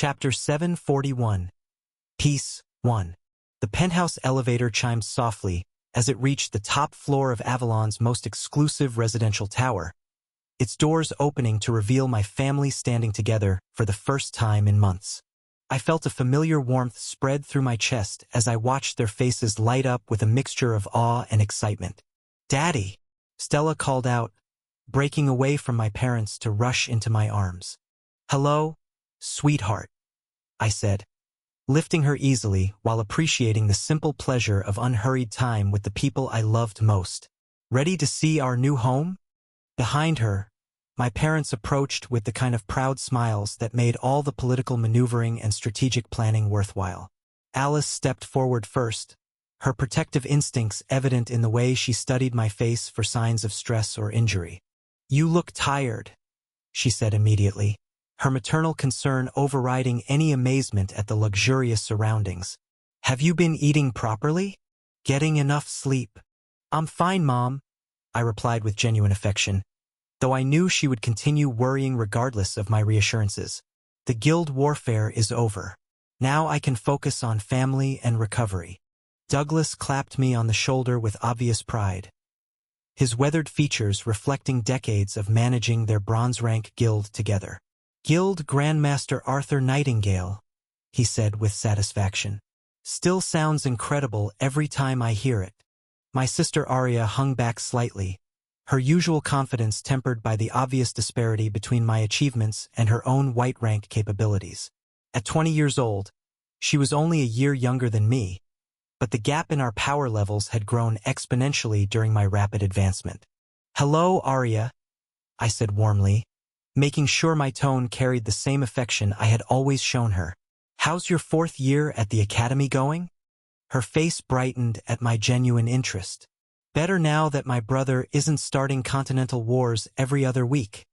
Chapter 741. Piece 1. The penthouse elevator chimed softly as it reached the top floor of Avalon's most exclusive residential tower, its doors opening to reveal my family standing together for the first time in months. I felt a familiar warmth spread through my chest as I watched their faces light up with a mixture of awe and excitement. "Daddy!" Stella called out, breaking away from my parents to rush into my arms. "Hello, sweetheart," I said, lifting her easily while appreciating the simple pleasure of unhurried time with the people I loved most. "Ready to see our new home?" Behind her, my parents approached with the kind of proud smiles that made all the political maneuvering and strategic planning worthwhile. Alice stepped forward first, her protective instincts evident in the way she studied my face for signs of stress or injury. "You look tired," she said immediately, her maternal concern overriding any amazement at the luxurious surroundings. "Have you been eating properly? Getting enough sleep?" "I'm fine, Mom," I replied with genuine affection, though I knew she would continue worrying regardless of my reassurances. "The guild warfare is over. Now I can focus on family and recovery." Douglas clapped me on the shoulder with obvious pride, his weathered features reflecting decades of managing their bronze-rank guild together. "Guild Grandmaster Arthur Nightingale," he said with satisfaction. "Still sounds incredible every time I hear it." My sister Arya hung back slightly, her usual confidence tempered by the obvious disparity between my achievements and her own white rank capabilities. At 20 years old, she was only a year younger than me, but the gap in our power levels had grown exponentially during my rapid advancement. "Hello, Arya," I said warmly, making sure my tone carried the same affection I had always shown her. "How's your 4th year at the academy going?" Her face brightened at my genuine interest. "Better now that my brother isn't starting continental wars every other week,"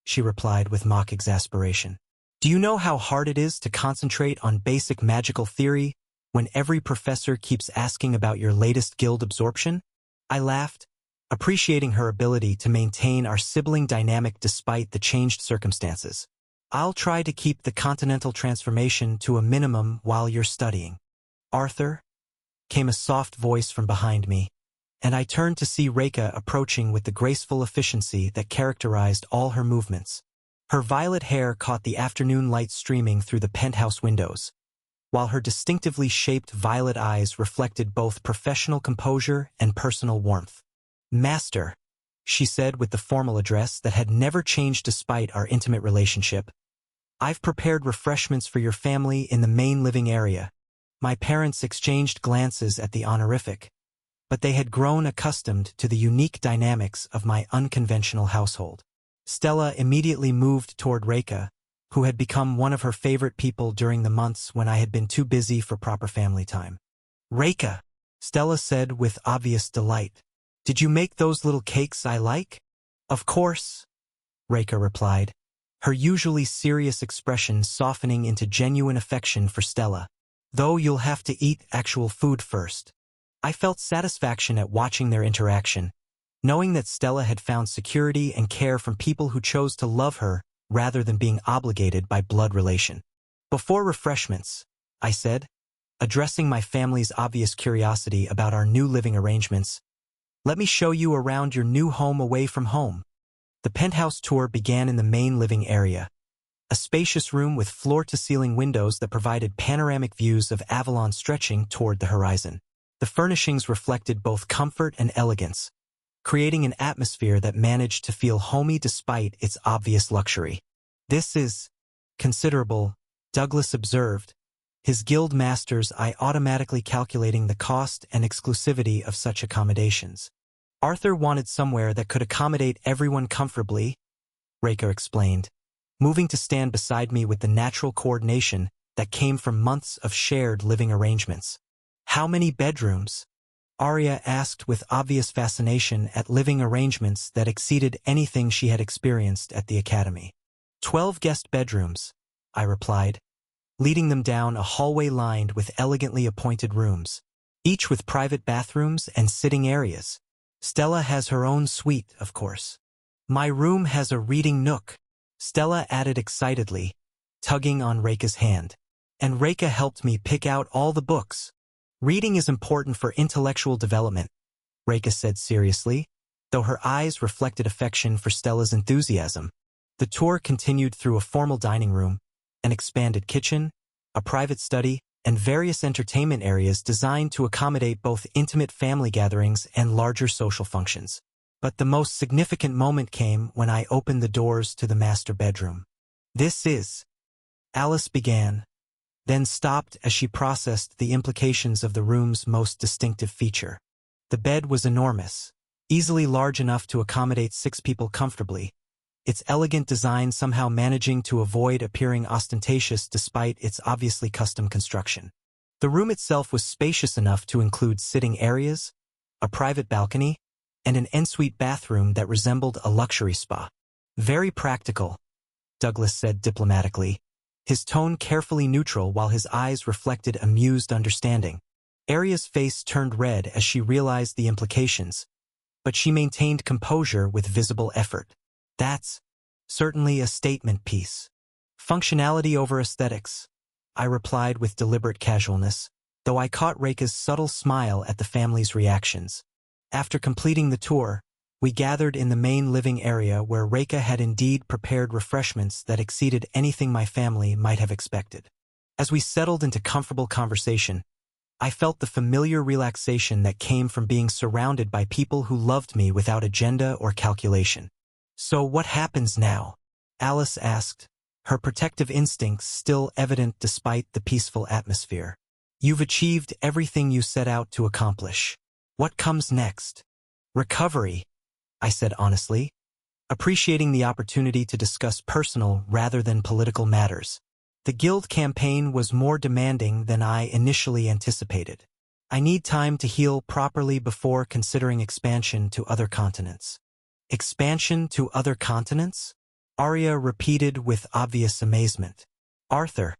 she replied with mock exasperation. "Do you know how hard it is to concentrate on basic magical theory when every professor keeps asking about your latest guild absorption?" I laughed, appreciating her ability to maintain our sibling dynamic despite the changed circumstances. "I'll try to keep the continental transformation to a minimum while you're studying." "Arthur?" came a soft voice from behind me, and I turned to see Reika approaching with the graceful efficiency that characterized all her movements. Her violet hair caught the afternoon light streaming through the penthouse windows, while her distinctively shaped violet eyes reflected both professional composure and personal warmth. "Master," she said with the formal address that had never changed despite our intimate relationship, "I've prepared refreshments for your family in the main living area." My parents exchanged glances at the honorific, but they had grown accustomed to the unique dynamics of my unconventional household. Stella immediately moved toward Reika, who had become one of her favorite people during the months when I had been too busy for proper family time. "Reika," Stella said with obvious delight, "did you make those little cakes I like?" "Of course," Reika replied, her usually serious expression softening into genuine affection for Stella. "Though you'll have to eat actual food first." I felt satisfaction at watching their interaction, knowing that Stella had found security and care from people who chose to love her rather than being obligated by blood relation. "Before refreshments," I said, addressing my family's obvious curiosity about our new living arrangements, "let me show you around your new home away from home." The penthouse tour began in the main living area, a spacious room with floor-to-ceiling windows that provided panoramic views of Avalon stretching toward the horizon. The furnishings reflected both comfort and elegance, creating an atmosphere that managed to feel homey despite its obvious luxury. "This is considerable," Douglas observed, his guild master's eye automatically calculating the cost and exclusivity of such accommodations. "Arthur wanted somewhere that could accommodate everyone comfortably," Reika explained, moving to stand beside me with the natural coordination that came from months of shared living arrangements. "How many bedrooms?" Arya asked with obvious fascination at living arrangements that exceeded anything she had experienced at the academy. 12 guest bedrooms," I replied, leading them down a hallway lined with elegantly appointed rooms, each with private bathrooms and sitting areas. "Stella has her own suite, of course." "My room has a reading nook," Stella added excitedly, tugging on Reika's hand. And Reika helped me pick out all the books. Reading is important for intellectual development, Reika said seriously, though her eyes reflected affection for Stella's enthusiasm. The tour continued through a formal dining room, an expanded kitchen, a private study, and various entertainment areas designed to accommodate both intimate family gatherings and larger social functions. But the most significant moment came when I opened the doors to the master bedroom. "This is," Alice began, then stopped as she processed the implications of the room's most distinctive feature. The bed was enormous, easily large enough to accommodate 6 people comfortably, its elegant design somehow managing to avoid appearing ostentatious despite its obviously custom construction. The room itself was spacious enough to include sitting areas, a private balcony, and an ensuite bathroom that resembled a luxury spa. "Very practical," Douglas said diplomatically, his tone carefully neutral while his eyes reflected amused understanding. Aria's face turned red as she realized the implications, but she maintained composure with visible effort. "That's certainly a statement piece. Functionality over aesthetics," I replied with deliberate casualness, though I caught Reika's subtle smile at the family's reactions. After completing the tour, we gathered in the main living area where Reika had indeed prepared refreshments that exceeded anything my family might have expected. As we settled into comfortable conversation, I felt the familiar relaxation that came from being surrounded by people who loved me without agenda or calculation. "So what happens now?" Alice asked, her protective instincts still evident despite the peaceful atmosphere. "You've achieved everything you set out to accomplish. What comes next?" "Recovery," I said honestly, appreciating the opportunity to discuss personal rather than political matters. The Guild campaign was more demanding than I initially anticipated. I need time to heal properly before considering expansion to other continents. "Expansion to other continents?" Arya repeated with obvious amazement. "Arthur,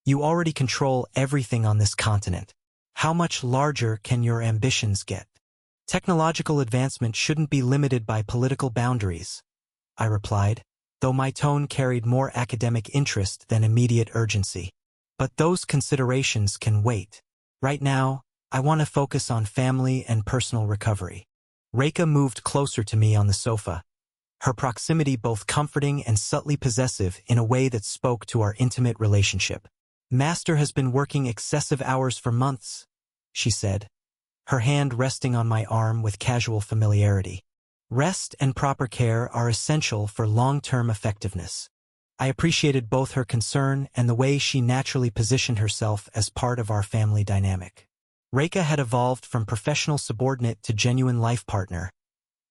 you already control everything on this continent. How much larger can your ambitions get?" "Technological advancement shouldn't be limited by political boundaries," I replied, though my tone carried more academic interest than immediate urgency. "But those considerations can wait. Right now, I want to focus on family and personal recovery." Reika moved closer to me on the sofa, her proximity both comforting and subtly possessive in a way that spoke to our intimate relationship. "Master has been working excessive hours for months," she said, her hand resting on my arm with casual familiarity. "Rest and proper care are essential for long-term effectiveness." I appreciated both her concern and the way she naturally positioned herself as part of our family dynamic. Reika had evolved from professional subordinate to genuine life partner,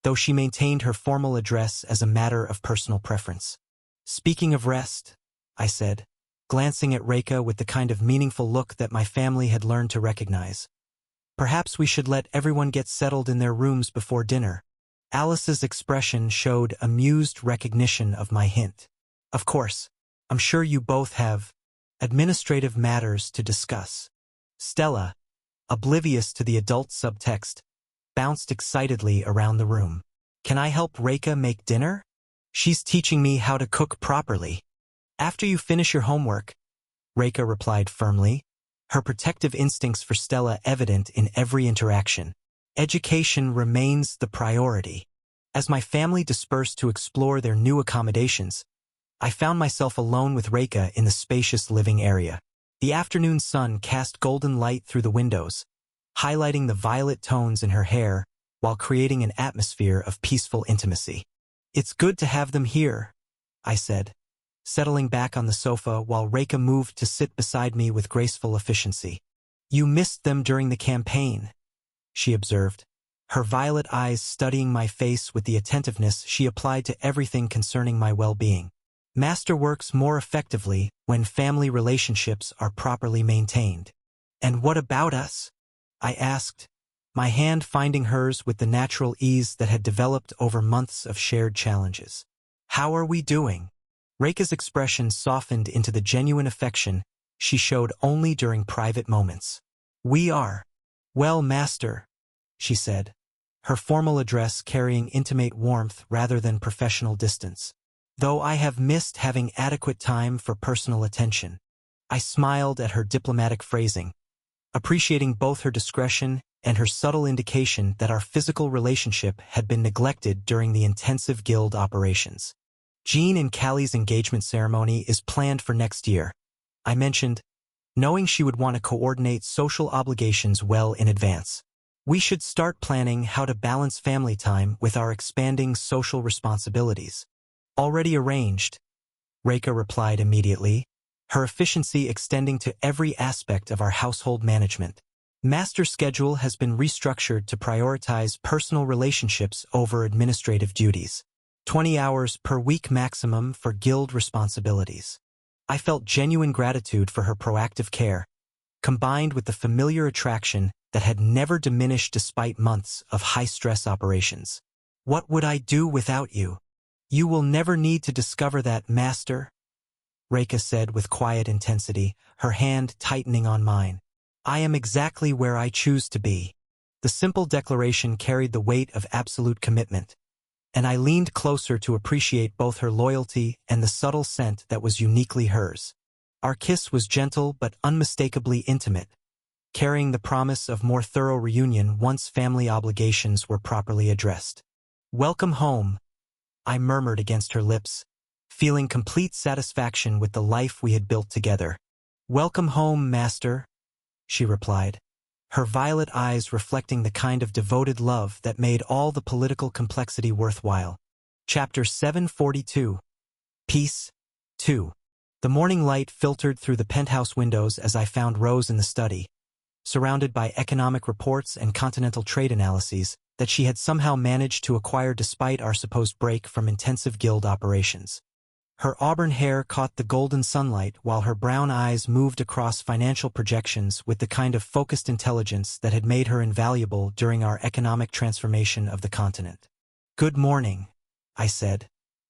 though she maintained her formal address as a matter of personal preference. "Speaking of rest," I said, glancing at Reika with the kind of meaningful look that my family had learned to recognize. "Perhaps we should let everyone get settled in their rooms before dinner." Alice's expression showed amused recognition of my hint. "Of course, I'm sure you both have administrative matters to discuss." Stella, oblivious to the adult subtext, bounced excitedly around the room. "Can I help Reika make dinner? She's teaching me how to cook properly." "After you finish your homework," Reika replied firmly, her protective instincts for Stella evident in every interaction. Education remains the priority. As my family dispersed to explore their new accommodations, I found myself alone with Reika in the spacious living area. The afternoon sun cast golden light through the windows, highlighting the violet tones in her hair while creating an atmosphere of peaceful intimacy. "It's good to have them here," I said, settling back on the sofa while Reika moved to sit beside me with graceful efficiency. "You missed them during the campaign," she observed, her violet eyes studying my face with the attentiveness she applied to everything concerning my well-being. "Master works more effectively when family relationships are properly maintained." "And what about us?" I asked, my hand finding hers with the natural ease that had developed over months of shared challenges. "How are we doing?" Reika's expression softened into the genuine affection she showed only during private moments. "We are well, Master," she said, her formal address carrying intimate warmth rather than professional distance. though I have missed having adequate time for personal attention. I smiled at her diplomatic phrasing, appreciating both her discretion and her subtle indication that our physical relationship had been neglected during the intensive guild operations. Jean and Callie's engagement ceremony is planned for next year, I mentioned, knowing she would want to coordinate social obligations well in advance. We should start planning how to balance family time with our expanding social responsibilities. Already arranged, Reika replied immediately, her efficiency extending to every aspect of our household management. Master schedule has been restructured to prioritize personal relationships over administrative duties. 20 hours per week maximum for guild responsibilities. I felt genuine gratitude for her proactive care, combined with the familiar attraction that had never diminished despite months of high-stress operations. What would I do without you? You will never need to discover that, Master, Reika said with quiet intensity, her hand tightening on mine. I am exactly where I choose to be. The simple declaration carried the weight of absolute commitment, and I leaned closer to appreciate both her loyalty and the subtle scent that was uniquely hers. Our kiss was gentle but unmistakably intimate, carrying the promise of more thorough reunion once family obligations were properly addressed. Welcome home, I murmured against her lips, feeling complete satisfaction with the life we had built together. Welcome home, Master, she replied, her violet eyes reflecting the kind of devoted love that made all the political complexity worthwhile. Chapter 742. Peace. 2. The morning light filtered through the penthouse windows as I found Rose in the study, surrounded by economic reports and continental trade analyses that she had somehow managed to acquire despite our supposed break from intensive guild operations. Her auburn hair caught the golden sunlight while her brown eyes moved across financial projections with the kind of focused intelligence that had made her invaluable during our economic transformation of the continent. Good morning, I said,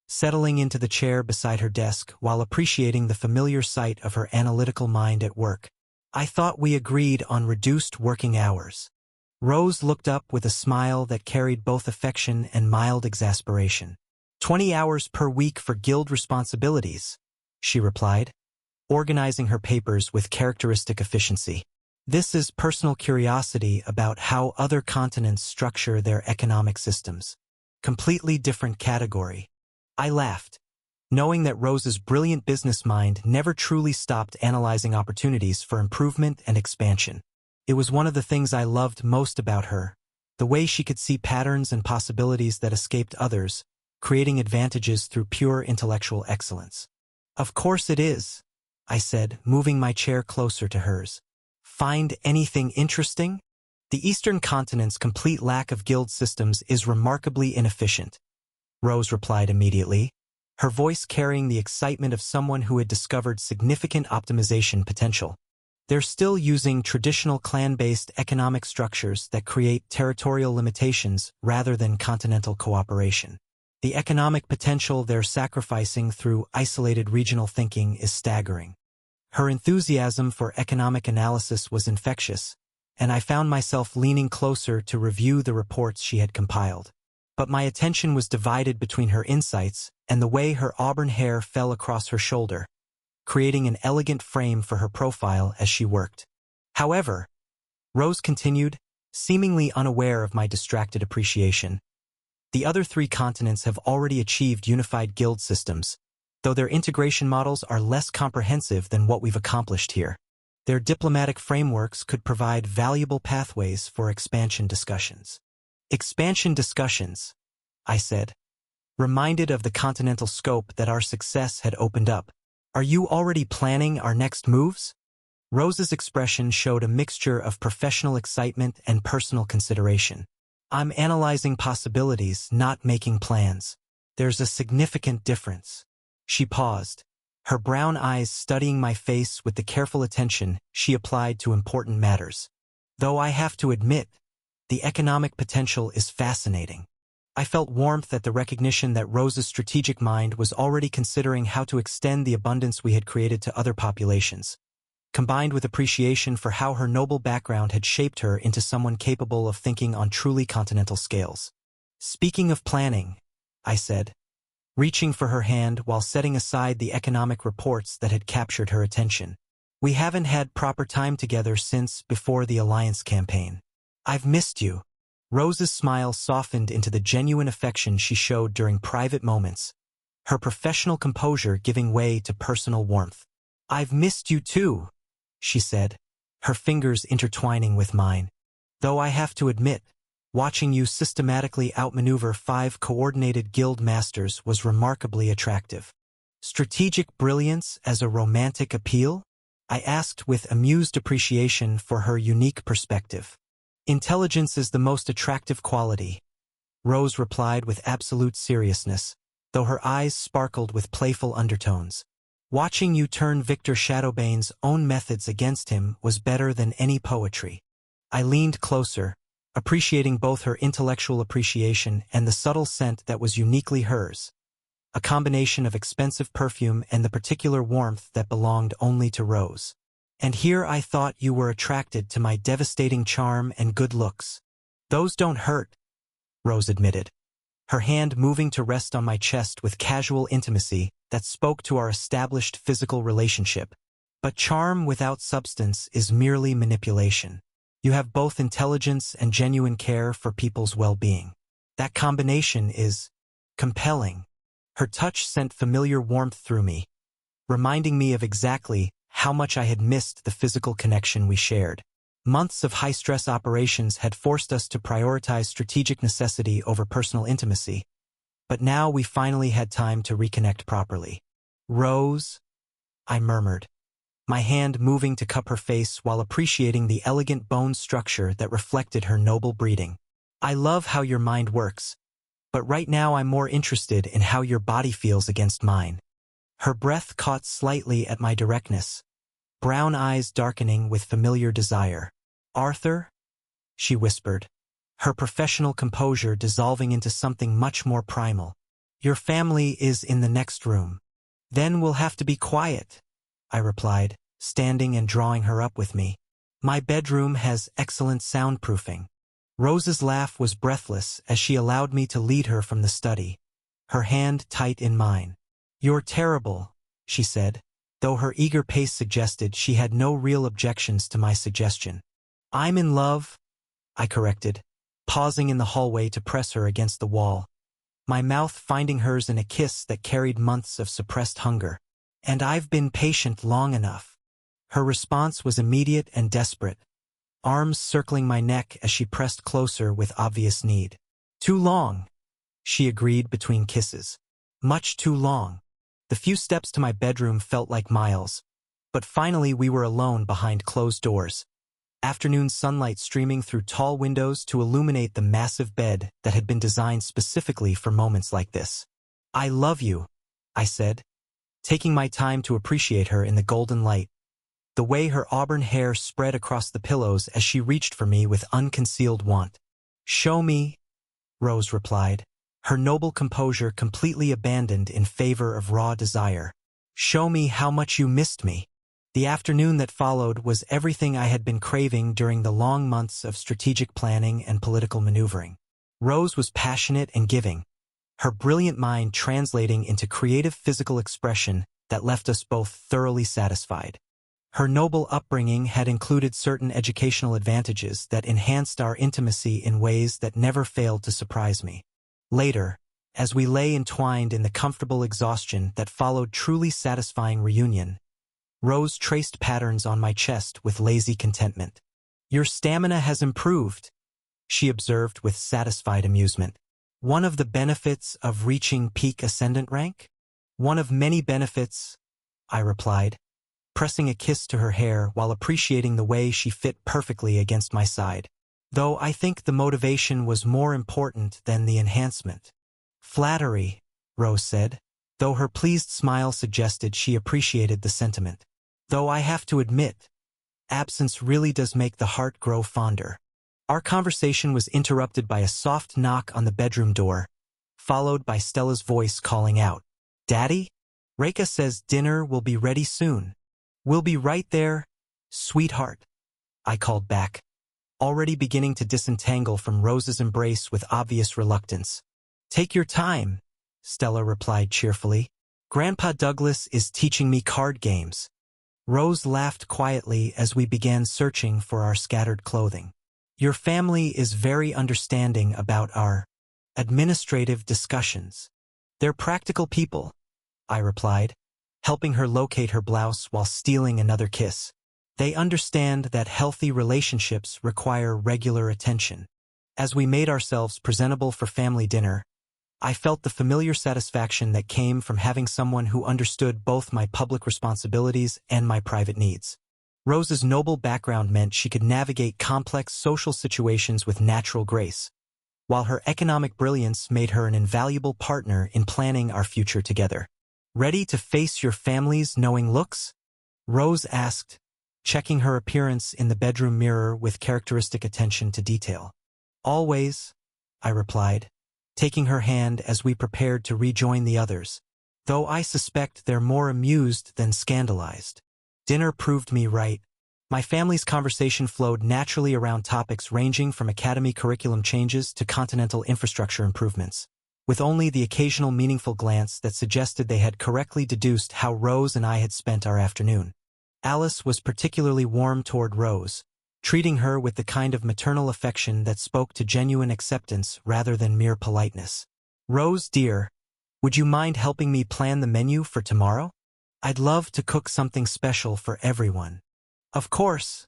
settling into the chair beside her desk while appreciating the familiar sight of her analytical mind at work. I thought we agreed on reduced working hours. Rose looked up with a smile that carried both affection and mild exasperation. 20 hours per week for guild responsibilities, she replied, organizing her papers with characteristic efficiency. This is personal curiosity about how other continents structure their economic systems. Completely different category. I laughed, knowing that Rose's brilliant business mind never truly stopped analyzing opportunities for improvement and expansion. It was one of the things I loved most about her, the way she could see patterns and possibilities that escaped others, creating advantages through pure intellectual excellence. Of course it is, I said, moving my chair closer to hers. Find anything interesting? The Eastern continent's complete lack of guild systems is remarkably inefficient, Rose replied immediately, her voice carrying the excitement of someone who had discovered significant optimization potential. They're still using traditional clan-based economic structures that create territorial limitations rather than continental cooperation. The economic potential they're sacrificing through isolated regional thinking is staggering. Her enthusiasm for economic analysis was infectious, and I found myself leaning closer to review the reports she had compiled. But my attention was divided between her insights and the way her auburn hair fell across her shoulder, creating an elegant frame for her profile as she worked. However, Rose continued, seemingly unaware of my distracted appreciation, the other 3 continents have already achieved unified guild systems, though their integration models are less comprehensive than what we've accomplished here. Their diplomatic frameworks could provide valuable pathways for expansion discussions. Expansion discussions, I said, reminded of the continental scope that our success had opened up. Are you already planning our next moves? Rose's expression showed a mixture of professional excitement and personal consideration. I'm analyzing possibilities, not making plans. There's a significant difference. She paused, her brown eyes studying my face with the careful attention she applied to important matters. Though I have to admit, the economic potential is fascinating. I felt warmth at the recognition that Rose's strategic mind was already considering how to extend the abundance we had created to other populations, combined with appreciation for how her noble background had shaped her into someone capable of thinking on truly continental scales. Speaking of planning, I said, reaching for her hand while setting aside the economic reports that had captured her attention. "We haven't had proper time together since before the Alliance campaign. I've missed you." Rose's smile softened into the genuine affection she showed during private moments, her professional composure giving way to personal warmth. "I've missed you too," she said, her fingers intertwining with mine. "Though I have to admit, watching you systematically outmaneuver 5 coordinated guild masters was remarkably attractive." "Strategic brilliance as a romantic appeal?" I asked with amused appreciation for her unique perspective. "Intelligence is the most attractive quality," Rose replied with absolute seriousness, though her eyes sparkled with playful undertones. "Watching you turn Victor Shadowbane's own methods against him was better than any poetry." I leaned closer, appreciating both her intellectual appreciation and the subtle scent that was uniquely hers, a combination of expensive perfume and the particular warmth that belonged only to Rose. "And here I thought you were attracted to my devastating charm and good looks." "Those don't hurt," Rose admitted, her hand moving to rest on my chest with casual intimacy that spoke to our established physical relationship. "But charm without substance is merely manipulation. You have both intelligence and genuine care for people's well-being. That combination is compelling." Her touch sent familiar warmth through me, reminding me of exactly how much I had missed the physical connection we shared. Months of high-stress operations had forced us to prioritize strategic necessity over personal intimacy, but now we finally had time to reconnect properly. "Rose," I murmured, my hand moving to cup her face while appreciating the elegant bone structure that reflected her noble breeding. "I love how your mind works, but right now I'm more interested in how your body feels against mine." Her breath caught slightly at my directness, brown eyes darkening with familiar desire. "Arthur?" she whispered, her professional composure dissolving into something much more primal. "Your family is in the next room." "Then we'll have to be quiet," I replied, standing and drawing her up with me. "My bedroom has excellent soundproofing." Rose's laugh was breathless as she allowed me to lead her from the study, her hand tight in mine. "You're terrible," she said, though her eager pace suggested she had no real objections to my suggestion. "I'm in love," I corrected, pausing in the hallway to press her against the wall, my mouth finding hers in a kiss that carried months of suppressed hunger. "And I've been patient long enough." Her response was immediate and desperate, arms circling my neck as she pressed closer with obvious need. "Too long," she agreed between kisses. "Much too long." The few steps to my bedroom felt like miles, but finally we were alone behind closed doors, afternoon sunlight streaming through tall windows to illuminate the massive bed that had been designed specifically for moments like this. "I love you," I said, taking my time to appreciate her in the golden light, the way her auburn hair spread across the pillows as she reached for me with unconcealed want. "Show me," Rose replied, her noble composure completely abandoned in favor of raw desire. "Show me how much you missed me." The afternoon that followed was everything I had been craving during the long months of strategic planning and political maneuvering. Rose was passionate and giving, her brilliant mind translating into creative physical expression that left us both thoroughly satisfied. Her noble upbringing had included certain educational advantages that enhanced our intimacy in ways that never failed to surprise me. Later, as we lay entwined in the comfortable exhaustion that followed truly satisfying reunion, Rose traced patterns on my chest with lazy contentment. "Your stamina has improved," she observed with satisfied amusement. "One of the benefits of reaching peak ascendant rank?" "One of many benefits," I replied, pressing a kiss to her hair while appreciating the way she fit perfectly against my side. "Though I think the motivation was more important than the enhancement." "Flattery," Rose said, though her pleased smile suggested she appreciated the sentiment. "Though I have to admit, absence really does make the heart grow fonder." Our conversation was interrupted by a soft knock on the bedroom door, followed by Stella's voice calling out, "Daddy? Reka says dinner will be ready soon." "We'll be right there, sweetheart," I called back, already beginning to disentangle from Rose's embrace with obvious reluctance. "Take your time," Stella replied cheerfully. Grandpa Douglas is teaching me card games. Rose laughed quietly as we began searching for our scattered clothing. Your family is very understanding about our administrative discussions. They're practical people, I replied, helping her locate her blouse while stealing another kiss. They understand that healthy relationships require regular attention. As we made ourselves presentable for family dinner, I felt the familiar satisfaction that came from having someone who understood both my public responsibilities and my private needs. Rose's noble background meant she could navigate complex social situations with natural grace, while her economic brilliance made her an invaluable partner in planning our future together. Ready to face your family's knowing looks? Rose asked, checking her appearance in the bedroom mirror with characteristic attention to detail. Always, I replied, taking her hand as we prepared to rejoin the others, though I suspect they're more amused than scandalized. Dinner proved me right. My family's conversation flowed naturally around topics ranging from academy curriculum changes to continental infrastructure improvements, with only the occasional meaningful glance that suggested they had correctly deduced how Rose and I had spent our afternoon. Alice was particularly warm toward Rose, treating her with the kind of maternal affection that spoke to genuine acceptance rather than mere politeness. Rose, dear, would you mind helping me plan the menu for tomorrow? I'd love to cook something special for everyone. Of course,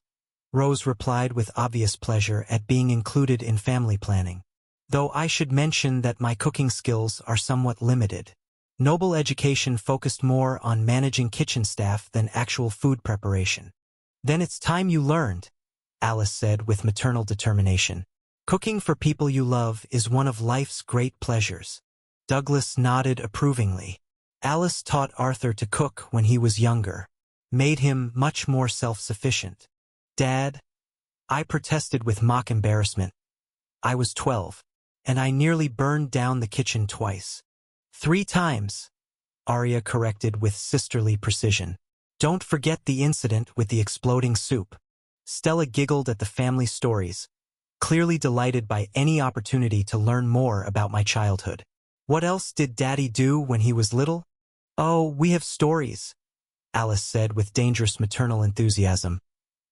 Rose replied with obvious pleasure at being included in family planning. Though I should mention that my cooking skills are somewhat limited. Noble education focused more on managing kitchen staff than actual food preparation. Then it's time you learned, Alice said with maternal determination. Cooking for people you love is one of life's great pleasures. Douglas nodded approvingly. Alice taught Arthur to cook when he was younger, made him much more self-sufficient. Dad, I protested with mock embarrassment. I was 12, and I nearly burned down the kitchen twice. 3 times, Arya corrected with sisterly precision. Don't forget the incident with the exploding soup. Stella giggled at the family stories, clearly delighted by any opportunity to learn more about my childhood. What else did Daddy do when he was little? Oh, we have stories, Alice said with dangerous maternal enthusiasm.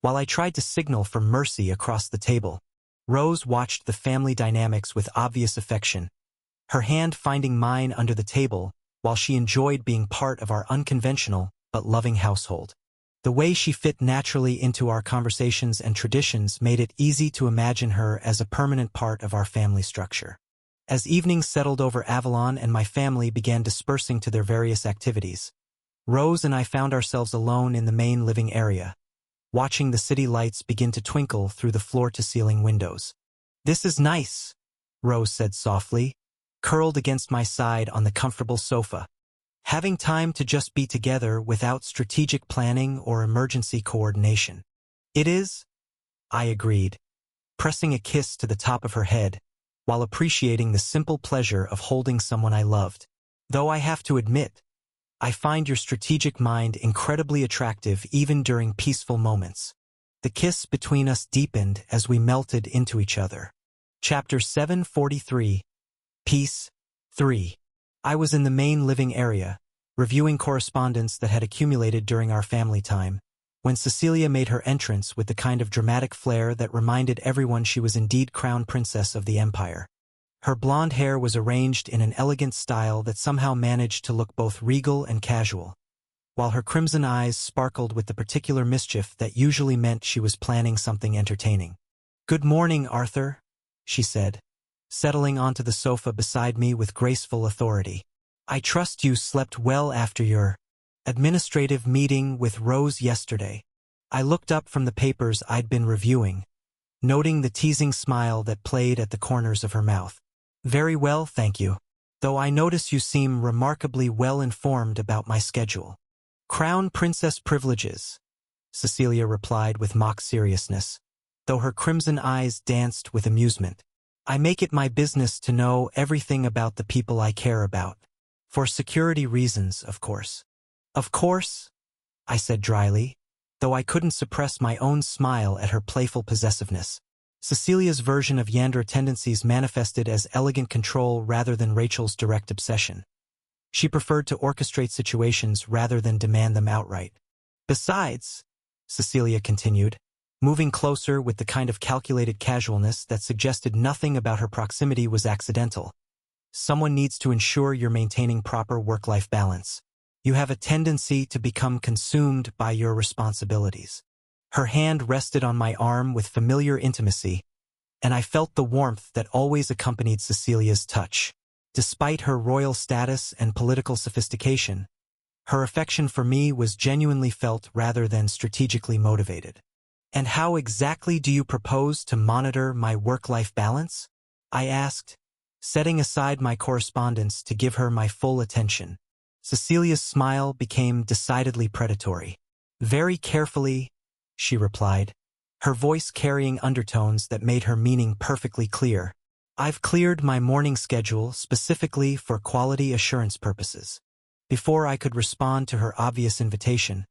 While I tried to signal for mercy across the table, Rose watched the family dynamics with obvious affection, her hand finding mine under the table while she enjoyed being part of our unconventional but loving household. The way she fit naturally into our conversations and traditions made it easy to imagine her as a permanent part of our family structure. As evenings settled over Avalon and my family began dispersing to their various activities, Rose and I found ourselves alone in the main living area, watching the city lights begin to twinkle through the floor-to-ceiling windows. This is nice, Rose said softly, curled against my side on the comfortable sofa. Having time to just be together without strategic planning or emergency coordination. It is, I agreed, pressing a kiss to the top of her head, while appreciating the simple pleasure of holding someone I loved. Though I have to admit, I find your strategic mind incredibly attractive even during peaceful moments. The kiss between us deepened as we melted into each other. Chapter 743, Piece 3. I was in the main living area, reviewing correspondence that had accumulated during our family time, when Cecilia made her entrance with the kind of dramatic flair that reminded everyone she was indeed crown princess of the empire. Her blonde hair was arranged in an elegant style that somehow managed to look both regal and casual, while her crimson eyes sparkled with the particular mischief that usually meant she was planning something entertaining. "Good morning, Arthur," she said, settling onto the sofa beside me with graceful authority. "I trust you slept well after your administrative meeting with Rose yesterday." I looked up from the papers I'd been reviewing, noting the teasing smile that played at the corners of her mouth. "Very well, thank you, though I notice you seem remarkably well informed about my schedule." "Crown princess privileges," Cecilia replied with mock seriousness, though her crimson eyes danced with amusement. "I make it my business to know everything about the people I care about. For security reasons, of course." "Of course," I said dryly, though I couldn't suppress my own smile at her playful possessiveness. Cecilia's version of Yandra tendencies manifested as elegant control rather than Rachel's direct obsession. She preferred to orchestrate situations rather than demand them outright. Besides, Cecilia continued, moving closer with the kind of calculated casualness that suggested nothing about her proximity was accidental. Someone needs to ensure you're maintaining proper work-life balance. You have a tendency to become consumed by your responsibilities. Her hand rested on my arm with familiar intimacy, and I felt the warmth that always accompanied Cecilia's touch. Despite her royal status and political sophistication, her affection for me was genuinely felt rather than strategically motivated. "And how exactly do you propose to monitor my work-life balance?" I asked, setting aside my correspondence to give her my full attention. Cecilia's smile became decidedly predatory. "Very carefully," she replied, her voice carrying undertones that made her meaning perfectly clear. "I've cleared my morning schedule specifically for quality assurance purposes." Before I could respond to her obvious invitation,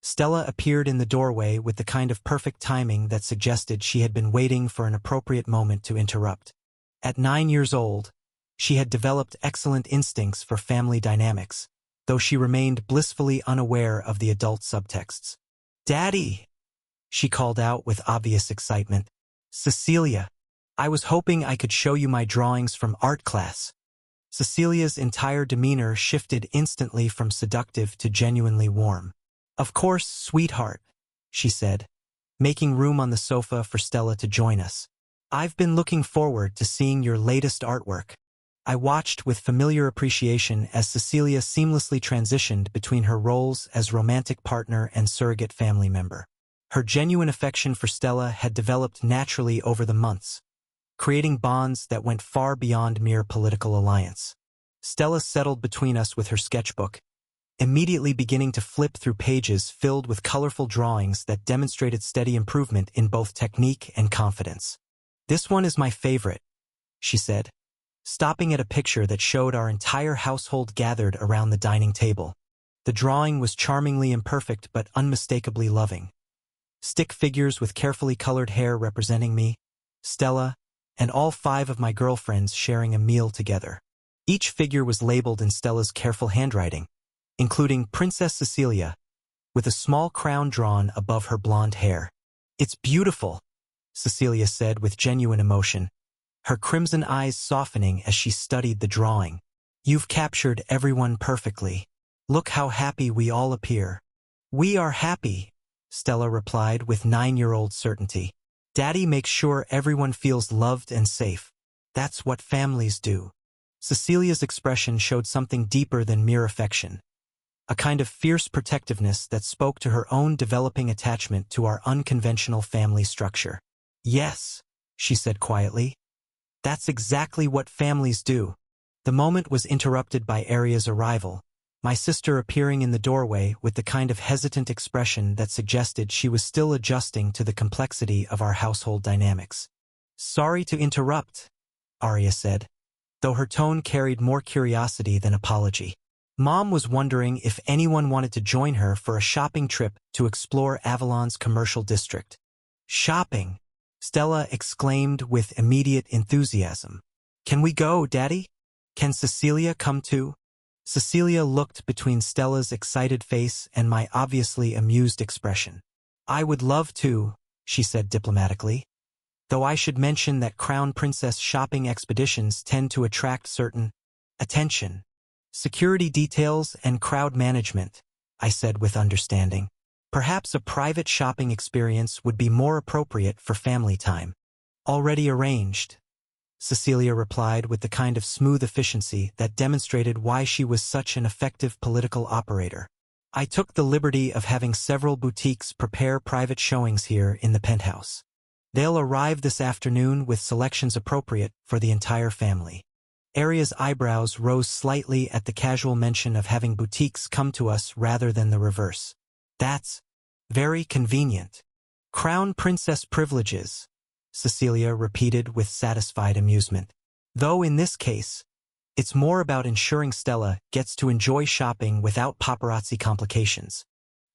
Stella appeared in the doorway with the kind of perfect timing that suggested she had been waiting for an appropriate moment to interrupt. At 9 years old, she had developed excellent instincts for family dynamics, though she remained blissfully unaware of the adult subtexts. "Daddy!" she called out with obvious excitement. "Cecilia, I was hoping I could show you my drawings from art class." Cecilia's entire demeanor shifted instantly from seductive to genuinely warm. "Of course, sweetheart," she said, making room on the sofa for Stella to join us. "I've been looking forward to seeing your latest artwork." I watched with familiar appreciation as Cecilia seamlessly transitioned between her roles as romantic partner and surrogate family member. Her genuine affection for Stella had developed naturally over the months, creating bonds that went far beyond mere political alliance. Stella settled between us with her sketchbook, immediately beginning to flip through pages filled with colorful drawings that demonstrated steady improvement in both technique and confidence. "This one is my favorite," she said, stopping at a picture that showed our entire household gathered around the dining table. The drawing was charmingly imperfect but unmistakably loving. Stick figures with carefully colored hair representing me, Stella, and all 5 of my girlfriends sharing a meal together. Each figure was labeled in Stella's careful handwriting, including Princess Cecilia, with a small crown drawn above her blonde hair. "It's beautiful," Cecilia said with genuine emotion, her crimson eyes softening as she studied the drawing. "You've captured everyone perfectly. Look how happy we all appear." "We are happy," Stella replied with 9-year-old certainty. "Daddy makes sure everyone feels loved and safe. That's what families do." Cecilia's expression showed something deeper than mere affection, a kind of fierce protectiveness that spoke to her own developing attachment to our unconventional family structure. "Yes," she said quietly. "That's exactly what families do." The moment was interrupted by Aria's arrival, my sister appearing in the doorway with the kind of hesitant expression that suggested she was still adjusting to the complexity of our household dynamics. "Sorry to interrupt," Aria said, though her tone carried more curiosity than apology. Mom was wondering if anyone wanted to join her for a shopping trip to explore Avalon's commercial district. "Shopping!" Stella exclaimed with immediate enthusiasm. "Can we go, Daddy? Can Cecilia come too?" Cecilia looked between Stella's excited face and my obviously amused expression. "I would love to," she said diplomatically, "though I should mention that Crown Princess shopping expeditions tend to attract certain attention. Security details and crowd management," I said with understanding. "Perhaps a private shopping experience would be more appropriate for family time." "Already arranged," Cecilia replied with the kind of smooth efficiency that demonstrated why she was such an effective political operator. "I took the liberty of having several boutiques prepare private showings here in the penthouse. They'll arrive this afternoon with selections appropriate for the entire family." Aria's eyebrows rose slightly at the casual mention of having boutiques come to us rather than the reverse. "That's very convenient." "Crown Princess privileges," Cecilia repeated with satisfied amusement. "Though in this case, it's more about ensuring Stella gets to enjoy shopping without paparazzi complications."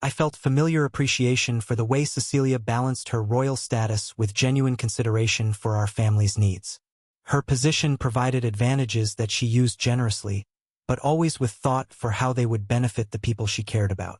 I felt familiar appreciation for the way Cecilia balanced her royal status with genuine consideration for our family's needs. Her position provided advantages that she used generously, but always with thought for how they would benefit the people she cared about.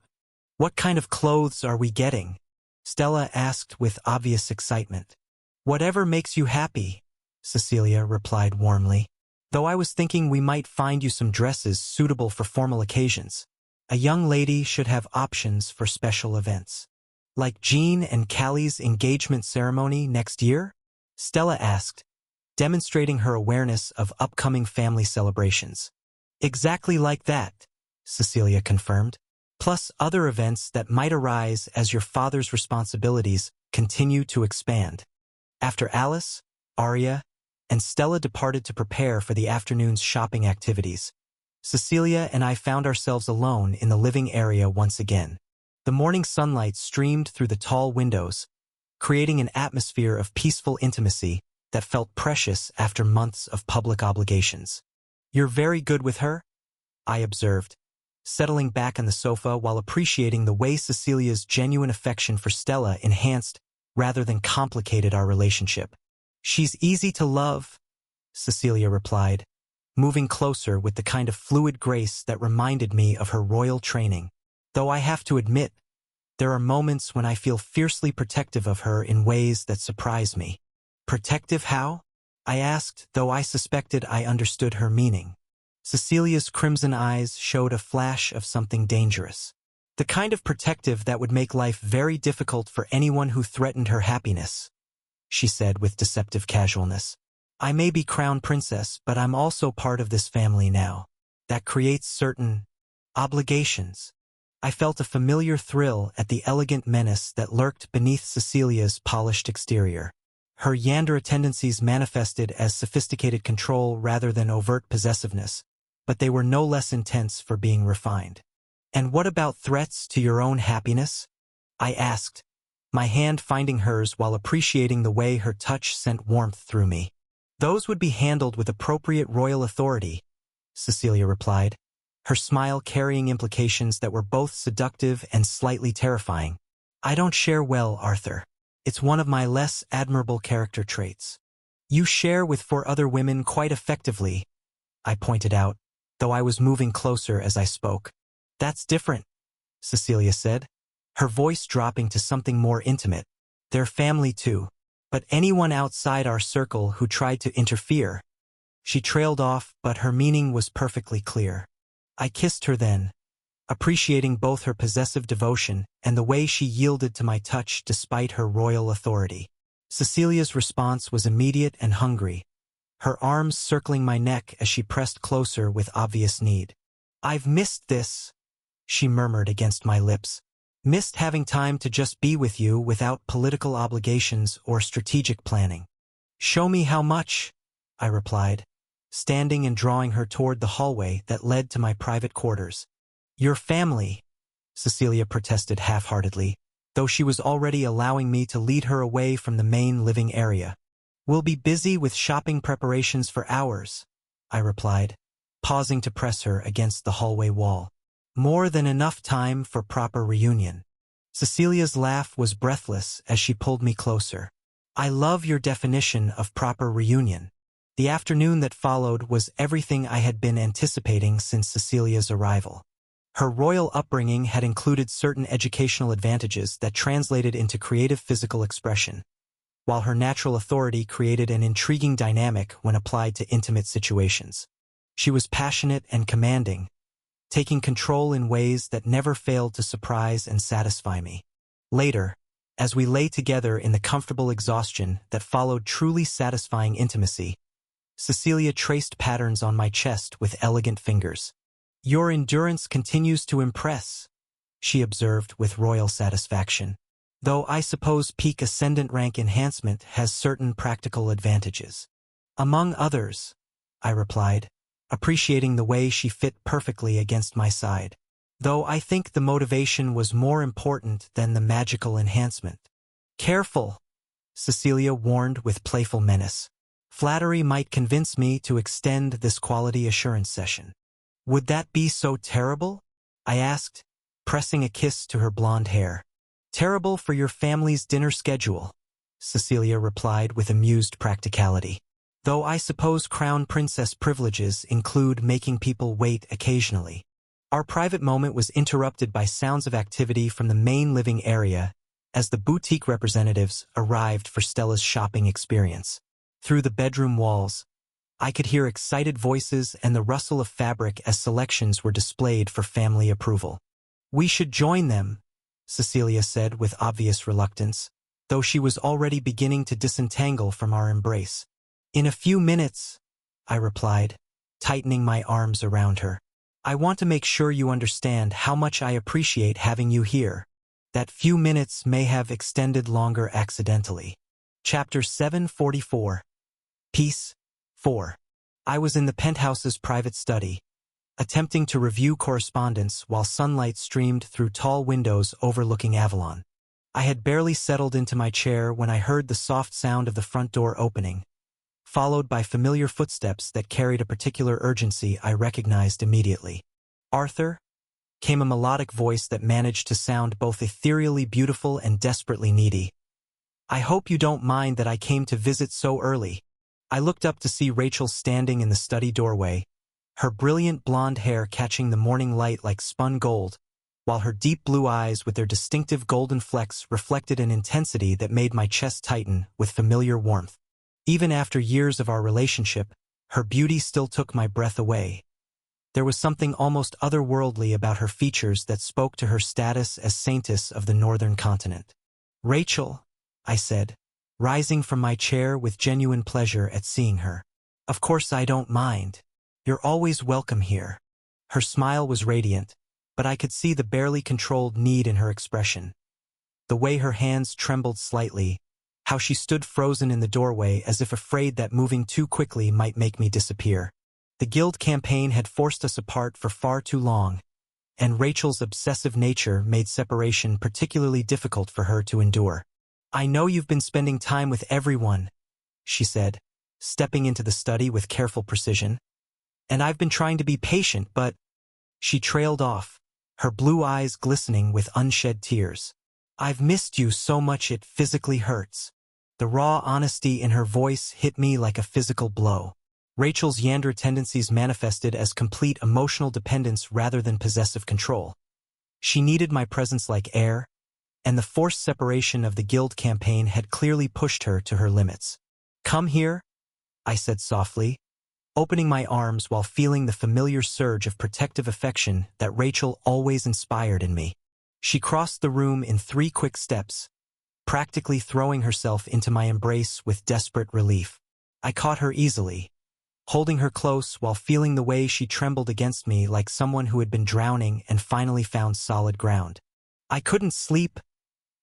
"What kind of clothes are we getting?" Stella asked with obvious excitement. "Whatever makes you happy," Cecilia replied warmly. "Though I was thinking we might find you some dresses suitable for formal occasions. A young lady should have options for special events." "Like Jean and Callie's engagement ceremony next year?" Stella asked, demonstrating her awareness of upcoming family celebrations. "Exactly like that," Cecilia confirmed, "plus other events that might arise as your father's responsibilities continue to expand." After Alice, Arya, and Stella departed to prepare for the afternoon's shopping activities, Cecilia and I found ourselves alone in the living area once again. The morning sunlight streamed through the tall windows, creating an atmosphere of peaceful intimacy that felt precious after months of public obligations. "You're very good with her?" I observed, settling back on the sofa while appreciating the way Cecilia's genuine affection for Stella enhanced rather than complicated our relationship. "She's easy to love," Cecilia replied, moving closer with the kind of fluid grace that reminded me of her royal training. "Though I have to admit, there are moments when I feel fiercely protective of her in ways that surprise me." "Protective how?" I asked, though I suspected I understood her meaning. Cecilia's crimson eyes showed a flash of something dangerous. "The kind of protective that would make life very difficult for anyone who threatened her happiness," she said with deceptive casualness. "I may be crown princess, but I'm also part of this family now. That creates certain obligations." I felt a familiar thrill at the elegant menace that lurked beneath Cecilia's polished exterior. Her Yandere tendencies manifested as sophisticated control rather than overt possessiveness, but they were no less intense for being refined. "And what about threats to your own happiness?" I asked, my hand finding hers while appreciating the way her touch sent warmth through me. "Those would be handled with appropriate royal authority," Cecilia replied, her smile carrying implications that were both seductive and slightly terrifying. "I don't share well, Arthur. It's one of my less admirable character traits." "You share with 4 other women quite effectively," I pointed out, though I was moving closer as I spoke. "That's different," Cecilia said, her voice dropping to something more intimate. "They're family too. But anyone outside our circle who tried to interfere." She trailed off, but her meaning was perfectly clear. I kissed her then, appreciating both her possessive devotion and the way she yielded to my touch despite her royal authority. Cecilia's response was immediate and hungry, her arms circling my neck as she pressed closer with obvious need. "I've missed this," she murmured against my lips. "Missed having time to just be with you without political obligations or strategic planning." "Show me how much," I replied, standing and drawing her toward the hallway that led to my private quarters. "Your family," Cecilia protested half-heartedly, though she was already allowing me to lead her away from the main living area. "We'll be busy with shopping preparations for hours," I replied, pausing to press her against the hallway wall. "More than enough time for proper reunion." Cecilia's laugh was breathless as she pulled me closer. "I love your definition of proper reunion." The afternoon that followed was everything I had been anticipating since Cecilia's arrival. Her royal upbringing had included certain educational advantages that translated into creative physical expression, while her natural authority created an intriguing dynamic when applied to intimate situations. She was passionate and commanding, taking control in ways that never failed to surprise and satisfy me. Later, as we lay together in the comfortable exhaustion that followed truly satisfying intimacy, Cecilia traced patterns on my chest with elegant fingers. "Your endurance continues to impress," she observed with royal satisfaction. "Though I suppose peak ascendant rank enhancement has certain practical advantages." "Among others," I replied, appreciating the way she fit perfectly against my side. "Though I think the motivation was more important than the magical enhancement." "Careful," Cecilia warned with playful menace. "Flattery might convince me to extend this quality assurance session." "Would that be so terrible?" I asked, pressing a kiss to her blonde hair. "Terrible for your family's dinner schedule," Cecilia replied with amused practicality. though I suppose crown princess privileges include making people wait occasionally. Our private moment was interrupted by sounds of activity from the main living area as the boutique representatives arrived for Stella's shopping experience. Through the bedroom walls, I could hear excited voices and the rustle of fabric as selections were displayed for family approval. "We should join them," Cecilia said with obvious reluctance, though she was already beginning to disentangle from our embrace. "In a few minutes," I replied, tightening my arms around her. "I want to make sure you understand how much I appreciate having you here. That few minutes may have extended longer accidentally." Chapter 744. Piece 4. I was in the penthouse's private study, attempting to review correspondence while sunlight streamed through tall windows overlooking Avalon. I had barely settled into my chair when I heard the soft sound of the front door opening, followed by familiar footsteps that carried a particular urgency I recognized immediately. "Arthur?" came a melodic voice that managed to sound both ethereally beautiful and desperately needy. "I hope you don't mind that I came to visit so early." I looked up to see Rachel standing in the study doorway, her brilliant blonde hair catching the morning light like spun gold, while her deep blue eyes with their distinctive golden flecks reflected an intensity that made my chest tighten with familiar warmth. Even after years of our relationship, her beauty still took my breath away. There was something almost otherworldly about her features that spoke to her status as saintess of the northern continent. "Rachel," I said, rising from my chair with genuine pleasure at seeing her. "Of course I don't mind. You're always welcome here." Her smile was radiant, but I could see the barely controlled need in her expression. The way her hands trembled slightly, how she stood frozen in the doorway as if afraid that moving too quickly might make me disappear. The Guild campaign had forced us apart for far too long, and Rachel's obsessive nature made separation particularly difficult for her to endure. "I know you've been spending time with everyone," she said, stepping into the study with careful precision. "And I've been trying to be patient, but—" She trailed off, her blue eyes glistening with unshed tears. "I've missed you so much it physically hurts." The raw honesty in her voice hit me like a physical blow. Rachel's Yandere tendencies manifested as complete emotional dependence rather than possessive control. She needed my presence like air, and the forced separation of the Guild campaign had clearly pushed her to her limits. "Come here," I said softly, opening my arms while feeling the familiar surge of protective affection that Rachel always inspired in me. She crossed the room in 3 quick steps, practically throwing herself into my embrace with desperate relief. I caught her easily, holding her close while feeling the way she trembled against me like someone who had been drowning and finally found solid ground. "I couldn't sleep,"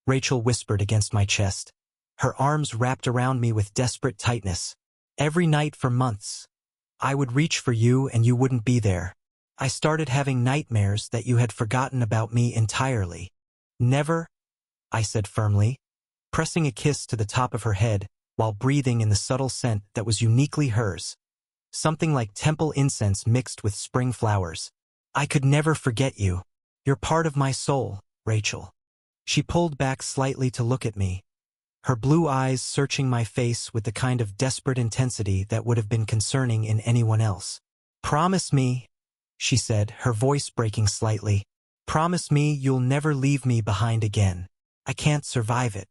Rachel whispered against my chest, her arms wrapped around me with desperate tightness. "Every night for months, I would reach for you and you wouldn't be there. I started having nightmares that you had forgotten about me entirely." "Never," I said firmly, pressing a kiss to the top of her head while breathing in the subtle scent that was uniquely hers, something like temple incense mixed with spring flowers. "I could never forget you. You're part of my soul, Rachel." She pulled back slightly to look at me, her blue eyes searching my face with the kind of desperate intensity that would have been concerning in anyone else. "Promise me," she said, her voice breaking slightly. "Promise me you'll never leave me behind again. I can't survive it."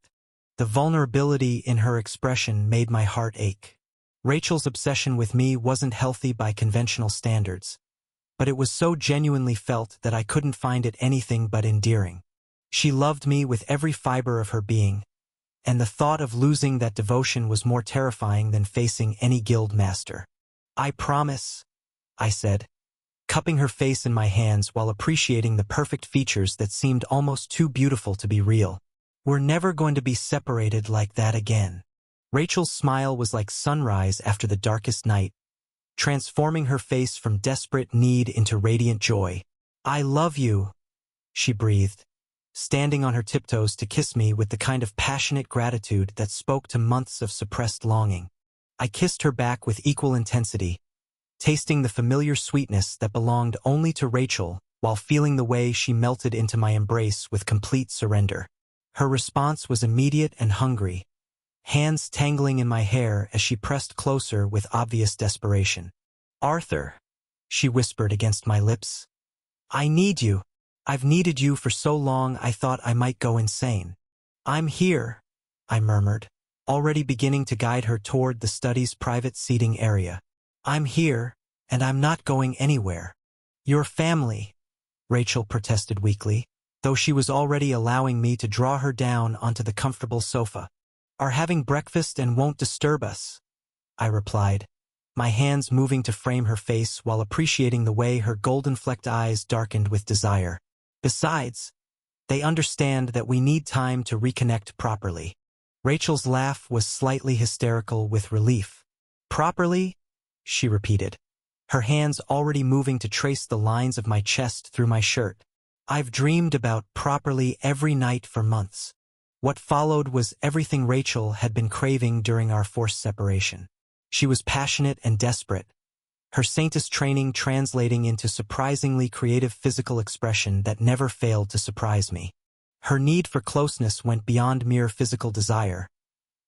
The vulnerability in her expression made my heart ache. Rachel's obsession with me wasn't healthy by conventional standards, but it was so genuinely felt that I couldn't find it anything but endearing. She loved me with every fiber of her being, and the thought of losing that devotion was more terrifying than facing any guild master. "I promise," I said, cupping her face in my hands while appreciating the perfect features that seemed almost too beautiful to be real. "We're never going to be separated like that again." Rachel's smile was like sunrise after the darkest night, transforming her face from desperate need into radiant joy. "I love you," she breathed, standing on her tiptoes to kiss me with the kind of passionate gratitude that spoke to months of suppressed longing. I kissed her back with equal intensity, tasting the familiar sweetness that belonged only to Rachel while feeling the way she melted into my embrace with complete surrender. Her response was immediate and hungry, hands tangling in my hair as she pressed closer with obvious desperation. "Arthur," she whispered against my lips. "I need you. I've needed you for so long I thought I might go insane." "I'm here," I murmured, already beginning to guide her toward the study's private seating area. "I'm here, and I'm not going anywhere." "Your family," Rachel protested weakly, though she was already allowing me to draw her down onto the comfortable sofa. "Are having breakfast and won't disturb us," I replied, my hands moving to frame her face while appreciating the way her golden-flecked eyes darkened with desire. "Besides, they understand that we need time to reconnect properly." Rachel's laugh was slightly hysterical with relief. "Properly?" she repeated, her hands already moving to trace the lines of my chest through my shirt. "I've dreamed about properly every night for months." What followed was everything Rachel had been craving during our forced separation. She was passionate and desperate, her Saintess training translating into surprisingly creative physical expression that never failed to surprise me. Her need for closeness went beyond mere physical desire.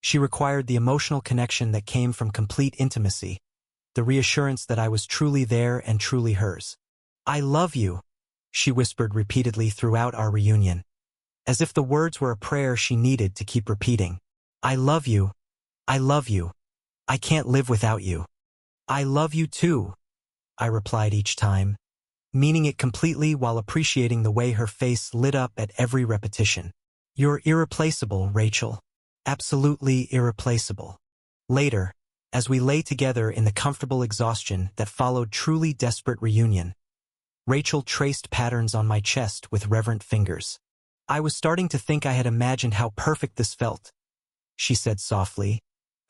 She required the emotional connection that came from complete intimacy, the reassurance that I was truly there and truly hers. "I love you," she whispered repeatedly throughout our reunion, as if the words were a prayer she needed to keep repeating. "I love you. I love you. I can't live without you." "I love you too," I replied each time, meaning it completely while appreciating the way her face lit up at every repetition. "You're irreplaceable, Rachel. Absolutely irreplaceable." Later, as we lay together in the comfortable exhaustion that followed truly desperate reunion, Rachel traced patterns on my chest with reverent fingers. "I was starting to think I had imagined how perfect this felt," she said softly,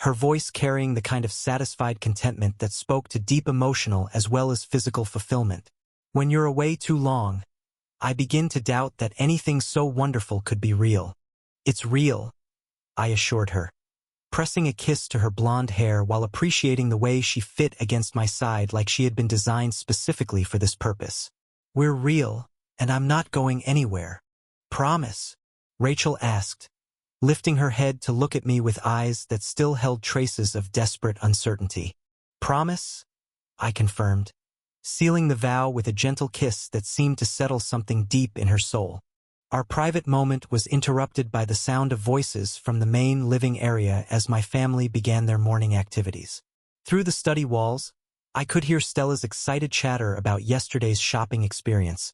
her voice carrying the kind of satisfied contentment that spoke to deep emotional as well as physical fulfillment. "When you're away too long, I begin to doubt that anything so wonderful could be real." "It's real," I assured her, pressing a kiss to her blonde hair while appreciating the way she fit against my side like she had been designed specifically for this purpose. "We're real, and I'm not going anywhere." "Promise?" Rachel asked, lifting her head to look at me with eyes that still held traces of desperate uncertainty. "Promise?" I confirmed, sealing the vow with a gentle kiss that seemed to settle something deep in her soul. Our private moment was interrupted by the sound of voices from the main living area as my family began their morning activities. Through the study walls, I could hear Stella's excited chatter about yesterday's shopping experience,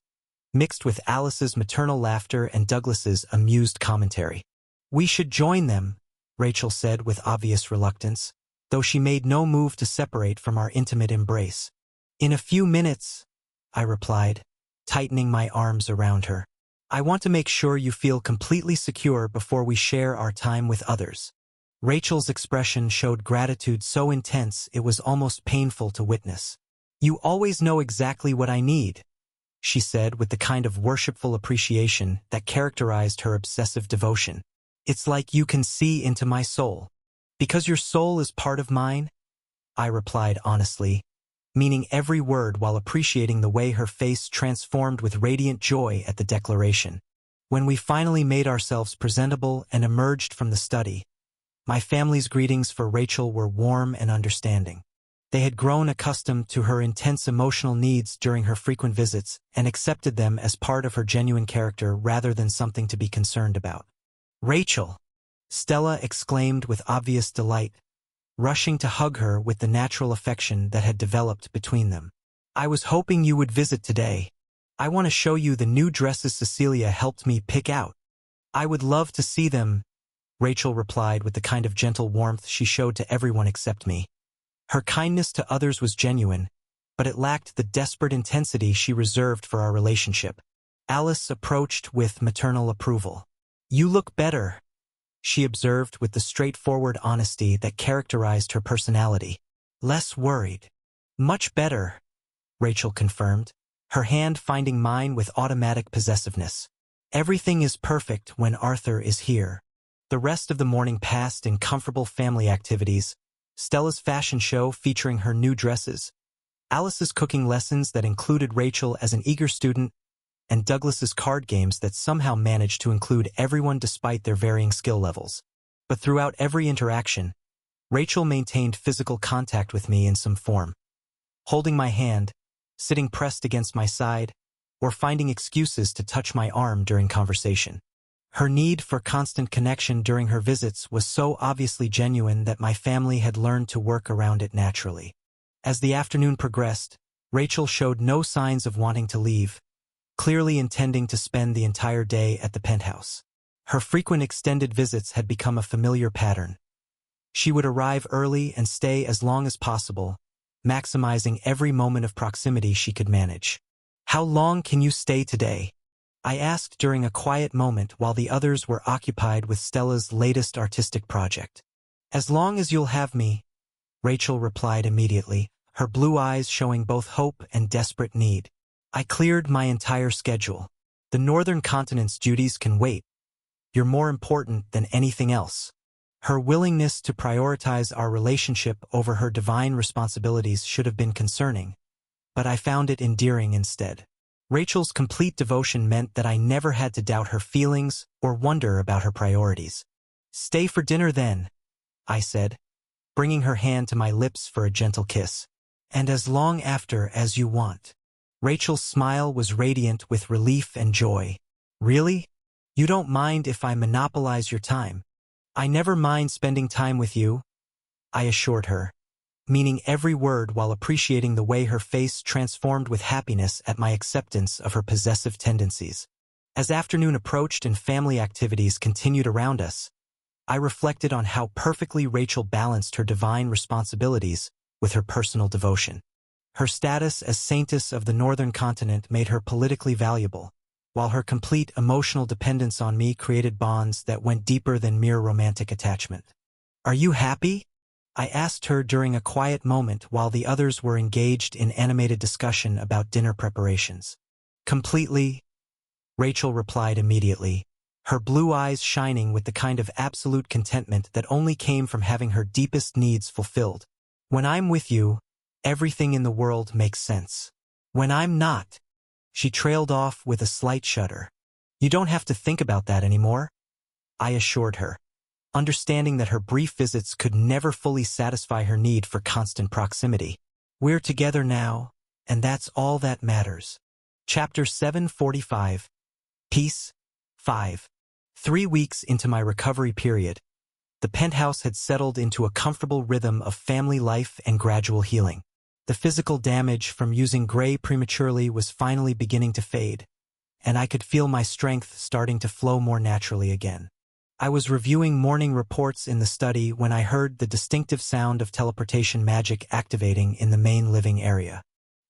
mixed with Alice's maternal laughter and Douglas's amused commentary. "We should join them," Rachel said with obvious reluctance, though she made no move to separate from our intimate embrace. "In a few minutes," I replied, tightening my arms around her. "I want to make sure you feel completely secure before we share our time with others." Rachel's expression showed gratitude so intense it was almost painful to witness. "You always know exactly what I need," she said with the kind of worshipful appreciation that characterized her obsessive devotion. "It's like you can see into my soul." "Because your soul is part of mine?" I replied honestly, meaning every word while appreciating the way her face transformed with radiant joy at the declaration. When we finally made ourselves presentable and emerged from the study, my family's greetings for Rachel were warm and understanding. They had grown accustomed to her intense emotional needs during her frequent visits and accepted them as part of her genuine character rather than something to be concerned about. "Rachel!" Stella exclaimed with obvious delight, rushing to hug her with the natural affection that had developed between them. "I was hoping you would visit today. I want to show you the new dresses Cecilia helped me pick out." "I would love to see them," Rachel replied with the kind of gentle warmth she showed to everyone except me. Her kindness to others was genuine, but it lacked the desperate intensity she reserved for our relationship. Alice approached with maternal approval. "You look better," she observed with the straightforward honesty that characterized her personality. "Less worried." "Much better," Rachel confirmed, her hand finding mine with automatic possessiveness. "Everything is perfect when Arthur is here." The rest of the morning passed in comfortable family activities, Stella's fashion show featuring her new dresses, Alice's cooking lessons that included Rachel as an eager student, and Douglas's card games that somehow managed to include everyone despite their varying skill levels. But throughout every interaction, Rachel maintained physical contact with me in some form, holding my hand, sitting pressed against my side, or finding excuses to touch my arm during conversation. Her need for constant connection during her visits was so obviously genuine that my family had learned to work around it naturally. As the afternoon progressed, Rachel showed no signs of wanting to leave, clearly intending to spend the entire day at the penthouse. Her frequent extended visits had become a familiar pattern. She would arrive early and stay as long as possible, maximizing every moment of proximity she could manage. "How long can you stay today?" I asked during a quiet moment while the others were occupied with Stella's latest artistic project. "As long as you'll have me," Rachel replied immediately, her blue eyes showing both hope and desperate need. I cleared my entire schedule. "The Northern Continent's duties can wait. You're more important than anything else." Her willingness to prioritize our relationship over her divine responsibilities should have been concerning, but I found it endearing instead. Rachel's complete devotion meant that I never had to doubt her feelings or wonder about her priorities. "Stay for dinner then," I said, bringing her hand to my lips for a gentle kiss. "And as long after as you want." Rachel's smile was radiant with relief and joy. "Really? You don't mind if I monopolize your time?" "I never mind spending time with you," I assured her, meaning every word while appreciating the way her face transformed with happiness at my acceptance of her possessive tendencies. As afternoon approached and family activities continued around us, I reflected on how perfectly Rachel balanced her divine responsibilities with her personal devotion. Her status as Saintess of the Northern Continent made her politically valuable, while her complete emotional dependence on me created bonds that went deeper than mere romantic attachment. "Are you happy?" I asked her during a quiet moment while the others were engaged in animated discussion about dinner preparations. "Completely," Rachel replied immediately, her blue eyes shining with the kind of absolute contentment that only came from having her deepest needs fulfilled. "When I'm with you, everything in the world makes sense. When I'm not," she trailed off with a slight shudder. "You don't have to think about that anymore," I assured her, understanding that her brief visits could never fully satisfy her need for constant proximity. "We're together now, and that's all that matters." Chapter 745. Piece 5. 3 weeks into my recovery period, the penthouse had settled into a comfortable rhythm of family life and gradual healing. The physical damage from using gray prematurely was finally beginning to fade, and I could feel my strength starting to flow more naturally again. I was reviewing morning reports in the study when I heard the distinctive sound of teleportation magic activating in the main living area.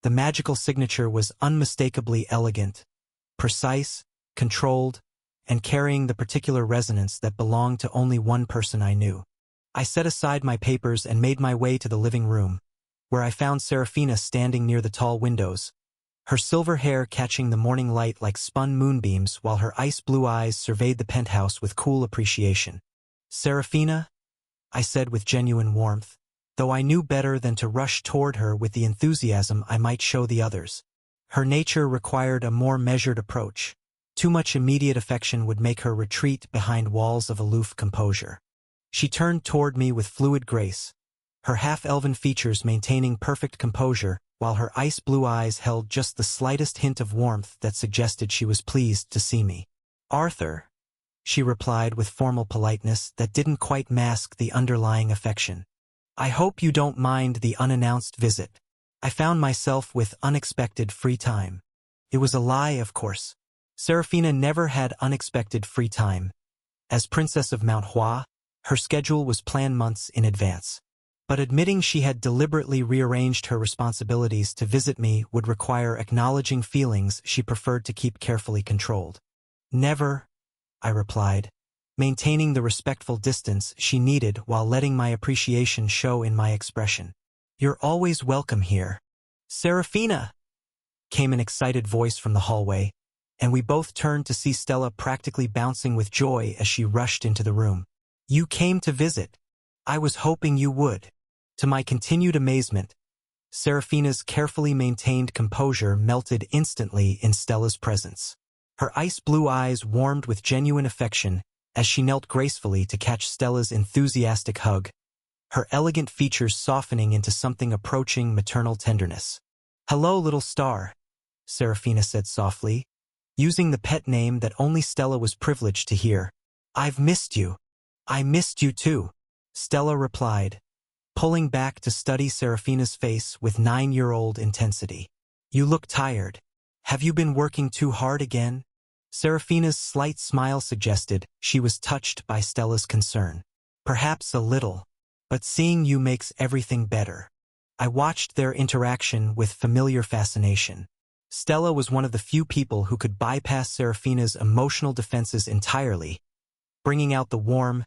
The magical signature was unmistakably elegant, precise, controlled, and carrying the particular resonance that belonged to only one person I knew. I set aside my papers and made my way to the living room, where I found Serafina standing near the tall windows, her silver hair catching the morning light like spun moonbeams while her ice-blue eyes surveyed the penthouse with cool appreciation. "Serafina," I said with genuine warmth, though I knew better than to rush toward her with the enthusiasm I might show the others. Her nature required a more measured approach. Too much immediate affection would make her retreat behind walls of aloof composure. She turned toward me with fluid grace, her half-elven features maintaining perfect composure, while her ice-blue eyes held just the slightest hint of warmth that suggested she was pleased to see me. "Arthur," she replied with formal politeness that didn't quite mask the underlying affection. "I hope you don't mind the unannounced visit. I found myself with unexpected free time." It was a lie, of course. Serafina never had unexpected free time. As Princess of Mount Hua, her schedule was planned months in advance. But admitting she had deliberately rearranged her responsibilities to visit me would require acknowledging feelings she preferred to keep carefully controlled. "Never," I replied, maintaining the respectful distance she needed while letting my appreciation show in my expression. "You're always welcome here." "Serafina!" came an excited voice from the hallway, and we both turned to see Stella practically bouncing with joy as she rushed into the room. "You came to visit. I was hoping you would." To my continued amazement, Serafina's carefully maintained composure melted instantly in Stella's presence. Her ice-blue eyes warmed with genuine affection as she knelt gracefully to catch Stella's enthusiastic hug, her elegant features softening into something approaching maternal tenderness. "Hello, little star," Serafina said softly, using the pet name that only Stella was privileged to hear. "I've missed you." "I missed you too," Stella replied, pulling back to study Serafina's face with 9-year-old intensity. "You look tired. Have you been working too hard again?" Serafina's slight smile suggested she was touched by Stella's concern. "Perhaps a little, but seeing you makes everything better." I watched their interaction with familiar fascination. Stella was one of the few people who could bypass Serafina's emotional defenses entirely, bringing out the warm,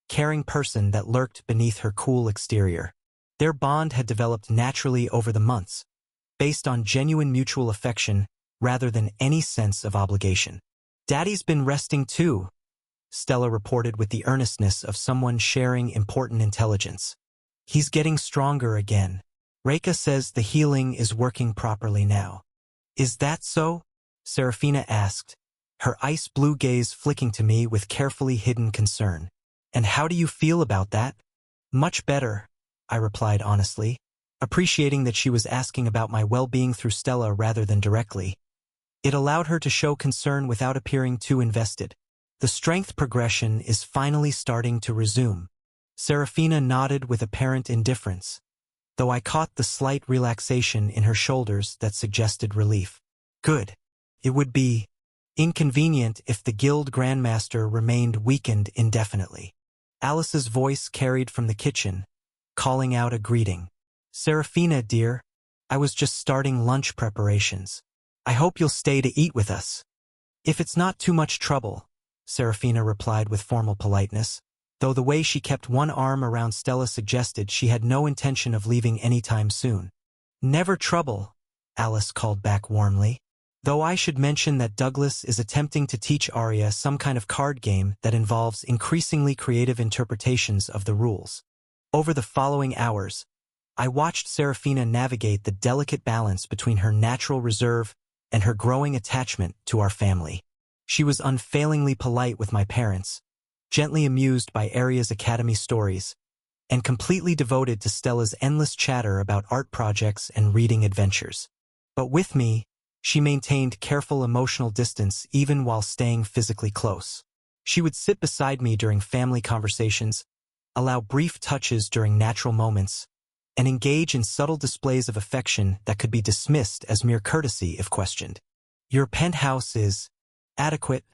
caring person that lurked beneath her cool exterior. Their bond had developed naturally over the months, based on genuine mutual affection rather than any sense of obligation. "Daddy's been resting too," Stella reported with the earnestness of someone sharing important intelligence. "He's getting stronger again. Reika says the healing is working properly now." "Is that so?" Serafina asked, her ice blue gaze flicking to me with carefully hidden concern. "And how do you feel about that?" "Much better," I replied honestly, appreciating that she was asking about my well-being through Stella rather than directly. It allowed her to show concern without appearing too invested. "The strength progression is finally starting to resume." Serafina nodded with apparent indifference, though I caught the slight relaxation in her shoulders that suggested relief. "Good. It would be inconvenient if the guild grandmaster remained weakened indefinitely." Alice's voice carried from the kitchen, calling out a greeting. "Serafina, dear, I was just starting lunch preparations. I hope you'll stay to eat with us." "If it's not too much trouble," Serafina replied with formal politeness, though the way she kept one arm around Stella suggested she had no intention of leaving anytime soon. "Never trouble," Alice called back warmly, though I should mention that Douglas is attempting to teach Arya some kind of card game that involves increasingly creative interpretations of the rules. Over the following hours, I watched Serafina navigate the delicate balance between her natural reserve and her growing attachment to our family. She was unfailingly polite with my parents, gently amused by Arya's academy stories, and completely devoted to Stella's endless chatter about art projects and reading adventures. But with me, she maintained careful emotional distance even while staying physically close. She would sit beside me during family conversations, allow brief touches during natural moments, and engage in subtle displays of affection that could be dismissed as mere courtesy if questioned. "Your penthouse is adequate,"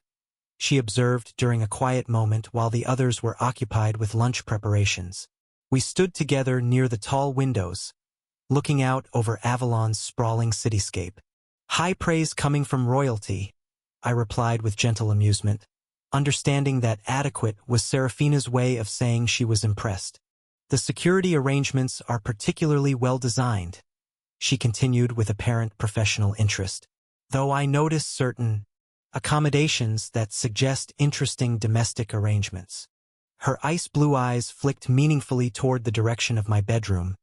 she observed during a quiet moment while the others were occupied with lunch preparations. We stood together near the tall windows, looking out over Avalon's sprawling cityscape. "High praise coming from royalty," I replied with gentle amusement, understanding that adequate was Serafina's way of saying she was impressed. "The security arrangements are particularly well designed," she continued with apparent professional interest, "though I notice certain accommodations that suggest interesting domestic arrangements." Her ice blue eyes flicked meaningfully toward the direction of my bedroom,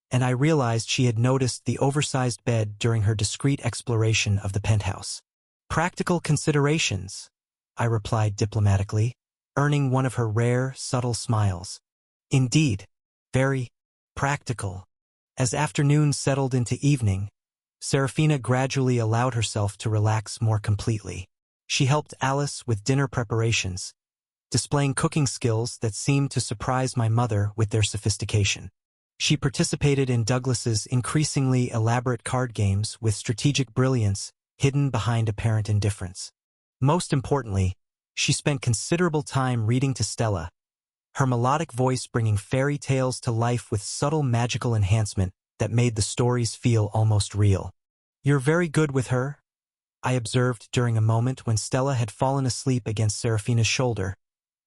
and I realized she had noticed the oversized bed during her discreet exploration of the penthouse. "Practical considerations," I replied diplomatically, earning one of her rare, subtle smiles. "Indeed, very practical." As afternoon settled into evening, Serafina gradually allowed herself to relax more completely. She helped Alice with dinner preparations, displaying cooking skills that seemed to surprise my mother with their sophistication. She participated in Douglas's increasingly elaborate card games with strategic brilliance hidden behind apparent indifference. Most importantly, she spent considerable time reading to Stella, her melodic voice bringing fairy tales to life with subtle magical enhancement that made the stories feel almost real. "You're very good with her," I observed during a moment when Stella had fallen asleep against Serafina's shoulder,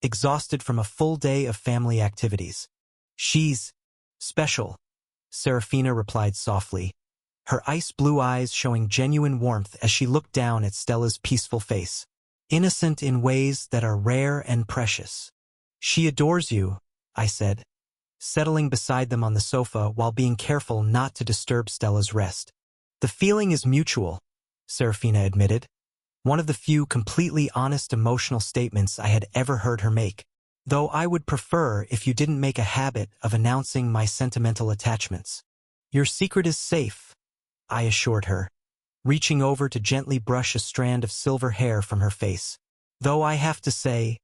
exhausted from a full day of family activities. "She's special," Serafina replied softly, her ice blue eyes showing genuine warmth as she looked down at Stella's peaceful face. "Innocent in ways that are rare and precious." "She adores you," I said, settling beside them on the sofa while being careful not to disturb Stella's rest. "The feeling is mutual," Serafina admitted, one of the few completely honest emotional statements I had ever heard her make. Though I would prefer if you didn't make a habit of announcing my sentimental attachments. Your secret is safe, I assured her, reaching over to gently brush a strand of silver hair from her face. Though I have to say,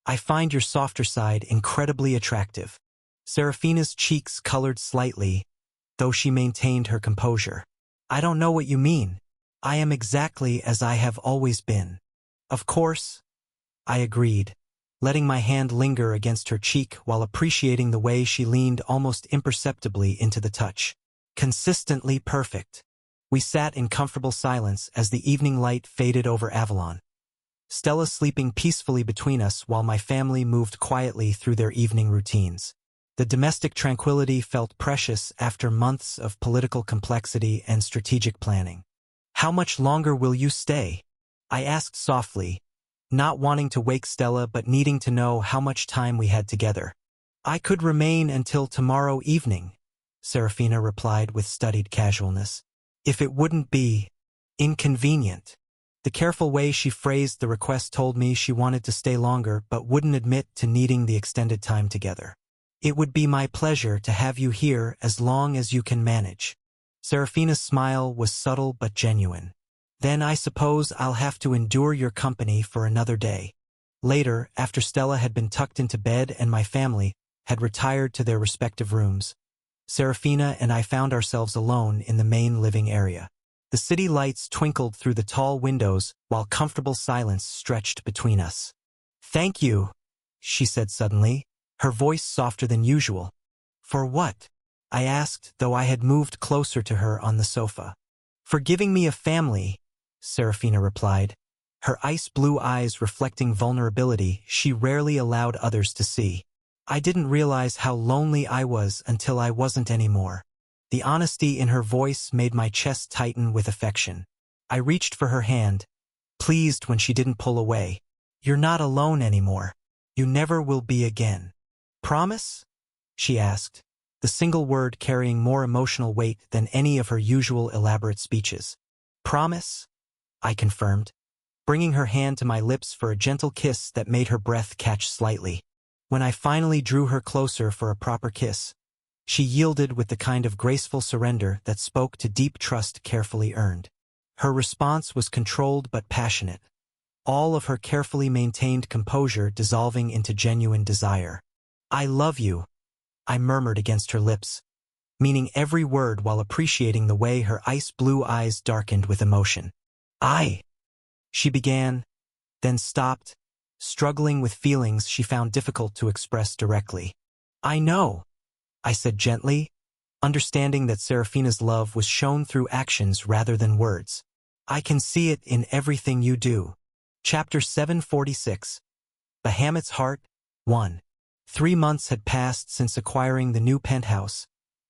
I find your softer side incredibly attractive. Serafina's cheeks colored slightly, though she maintained her composure. I don't know what you mean. I am exactly as I have always been. Of course, I agreed, letting my hand linger against her cheek while appreciating the way she leaned almost imperceptibly into the touch. Consistently perfect. We sat in comfortable silence as the evening light faded over Avalon. Stella sleeping peacefully between us while my family moved quietly through their evening routines. The domestic tranquility felt precious after months of political complexity and strategic planning. How much longer will you stay? I asked softly, not wanting to wake Stella but needing to know how much time we had together. I could remain until tomorrow evening, Serafina replied with studied casualness. If it wouldn't be inconvenient. The careful way she phrased the request told me she wanted to stay longer but wouldn't admit to needing the extended time together. It would be my pleasure to have you here as long as you can manage. Serafina's smile was subtle but genuine. Then I suppose I'll have to endure your company for another day. Later, after Stella had been tucked into bed and my family had retired to their respective rooms, Serafina and I found ourselves alone in the main living area. The city lights twinkled through the tall windows while comfortable silence stretched between us. Thank you, she said suddenly, her voice softer than usual. For what? I asked, though I had moved closer to her on the sofa. For giving me a family, Serafina replied, her ice-blue eyes reflecting vulnerability she rarely allowed others to see. I didn't realize how lonely I was until I wasn't anymore. The honesty in her voice made my chest tighten with affection. I reached for her hand, pleased when she didn't pull away. You're not alone anymore. You never will be again. Promise? She asked, the single word carrying more emotional weight than any of her usual elaborate speeches. Promise? I confirmed, bringing her hand to my lips for a gentle kiss that made her breath catch slightly. When I finally drew her closer for a proper kiss, she yielded with the kind of graceful surrender that spoke to deep trust carefully earned. Her response was controlled but passionate, all of her carefully maintained composure dissolving into genuine desire. I love you, I murmured against her lips, meaning every word while appreciating the way her ice-blue eyes darkened with emotion. She began, then stopped, struggling with feelings she found difficult to express directly. I know, I said gently, understanding that Serafina's love was shown through actions rather than words. I can see it in everything you do. Chapter 746. Bahamut's Heart, 1. 3 months had passed since acquiring the new penthouse,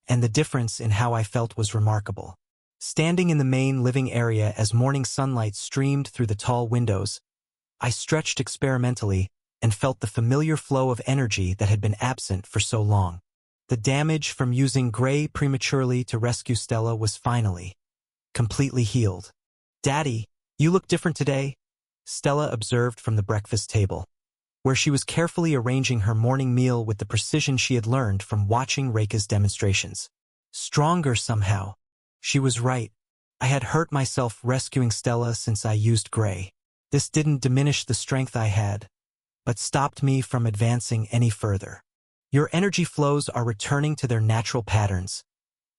and the difference in how I felt was remarkable. Standing in the main living area as morning sunlight streamed through the tall windows, I stretched experimentally and felt the familiar flow of energy that had been absent for so long. The damage from using Gray prematurely to rescue Stella was finally completely healed. Daddy, you look different today, Stella observed from the breakfast table, where she was carefully arranging her morning meal with the precision she had learned from watching Reika's demonstrations. Stronger somehow. She was right. I had hurt myself rescuing Stella since I used Gray. This didn't diminish the strength I had, but stopped me from advancing any further. Your energy flows are returning to their natural patterns,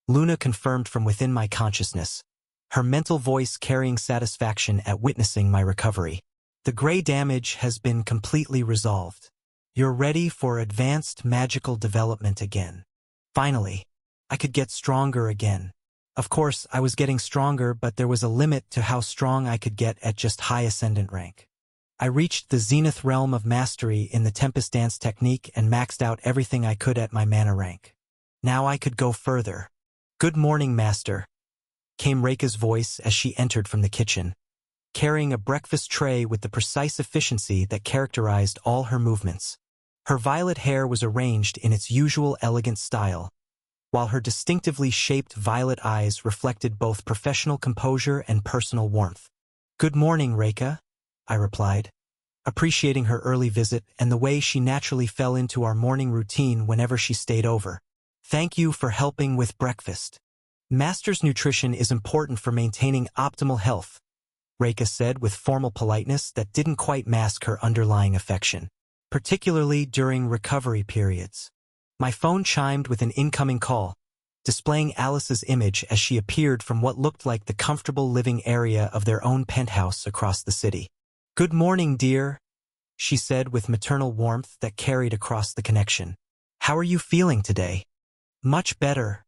Luna confirmed from within my consciousness, her mental voice carrying satisfaction at witnessing my recovery. The Gray damage has been completely resolved. You're ready for advanced magical development again. Finally, I could get stronger again. Of course, I was getting stronger, but there was a limit to how strong I could get at just high ascendant rank. I reached the zenith realm of mastery in the Tempest Dance technique and maxed out everything I could at my mana rank. Now I could go further. Good morning, Master, came Reika's voice as she entered from the kitchen, carrying a breakfast tray with the precise efficiency that characterized all her movements. Her violet hair was arranged in its usual elegant style, while her distinctively shaped violet eyes reflected both professional composure and personal warmth. Good morning, Reika, I replied, appreciating her early visit and the way she naturally fell into our morning routine whenever she stayed over. Thank you for helping with breakfast. Master's nutrition is important for maintaining optimal health, Reika said with formal politeness that didn't quite mask her underlying affection, particularly during recovery periods. My phone chimed with an incoming call, displaying Alice's image as she appeared from what looked like the comfortable living area of their own penthouse across the city. Good morning, dear, she said with maternal warmth that carried across the connection. How are you feeling today? Much better,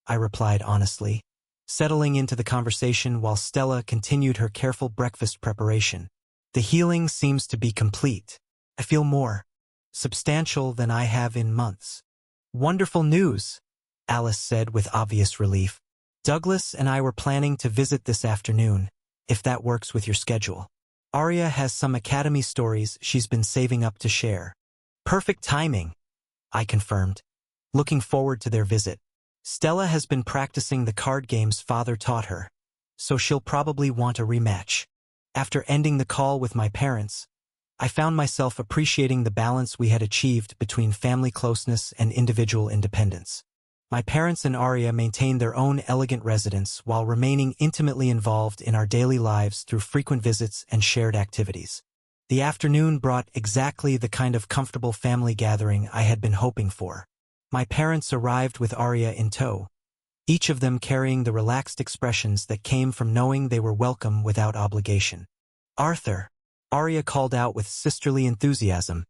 I replied honestly, settling into the conversation while Stella continued her careful breakfast preparation. The healing seems to be complete. I feel more substantial than I have in months. Wonderful news, Alice said with obvious relief. Douglas and I were planning to visit this afternoon, if that works with your schedule. Arya has some academy stories she's been saving up to share. Perfect timing, I confirmed, looking forward to their visit. Stella has been practicing the card games father taught her, so she'll probably want a rematch. After ending the call with my parents, I found myself appreciating the balance we had achieved between family closeness and individual independence. My parents and Arya maintained their own elegant residence while remaining intimately involved in our daily lives through frequent visits and shared activities. The afternoon brought exactly the kind of comfortable family gathering I had been hoping for. My parents arrived with Arya in tow, each of them carrying the relaxed expressions that came from knowing they were welcome without obligation. Arthur, Arya called out with sisterly enthusiasm,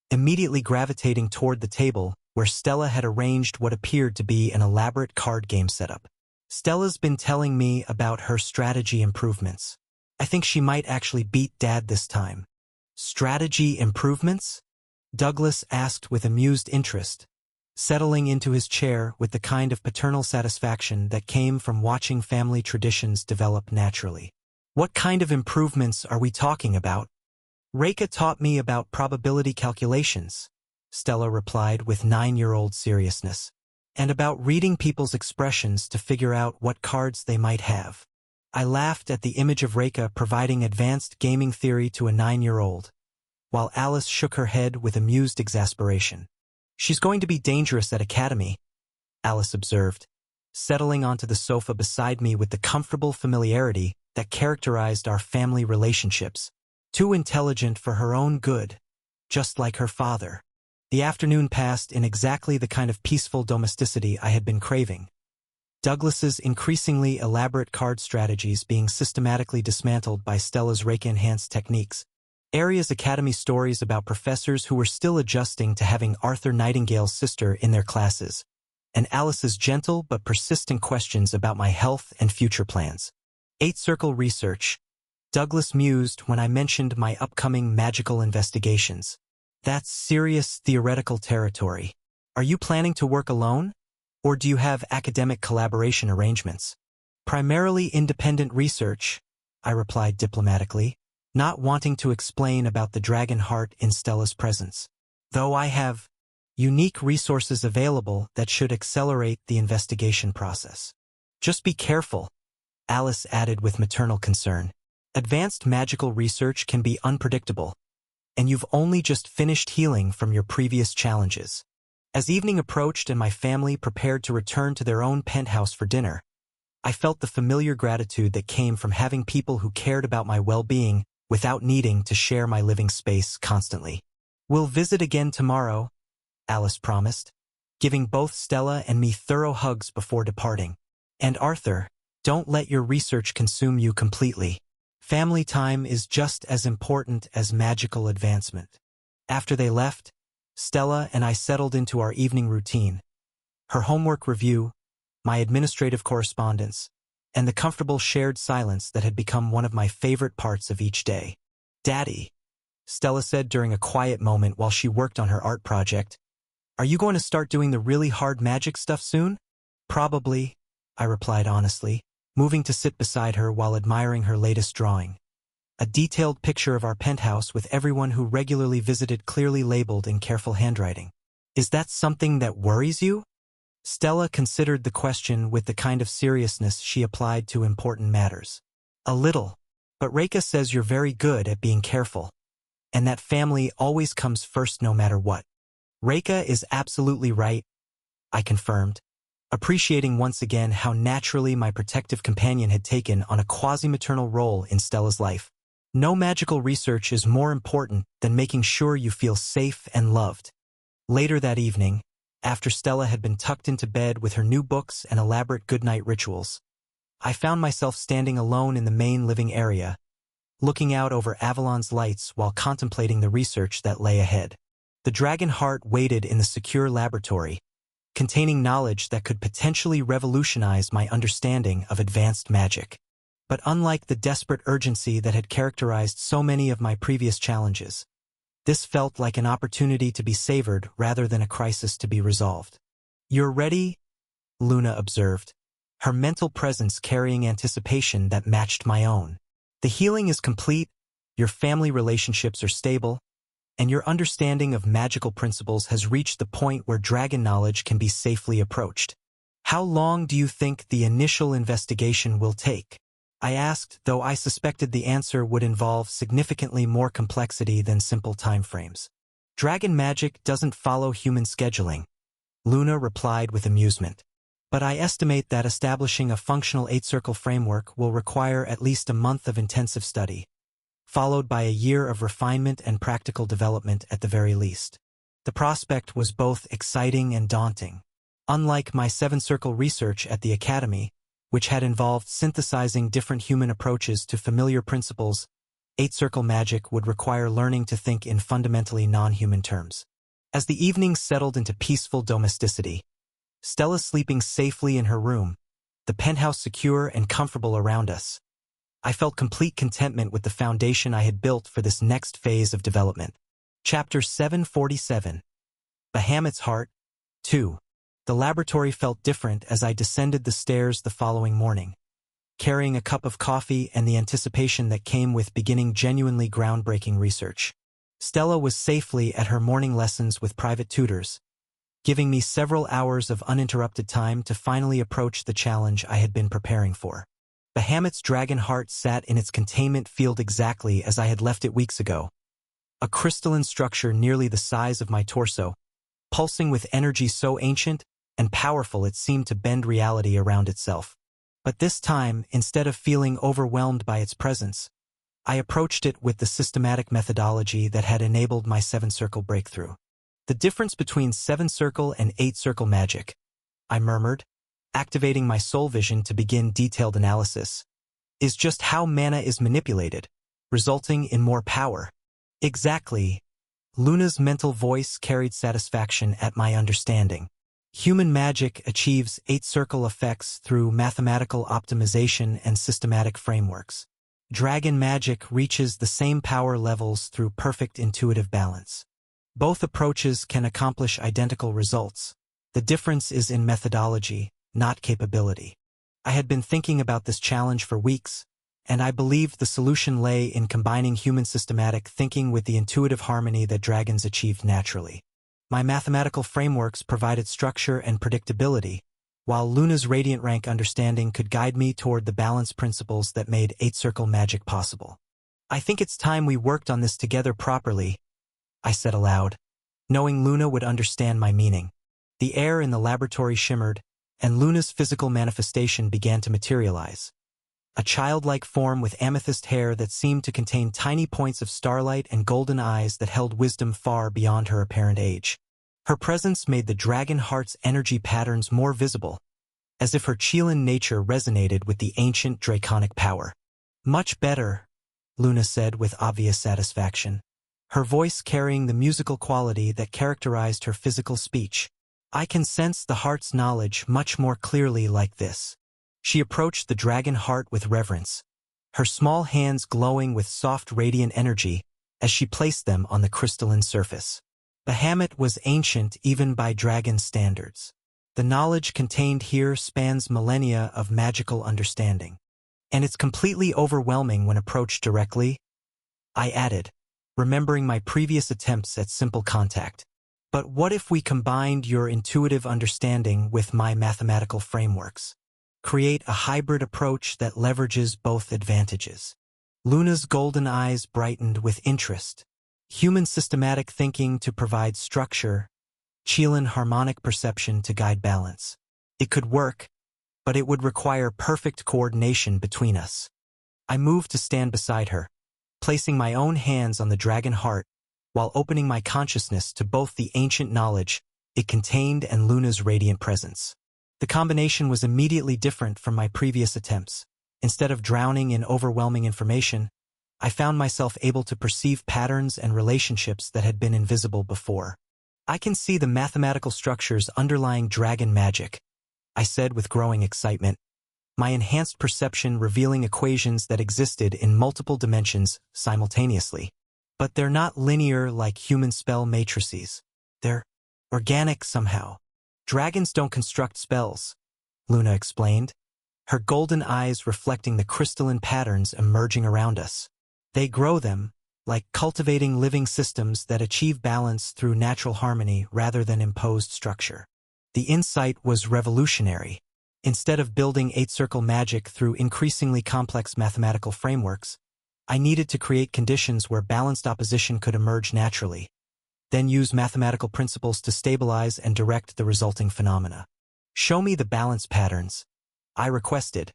immediately gravitating toward the table where Stella had arranged what appeared to be an elaborate card game setup. Stella's been telling me about her strategy improvements. I think she might actually beat Dad this time. Strategy improvements? Douglas asked with amused interest, settling into his chair with the kind of paternal satisfaction that came from watching family traditions develop naturally. What kind of improvements are we talking about? Reika taught me about probability calculations, Stella replied with 9-year-old seriousness, and about reading people's expressions to figure out what cards they might have. I laughed at the image of Reika providing advanced gaming theory to a 9-year-old, while Alice shook her head with amused exasperation. She's going to be dangerous at Academy, Alice observed, settling onto the sofa beside me with the comfortable familiarity that characterized our family relationships. Too intelligent for her own good, just like her father. The afternoon passed in exactly the kind of peaceful domesticity I had been craving. Douglas's increasingly elaborate card strategies being systematically dismantled by Stella's Reiki-enhanced techniques. Arya's Academy stories about professors who were still adjusting to having Arthur Nightingale's sister in their classes, and Alice's gentle but persistent questions about my health and future plans. Eight-circle research, Douglas mused when I mentioned my upcoming magical investigations. That's serious theoretical territory. Are you planning to work alone? Or do you have academic collaboration arrangements? Primarily independent research, I replied diplomatically, not wanting to explain about the dragon heart in Stella's presence. Though I have unique resources available that should accelerate the investigation process. Just be careful, Alice added with maternal concern. Advanced magical research can be unpredictable, and you've only just finished healing from your previous challenges. As evening approached and my family prepared to return to their own penthouse for dinner, I felt the familiar gratitude that came from having people who cared about my well-being without needing to share my living space constantly. We'll visit again tomorrow, Alice promised, giving both Stella and me thorough hugs before departing. And Arthur, don't let your research consume you completely. Family time is just as important as magical advancement. After they left, Stella and I settled into our evening routine. Her homework review, my administrative correspondence, and the comfortable shared silence that had become one of my favorite parts of each day. Daddy, Stella said during a quiet moment while she worked on her art project, are you going to start doing the really hard magic stuff soon? Probably, I replied honestly, moving to sit beside her while admiring her latest drawing. A detailed picture of our penthouse with everyone who regularly visited clearly labeled in careful handwriting. Is that something that worries you? Stella considered the question with the kind of seriousness she applied to important matters. A little, But Reika says you're very good at being careful, and that family always comes first no matter what. Reika is absolutely right, I confirmed, appreciating once again how naturally my protective companion had taken on a quasi-maternal role in Stella's life. No magical research is more important than making sure you feel safe and loved. Later that evening, after Stella had been tucked into bed with her new books and elaborate goodnight rituals, I found myself standing alone in the main living area, looking out over Avalon's lights while contemplating the research that lay ahead. The dragon heart waited in the secure laboratory, containing knowledge that could potentially revolutionize my understanding of advanced magic. But unlike the desperate urgency that had characterized so many of my previous challenges, this felt like an opportunity to be savored rather than a crisis to be resolved. "You're ready?" Luna observed, her mental presence carrying anticipation that matched my own. "The healing is complete, your family relationships are stable, and your understanding of magical principles has reached the point where dragon knowledge can be safely approached. How long do you think the initial investigation will take?" I asked, though I suspected the answer would involve significantly more complexity than simple timeframes. "Dragon magic doesn't follow human scheduling," Luna replied with amusement. "But I estimate that establishing a functional 8-circle framework will require at least a month of intensive study, followed by a year of refinement and practical development at the very least." The prospect was both exciting and daunting. Unlike my 7-circle research at the Academy, which had involved synthesizing different human approaches to familiar principles, 8-circle magic would require learning to think in fundamentally non-human terms. As the evening settled into peaceful domesticity, Stella sleeping safely in her room, the penthouse secure and comfortable around us, I felt complete contentment with the foundation I had built for this next phase of development. Chapter 747. Bahamut's Heart, 2. The laboratory felt different as I descended the stairs the following morning, carrying a cup of coffee and the anticipation that came with beginning genuinely groundbreaking research. Stella was safely at her morning lessons with private tutors, giving me several hours of uninterrupted time to finally approach the challenge I had been preparing for. Bahamut's dragon heart sat in its containment field exactly as I had left it weeks ago, a crystalline structure nearly the size of my torso, pulsing with energy so ancient and powerful it seemed to bend reality around itself. But this time, instead of feeling overwhelmed by its presence, I approached it with the systematic methodology that had enabled my 7-circle breakthrough. "The difference between 7-circle and 8-circle magic," I murmured, activating my soul vision to begin detailed analysis, "is just how mana is manipulated, resulting in more power." "Exactly." Luna's mental voice carried satisfaction at my understanding. "Human magic achieves 8-circle effects through mathematical optimization and systematic frameworks. Dragon magic reaches the same power levels through perfect intuitive balance. Both approaches can accomplish identical results. The difference is in methodology, not capability." I had been thinking about this challenge for weeks, and I believed the solution lay in combining human systematic thinking with the intuitive harmony that dragons achieved naturally. My mathematical frameworks provided structure and predictability, while Luna's radiant rank understanding could guide me toward the balance principles that made 8-circle magic possible. "I think it's time we worked on this together properly," I said aloud, knowing Luna would understand my meaning. The air in the laboratory shimmered, and Luna's physical manifestation began to materialize. A childlike form with amethyst hair that seemed to contain tiny points of starlight and golden eyes that held wisdom far beyond her apparent age. Her presence made the dragon heart's energy patterns more visible, as if her Qilin nature resonated with the ancient draconic power. "Much better," Luna said with obvious satisfaction, her voice carrying the musical quality that characterized her physical speech. "I can sense the heart's knowledge much more clearly like this." She approached the dragon heart with reverence, her small hands glowing with soft radiant energy as she placed them on the crystalline surface. Bahamut was ancient even by dragon standards. The knowledge contained here spans millennia of magical understanding. "And it's completely overwhelming when approached directly," I added, remembering my previous attempts at simple contact. "But what if we combined your intuitive understanding with my mathematical frameworks? Create a hybrid approach that leverages both advantages." Luna's golden eyes brightened with interest. Human systematic thinking to provide structure, Qilin harmonic perception to guide balance. It could work, but it would require perfect coordination between us. I moved to stand beside her, placing my own hands on the dragon heart while opening my consciousness to both the ancient knowledge it contained and Luna's radiant presence. The combination was immediately different from my previous attempts. Instead of drowning in overwhelming information, I found myself able to perceive patterns and relationships that had been invisible before. I can see the mathematical structures underlying dragon magic, I said with growing excitement, my enhanced perception revealing equations that existed in multiple dimensions simultaneously. But they're not linear like human spell matrices. They're organic somehow. Dragons don't construct spells, Luna explained, her golden eyes reflecting the crystalline patterns emerging around us. They grow them, like cultivating living systems that achieve balance through natural harmony rather than imposed structure. The insight was revolutionary. Instead of building eight-circle magic through increasingly complex mathematical frameworks, I needed to create conditions where balanced opposition could emerge naturally, then use mathematical principles to stabilize and direct the resulting phenomena. Show me the balance patterns, I requested,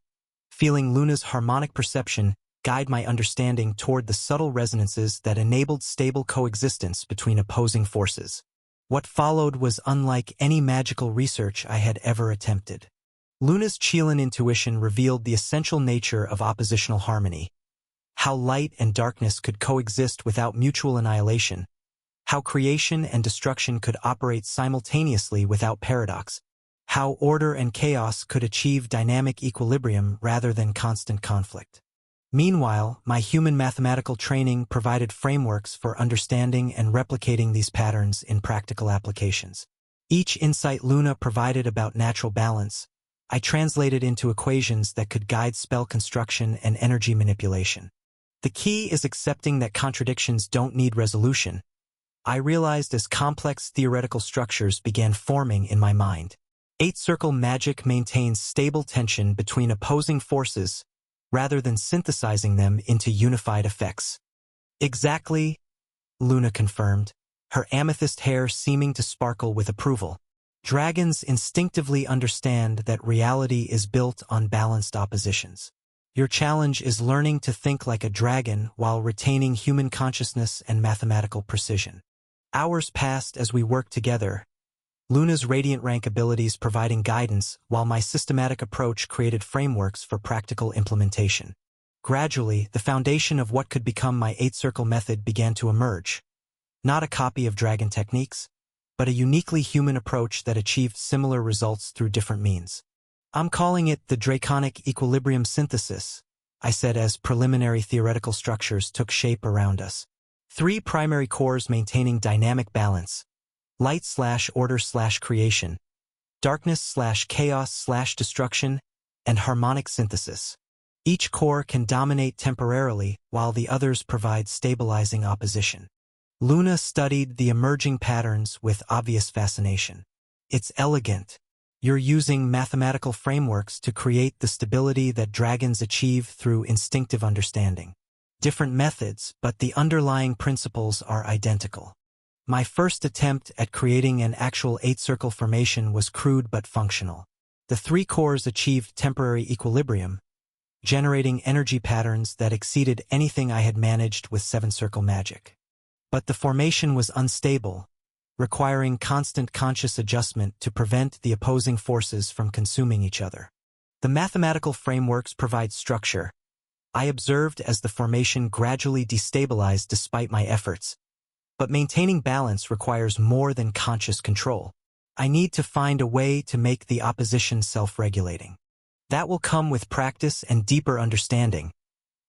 feeling Luna's harmonic perception guide my understanding toward the subtle resonances that enabled stable coexistence between opposing forces. What followed was unlike any magical research I had ever attempted. Luna's Qilin intuition revealed the essential nature of oppositional harmony, how light and darkness could coexist without mutual annihilation, how creation and destruction could operate simultaneously without paradox, how order and chaos could achieve dynamic equilibrium rather than constant conflict. Meanwhile, my human mathematical training provided frameworks for understanding and replicating these patterns in practical applications. Each insight Luna provided about natural balance, I translated into equations that could guide spell construction and energy manipulation. The key is accepting that contradictions don't need resolution, I realized as complex theoretical structures began forming in my mind. Eight-circle magic maintains stable tension between opposing forces rather than synthesizing them into unified effects. Exactly, Luna confirmed, her amethyst hair seeming to sparkle with approval. Dragons instinctively understand that reality is built on balanced oppositions. Your challenge is learning to think like a dragon while retaining human consciousness and mathematical precision. Hours passed as we worked together, Luna's radiant rank abilities providing guidance while my systematic approach created frameworks for practical implementation. Gradually, the foundation of what could become my eight-circle method began to emerge. Not a copy of dragon techniques, but a uniquely human approach that achieved similar results through different means. I'm calling it the Draconic Equilibrium Synthesis, I said as preliminary theoretical structures took shape around us. 3 primary cores maintaining dynamic balance: light/order/creation, darkness/chaos/destruction, and harmonic synthesis. Each core can dominate temporarily while the others provide stabilizing opposition. Luna studied the emerging patterns with obvious fascination. It's elegant. You're using mathematical frameworks to create the stability that dragons achieve through instinctive understanding. Different methods, but the underlying principles are identical. My first attempt at creating an actual eight-circle formation was crude but functional. The 3 cores achieved temporary equilibrium, generating energy patterns that exceeded anything I had managed with 7-circle magic. But the formation was unstable, requiring constant conscious adjustment to prevent the opposing forces from consuming each other. The mathematical frameworks provide structure, I observed as the formation gradually destabilized despite my efforts. But maintaining balance requires more than conscious control. I need to find a way to make the opposition self-regulating. That will come with practice and deeper understanding,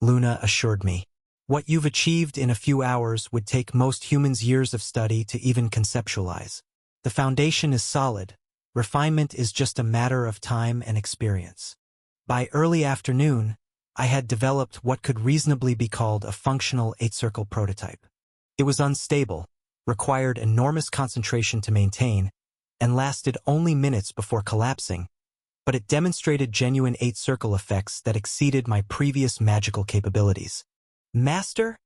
Luna assured me. What you've achieved in a few hours would take most humans years of study to even conceptualize. The foundation is solid. Refinement is just a matter of time and experience. By early afternoon, I had developed what could reasonably be called a functional eight-circle prototype. It was unstable, required enormous concentration to maintain, and lasted only minutes before collapsing, but it demonstrated genuine eight-circle effects that exceeded my previous magical capabilities. Master?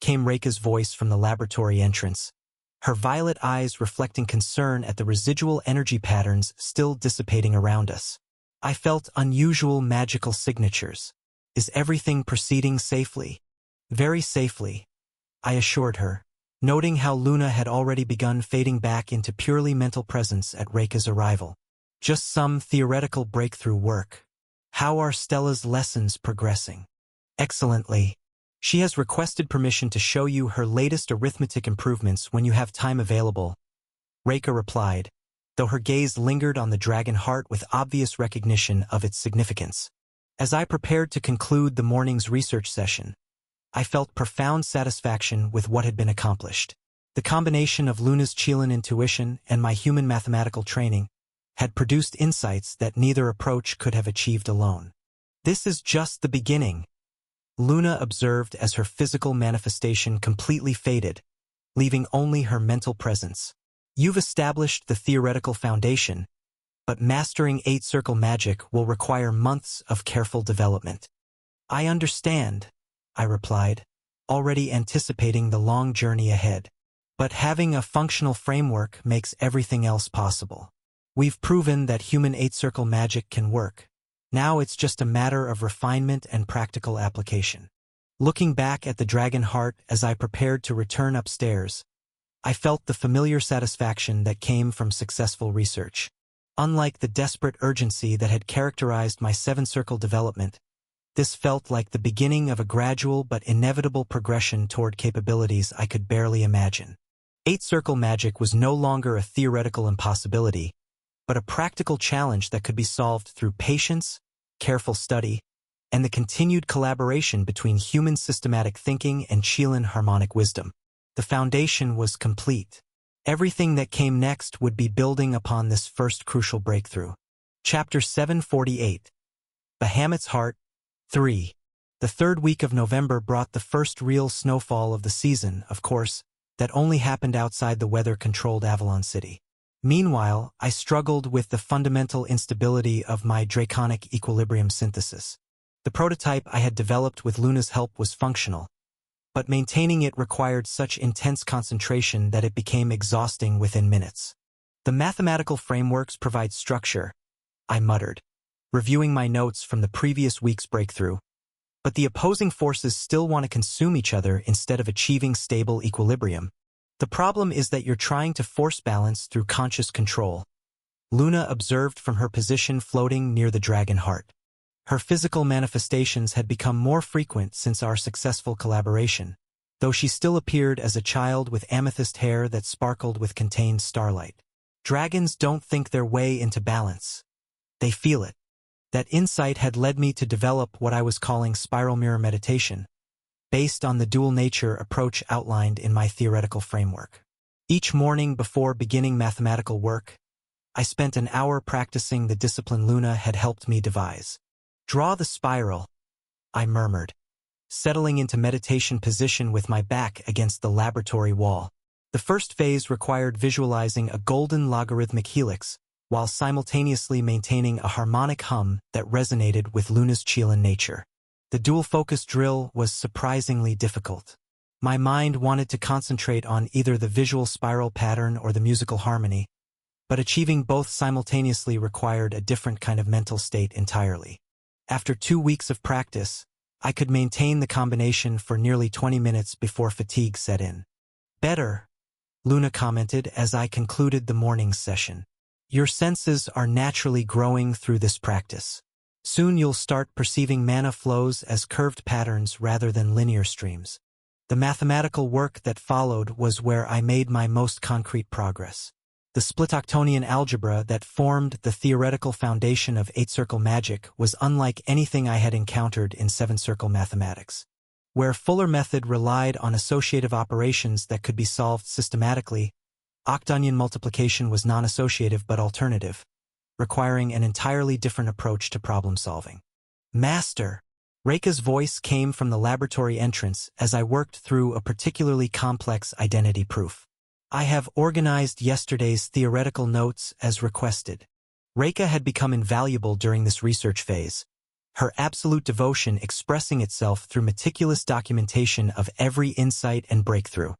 Came Reika's voice from the laboratory entrance, her violet eyes reflecting concern at the residual energy patterns still dissipating around us. I felt unusual magical signatures. Is everything proceeding safely? Very safely, I assured her, noting how Luna had already begun fading back into purely mental presence at Reika's arrival. Just some theoretical breakthrough work. How are Stella's lessons progressing? Excellently. She has requested permission to show you her latest arithmetic improvements when you have time available, Reika replied, though her gaze lingered on the dragon heart with obvious recognition of its significance. As I prepared to conclude the morning's research session, I felt profound satisfaction with what had been accomplished. The combination of Luna's Qilin intuition and my human mathematical training had produced insights that neither approach could have achieved alone. This is just the beginning, Luna observed as her physical manifestation completely faded, leaving only her mental presence. You've established the theoretical foundation, but mastering eight-circle magic will require months of careful development. I understand, I replied, already anticipating the long journey ahead. But having a functional framework makes everything else possible. We've proven that human eight-circle magic can work. Now it's just a matter of refinement and practical application. Looking back at the dragon heart as I prepared to return upstairs, I felt the familiar satisfaction that came from successful research. Unlike the desperate urgency that had characterized my seven-circle development, this felt like the beginning of a gradual but inevitable progression toward capabilities I could barely imagine. Eight-circle magic was no longer a theoretical impossibility, but a practical challenge that could be solved through patience, careful study, and the continued collaboration between human systematic thinking and Qilin harmonic wisdom. The foundation was complete. Everything that came next would be building upon this first crucial breakthrough. Chapter 748. Bahamut's Heart, 3. The third week of November brought the first real snowfall of the season, of course, that only happened outside the weather-controlled Avalon City. Meanwhile, I struggled with the fundamental instability of my draconic equilibrium synthesis. The prototype I had developed with Luna's help was functional, but maintaining it required such intense concentration that it became exhausting within minutes. The mathematical frameworks provide structure, I muttered, reviewing my notes from the previous week's breakthrough, but the opposing forces still want to consume each other instead of achieving stable equilibrium. The problem is that you're trying to force balance through conscious control, Luna observed from her position floating near the dragon heart. Her physical manifestations had become more frequent since our successful collaboration, though she still appeared as a child with amethyst hair that sparkled with contained starlight. Dragons don't think their way into balance. They feel it. That insight had led me to develop what I was calling spiral mirror meditation, based on the dual nature approach outlined in my theoretical framework. Each morning before beginning mathematical work, I spent an hour practicing the discipline Luna had helped me devise. Draw the spiral, I murmured, settling into meditation position with my back against the laboratory wall. The first phase required visualizing a golden logarithmic helix, while simultaneously maintaining a harmonic hum that resonated with Luna's Qilin nature. The dual-focus drill was surprisingly difficult. My mind wanted to concentrate on either the visual spiral pattern or the musical harmony, but achieving both simultaneously required a different kind of mental state entirely. After 2 weeks of practice, I could maintain the combination for nearly 20 minutes before fatigue set in. Better, Luna commented as I concluded the morning's session. Your senses are naturally growing through this practice. Soon you'll start perceiving mana flows as curved patterns rather than linear streams. The mathematical work that followed was where I made my most concrete progress. The Splitoctonian algebra that formed the theoretical foundation of eight-circle magic was unlike anything I had encountered in seven-circle mathematics. Where Fuller method relied on associative operations that could be solved systematically, octonion multiplication was non-associative but alternative, requiring an entirely different approach to problem-solving. Master! Reika's voice came from the laboratory entrance as I worked through a particularly complex identity proof. I have organized yesterday's theoretical notes as requested. Reika had become invaluable during this research phase, her absolute devotion expressing itself through meticulous documentation of every insight and breakthrough.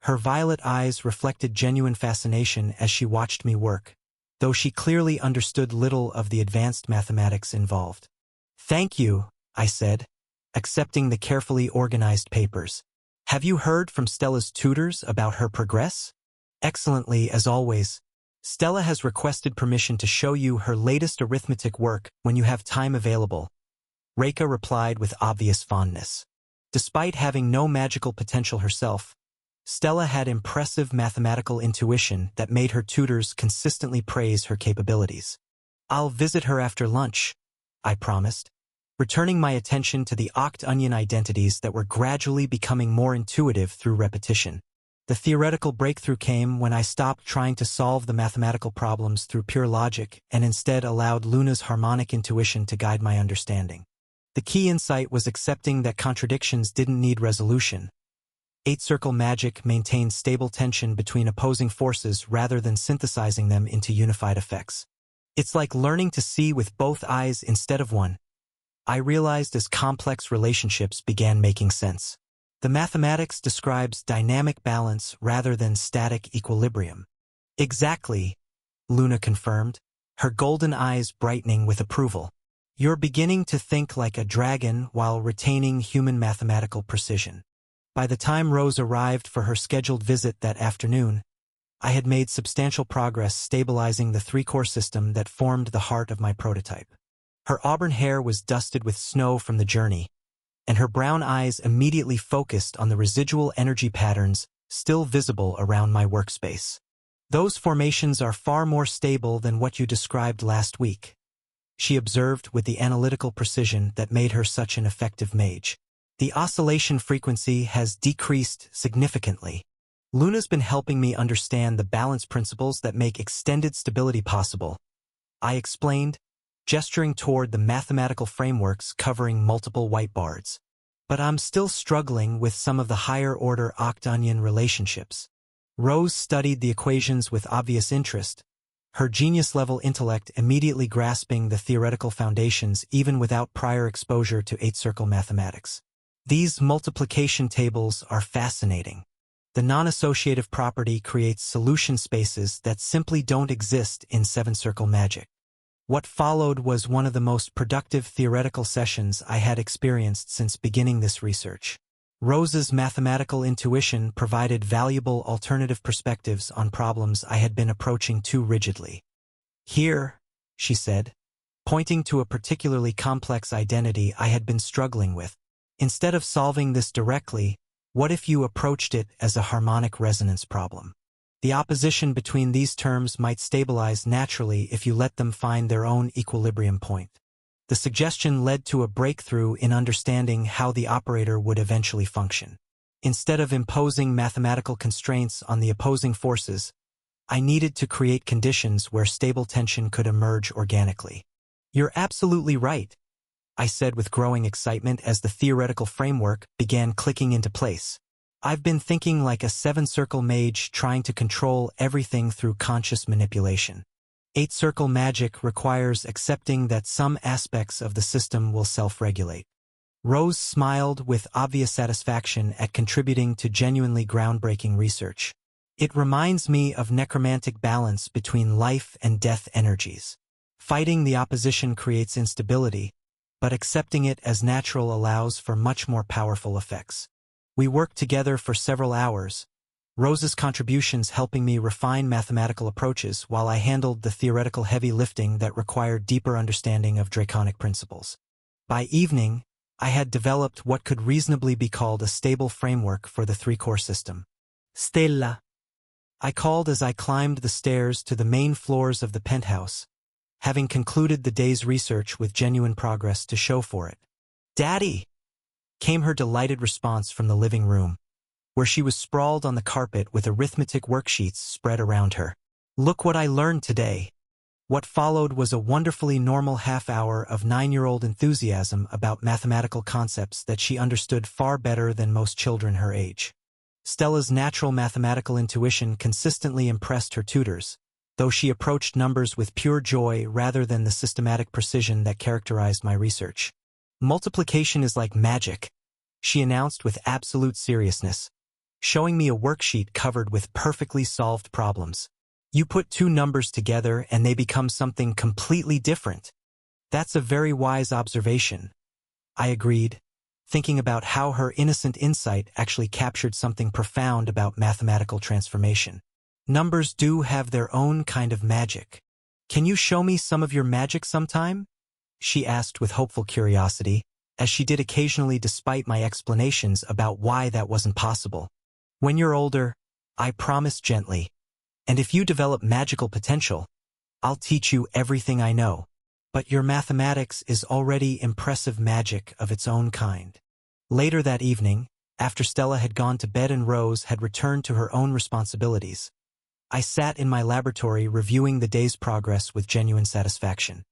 Her violet eyes reflected genuine fascination as she watched me work, though she clearly understood little of the advanced mathematics involved. "Thank you," I said, accepting the carefully organized papers. "Have you heard from Stella's tutors about her progress?" "Excellently, as always. Stella has requested permission to show you her latest arithmetic work when you have time available," Reika replied with obvious fondness. Despite having no magical potential herself, Stella had impressive mathematical intuition that made her tutors consistently praise her capabilities. "I'll visit her after lunch," I promised, returning my attention to the octonion identities that were gradually becoming more intuitive through repetition. The theoretical breakthrough came when I stopped trying to solve the mathematical problems through pure logic and instead allowed Luna's harmonic intuition to guide my understanding. The key insight was accepting that contradictions didn't need resolution. Eight-circle magic maintained stable tension between opposing forces rather than synthesizing them into unified effects. It's like learning to see with both eyes instead of one, I realized as complex relationships began making sense. The mathematics describes dynamic balance rather than static equilibrium. "Exactly," Luna confirmed, her golden eyes brightening with approval. "You're beginning to think like a dragon while retaining human mathematical precision." By the time Rose arrived for her scheduled visit that afternoon, I had made substantial progress stabilizing the three-core system that formed the heart of my prototype. Her auburn hair was dusted with snow from the journey, and her brown eyes immediately focused on the residual energy patterns still visible around my workspace. "Those formations are far more stable than what you described last week," she observed with the analytical precision that made her such an effective mage. "The oscillation frequency has decreased significantly. Luna's been helping me understand the balance principles that make extended stability possible," I explained, gesturing toward the mathematical frameworks covering multiple whiteboards. "But I'm still struggling with some of the higher-order octonion relationships." Rose studied the equations with obvious interest, her genius-level intellect immediately grasping the theoretical foundations even without prior exposure to eight-circle mathematics. "These multiplication tables are fascinating. The non-associative property creates solution spaces that simply don't exist in seven-circle magic." What followed was one of the most productive theoretical sessions I had experienced since beginning this research. Rose's mathematical intuition provided valuable alternative perspectives on problems I had been approaching too rigidly. "Here," she said, pointing to a particularly complex identity I had been struggling with. "Instead of solving this directly, what if you approached it as a harmonic resonance problem? The opposition between these terms might stabilize naturally if you let them find their own equilibrium point." The suggestion led to a breakthrough in understanding how the operator would eventually function. Instead of imposing mathematical constraints on the opposing forces, I needed to create conditions where stable tension could emerge organically. "You're absolutely right," I said with growing excitement as the theoretical framework began clicking into place. "I've been thinking like a seven-circle mage trying to control everything through conscious manipulation. Eight-circle magic requires accepting that some aspects of the system will self-regulate." Rose smiled with obvious satisfaction at contributing to genuinely groundbreaking research. "It reminds me of necromantic balance between life and death energies. Fighting the opposition creates instability, but accepting it as natural allows for much more powerful effects." We worked together for several hours, Rose's contributions helping me refine mathematical approaches while I handled the theoretical heavy lifting that required deeper understanding of draconic principles. By evening, I had developed what could reasonably be called a stable framework for the three-core system. "Stella," I called as I climbed the stairs to the main floors of the penthouse, having concluded the day's research with genuine progress to show for it. "Daddy!" came her delighted response from the living room, where she was sprawled on the carpet with arithmetic worksheets spread around her. "Look what I learned today." What followed was a wonderfully normal half-hour of 9-year-old enthusiasm about mathematical concepts that she understood far better than most children her age. Stella's natural mathematical intuition consistently impressed her tutors, though she approached numbers with pure joy rather than the systematic precision that characterized my research. Multiplication is like magic, she announced with absolute seriousness, showing me a worksheet covered with perfectly solved problems. You put two numbers together and they become something completely different. That's a very wise observation, I agreed, thinking about how her innocent insight actually captured something profound about mathematical transformation. Numbers do have their own kind of magic. Can you show me some of your magic sometime? She asked with hopeful curiosity, as she did occasionally despite my explanations about why that wasn't possible. When you're older, I promised gently, and if you develop magical potential, I'll teach you everything I know. But your mathematics is already impressive magic of its own kind. Later that evening, after Stella had gone to bed and Rose had returned to her own responsibilities, I sat in my laboratory reviewing the day's progress with genuine satisfaction.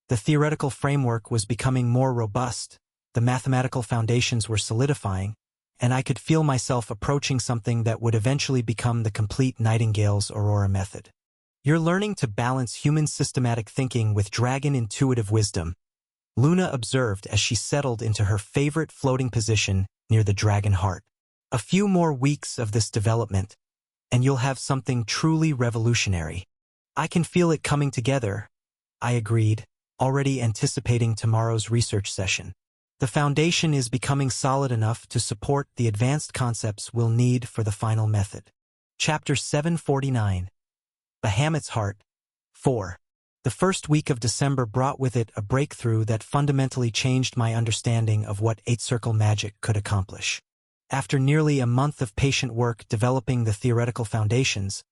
The theoretical framework was becoming more robust, the mathematical foundations were solidifying, and I could feel myself approaching something that would eventually become the complete Nightingale's Aurora method. You're learning to balance human systematic thinking with dragon intuitive wisdom, Luna observed as she settled into her favorite floating position near the dragon heart. A few more weeks of this development, and you'll have something truly revolutionary. I can feel it coming together, I agreed, already anticipating tomorrow's research session. The foundation is becoming solid enough to support the advanced concepts we'll need for the final method. Chapter 749. Bahamut's Heart. 4. The first week of December brought with it a breakthrough that fundamentally changed my understanding of what eight-circle magic could accomplish. After nearly a month of patient work developing the theoretical foundations,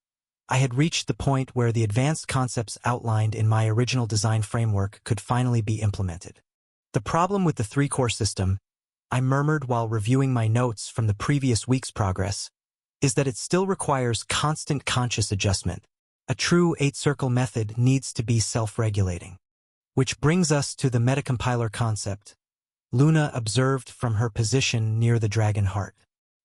I had reached the point where the advanced concepts outlined in my original design framework could finally be implemented. The problem with the three-core system, I murmured while reviewing my notes from the previous week's progress, is that it still requires constant conscious adjustment. A true eight-circle method needs to be self-regulating. Which brings us to the metacompiler concept, Luna observed from her position near the dragon heart.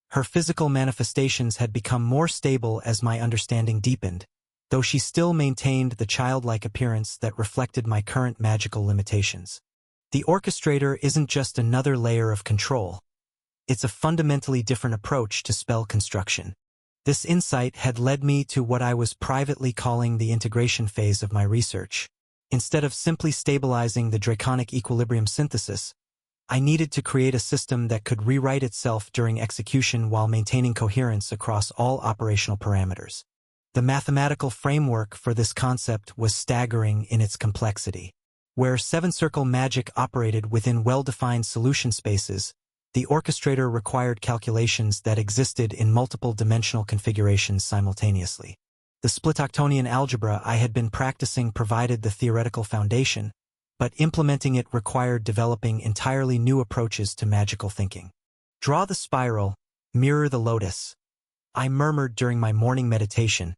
Her physical manifestations had become more stable as my understanding deepened, though she still maintained the childlike appearance that reflected my current magical limitations. The orchestrator isn't just another layer of control. It's a fundamentally different approach to spell construction. This insight had led me to what I was privately calling the integration phase of my research. Instead of simply stabilizing the draconic equilibrium synthesis, I needed to create a system that could rewrite itself during execution while maintaining coherence across all operational parameters. The mathematical framework for this concept was staggering in its complexity. Where seven-circle magic operated within well-defined solution spaces, the orchestrator required calculations that existed in multiple dimensional configurations simultaneously. The Splitoctonian algebra I had been practicing provided the theoretical foundation, but implementing it required developing entirely new approaches to magical thinking. Draw the spiral, mirror the lotus, I murmured during my morning meditation,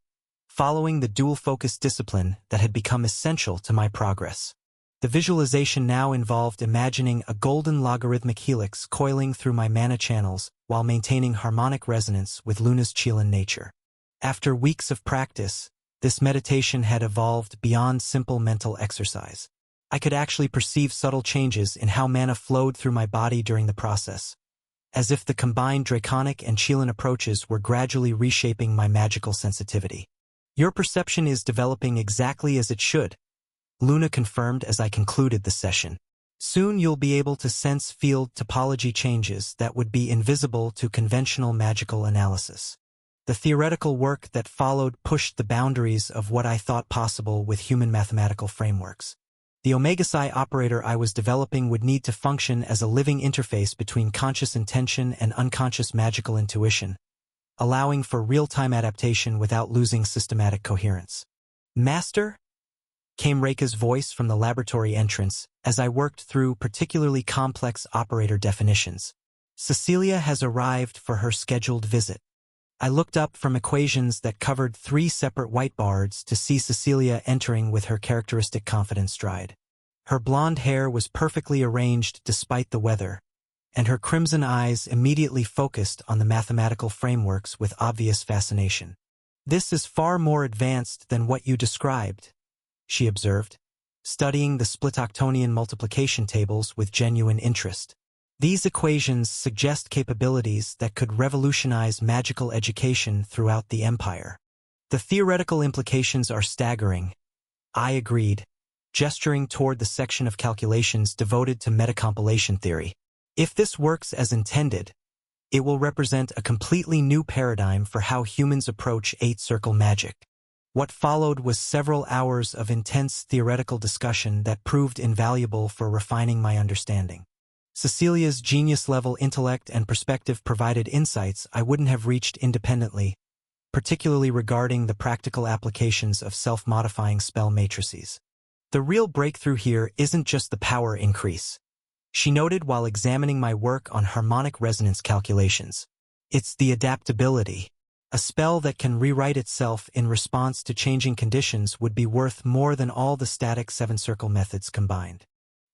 following the dual-focus discipline that had become essential to my progress. The visualization now involved imagining a golden logarithmic helix coiling through my mana channels while maintaining harmonic resonance with Luna's Chilan nature. After weeks of practice, this meditation had evolved beyond simple mental exercise. I could actually perceive subtle changes in how mana flowed through my body during the process, as if the combined draconic and Chilan approaches were gradually reshaping my magical sensitivity. Your perception is developing exactly as it should, Luna confirmed as I concluded the session. Soon you'll be able to sense field topology changes that would be invisible to conventional magical analysis. The theoretical work that followed pushed the boundaries of what I thought possible with human mathematical frameworks. The omega psi operator I was developing would need to function as a living interface between conscious intention and unconscious magical intuition, allowing for real-time adaptation without losing systematic coherence. Master? Came Reika's voice from the laboratory entrance as I worked through particularly complex operator definitions. Cecilia has arrived for her scheduled visit. I looked up from equations that covered 3 separate whiteboards to see Cecilia entering with her characteristic confident stride. Her blonde hair was perfectly arranged despite the weather, and her crimson eyes immediately focused on the mathematical frameworks with obvious fascination. "This is far more advanced than what you described," she observed. studying the Splitoctonian multiplication tables with genuine interest. These equations suggest capabilities that could revolutionize magical education throughout the empire. The theoretical implications are staggering. I agreed, gesturing toward the section of calculations devoted to metacompilation theory. If this works as intended, it will represent a completely new paradigm for how humans approach eight-circle magic. What followed was several hours of intense theoretical discussion that proved invaluable for refining my understanding. Cecilia's genius-level intellect and perspective provided insights I wouldn't have reached independently, particularly regarding the practical applications of self-modifying spell matrices. The real breakthrough here isn't just the power increase, she noted while examining my work on harmonic resonance calculations. It's the adaptability. A spell that can rewrite itself in response to changing conditions would be worth more than all the static seven-circle methods combined.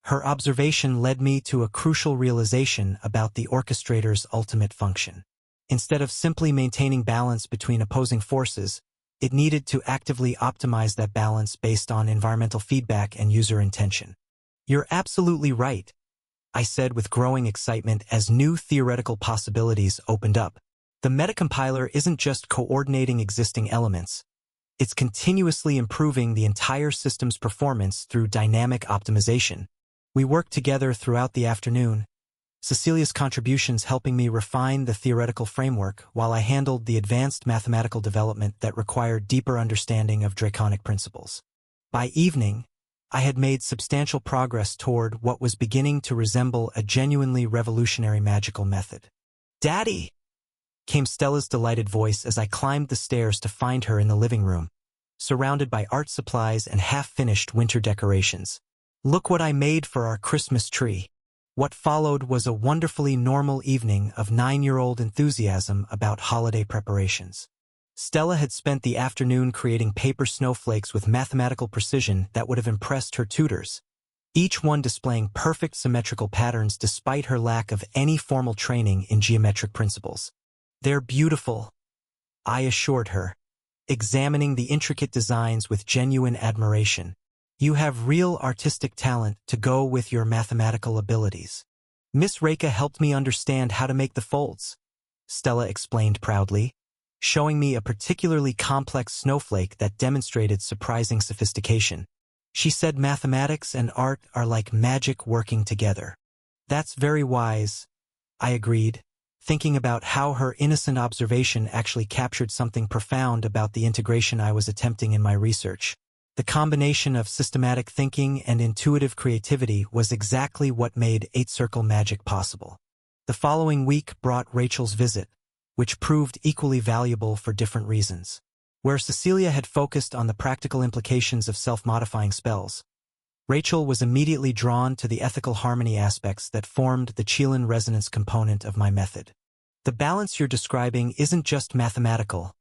Her observation led me to a crucial realization about the orchestrator's ultimate function. Instead of simply maintaining balance between opposing forces, it needed to actively optimize that balance based on environmental feedback and user intention. You're absolutely right, I said with growing excitement as new theoretical possibilities opened up. The metacompiler isn't just coordinating existing elements, it's continuously improving the entire system's performance through dynamic optimization. We worked together throughout the afternoon, Cecilia's contributions helping me refine the theoretical framework while I handled the advanced mathematical development that required deeper understanding of Draconic principles. By evening, I had made substantial progress toward what was beginning to resemble a genuinely revolutionary magical method. "Daddy!" came Stella's delighted voice as I climbed the stairs to find her in the living room, surrounded by art supplies and half-finished winter decorations. "Look what I made for our Christmas tree." What followed was a wonderfully normal evening of 9-year-old enthusiasm about holiday preparations. Stella had spent the afternoon creating paper snowflakes with mathematical precision that would have impressed her tutors, each one displaying perfect symmetrical patterns despite her lack of any formal training in geometric principles. "They're beautiful," I assured her, examining the intricate designs with genuine admiration. "You have real artistic talent to go with your mathematical abilities." "Miss Reika helped me understand how to make the folds," Stella explained proudly, showing me a particularly complex snowflake that demonstrated surprising sophistication. She said mathematics and art are like magic working together. "That's very wise," I agreed, thinking about how her innocent observation actually captured something profound about the integration I was attempting in my research. The combination of systematic thinking and intuitive creativity was exactly what made eight-circle magic possible. The following week brought Rachel's visit, which proved equally valuable for different reasons. Where Cecilia had focused on the practical implications of self-modifying spells, Rachel was immediately drawn to the ethical harmony aspects that formed the Chelan resonance component of my method. "The balance you're describing isn't just mathematical,"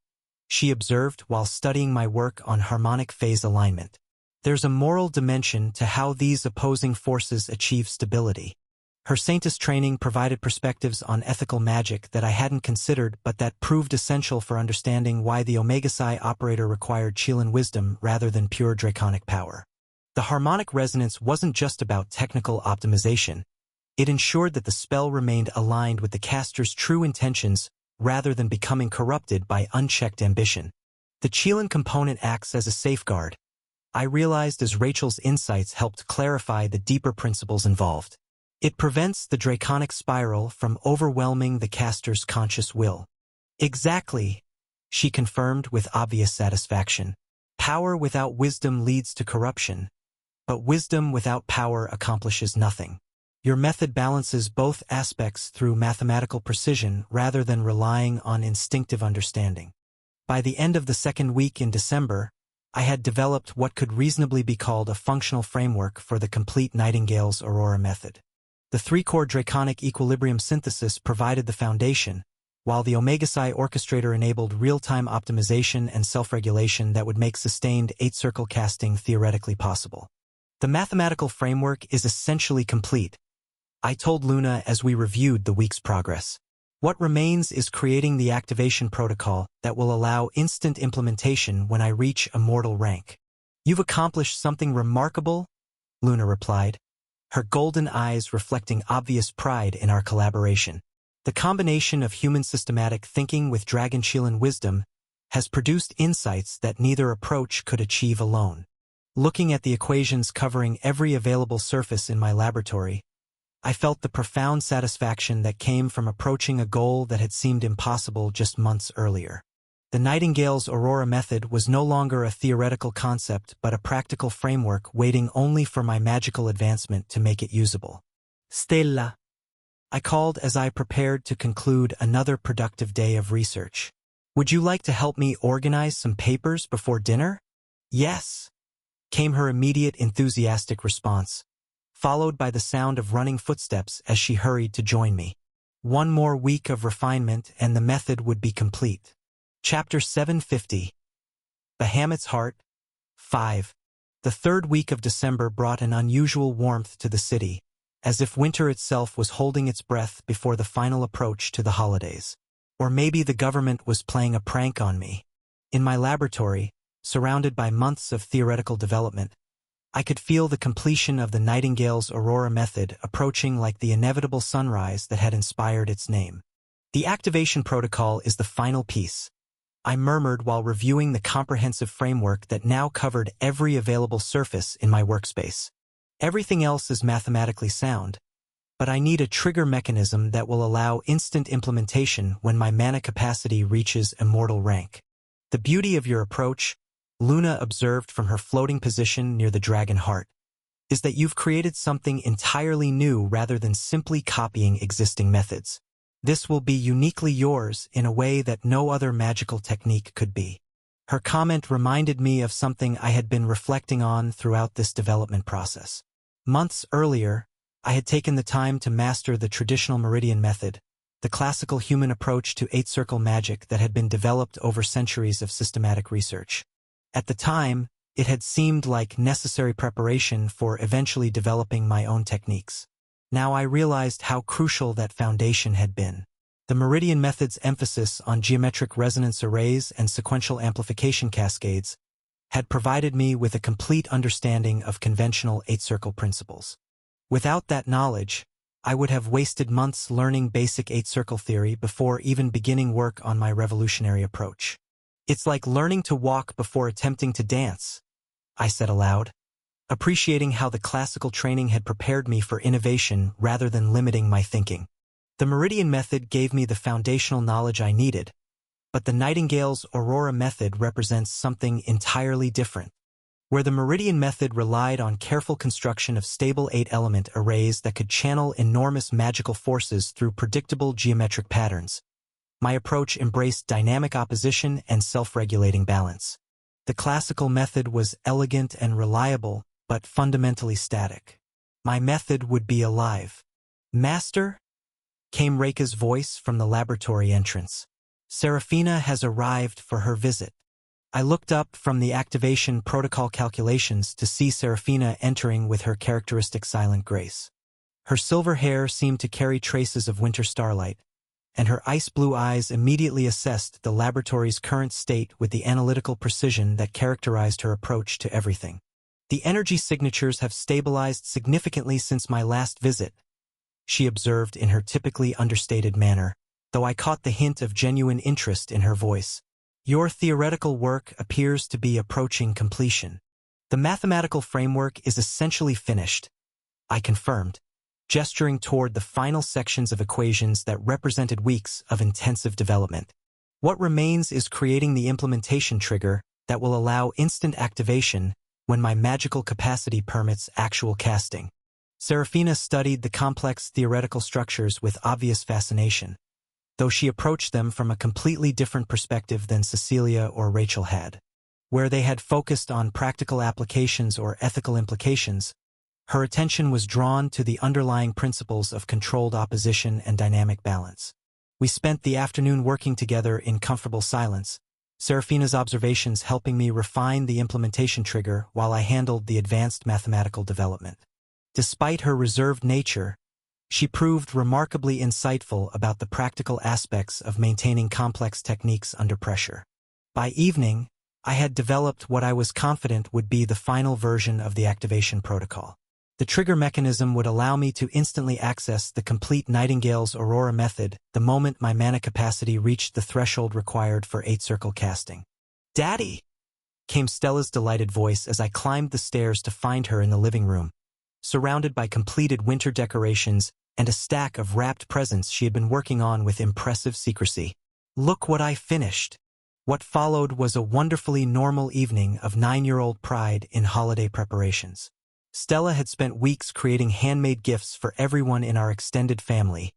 she observed while studying my work on harmonic phase alignment. "There's a moral dimension to how these opposing forces achieve stability." Her Saintess training provided perspectives on ethical magic that I hadn't considered but that proved essential for understanding why the Omega Psi operator required Chelan wisdom rather than pure draconic power. The harmonic resonance wasn't just about technical optimization. It ensured that the spell remained aligned with the caster's true intentions rather than becoming corrupted by unchecked ambition. The Chelan component acts as a safeguard, I realized as Rachel's insights helped clarify the deeper principles involved. It prevents the draconic spiral from overwhelming the caster's conscious will. "Exactly," she confirmed with obvious satisfaction. "Power without wisdom leads to corruption, but wisdom without power accomplishes nothing. Your method balances both aspects through mathematical precision rather than relying on instinctive understanding." By the end of the second week in December, I had developed what could reasonably be called a functional framework for the complete Nightingale's Aurora method. The three-core draconic equilibrium synthesis provided the foundation, while the Omega Psi orchestrator enabled real-time optimization and self-regulation that would make sustained eight-circle casting theoretically possible. The mathematical framework is essentially complete, I told Luna as we reviewed the week's progress. What remains is creating the activation protocol that will allow instant implementation when I reach immortal rank. "You've accomplished something remarkable," Luna replied, her golden eyes reflecting obvious pride in our collaboration. The combination of human systematic thinking with Dragonchilan wisdom has produced insights that neither approach could achieve alone. Looking at the equations covering every available surface in my laboratory, I felt the profound satisfaction that came from approaching a goal that had seemed impossible just months earlier. The Nightingale's Aurora method was no longer a theoretical concept but a practical framework waiting only for my magical advancement to make it usable. Stella, I called as I prepared to conclude another productive day of research. Would you like to help me organize some papers before dinner? Yes, came her immediate enthusiastic response, followed by the sound of running footsteps as she hurried to join me. One more week of refinement and the method would be complete. Chapter 750. Bahamut's Heart. 5. The third week of December brought an unusual warmth to the city, as if winter itself was holding its breath before the final approach to the holidays. Or maybe the government was playing a prank on me. In my laboratory, surrounded by months of theoretical development, I could feel the completion of the Nightingale's Aurora method approaching like the inevitable sunrise that had inspired its name. The activation protocol is the final piece, I murmured while reviewing the comprehensive framework that now covered every available surface in my workspace. Everything else is mathematically sound, but I need a trigger mechanism that will allow instant implementation when my mana capacity reaches immortal rank. The beauty of your approach, Luna observed from her floating position near the dragon heart, is that you've created something entirely new rather than simply copying existing methods. This will be uniquely yours in a way that no other magical technique could be. Her comment reminded me of something I had been reflecting on throughout this development process. Months earlier, I had taken the time to master the traditional Meridian method, the classical human approach to eight-circle magic that had been developed over centuries of systematic research. At the time, it had seemed like necessary preparation for eventually developing my own techniques. Now I realized how crucial that foundation had been. The Meridian method's emphasis on geometric resonance arrays and sequential amplification cascades had provided me with a complete understanding of conventional eight-circle principles. Without that knowledge, I would have wasted months learning basic eight-circle theory before even beginning work on my revolutionary approach. It's like learning to walk before attempting to dance, I said aloud, appreciating how the classical training had prepared me for innovation rather than limiting my thinking. The Meridian method gave me the foundational knowledge I needed, but the Nightingale's Aurora method represents something entirely different. Where the Meridian method relied on careful construction of stable eight-element arrays that could channel enormous magical forces through predictable geometric patterns, my approach embraced dynamic opposition and self-regulating balance. The classical method was elegant and reliable, but fundamentally static. My method would be alive. Master? Came Reika's voice from the laboratory entrance. Seraphina has arrived for her visit. I looked up from the activation protocol calculations to see Seraphina entering with her characteristic silent grace. Her silver hair seemed to carry traces of winter starlight, and her ice-blue eyes immediately assessed the laboratory's current state with the analytical precision that characterized her approach to everything. The energy signatures have stabilized significantly since my last visit, she observed in her typically understated manner, though I caught the hint of genuine interest in her voice. Your theoretical work appears to be approaching completion. The mathematical framework is essentially finished, I confirmed, gesturing toward the final sections of equations that represented weeks of intensive development. What remains is creating the implementation trigger that will allow instant activation when my magical capacity permits actual casting. Seraphina studied the complex theoretical structures with obvious fascination, though she approached them from a completely different perspective than Cecilia or Rachel had. Where they had focused on practical applications or ethical implications, her attention was drawn to the underlying principles of controlled opposition and dynamic balance. We spent the afternoon working together in comfortable silence, Seraphina's observations helping me refine the implementation trigger while I handled the advanced mathematical development. Despite her reserved nature, she proved remarkably insightful about the practical aspects of maintaining complex techniques under pressure. By evening, I had developed what I was confident would be the final version of the activation protocol. The trigger mechanism would allow me to instantly access the complete Nightingale's Aurora method the moment my mana capacity reached the threshold required for 8-circle casting. "Daddy!" came Stella's delighted voice as I climbed the stairs to find her in the living room, surrounded by completed winter decorations and a stack of wrapped presents she had been working on with impressive secrecy. "Look what I finished." What followed was a wonderfully normal evening of 9-year-old pride in holiday preparations. Stella had spent weeks creating handmade gifts for everyone in our extended family,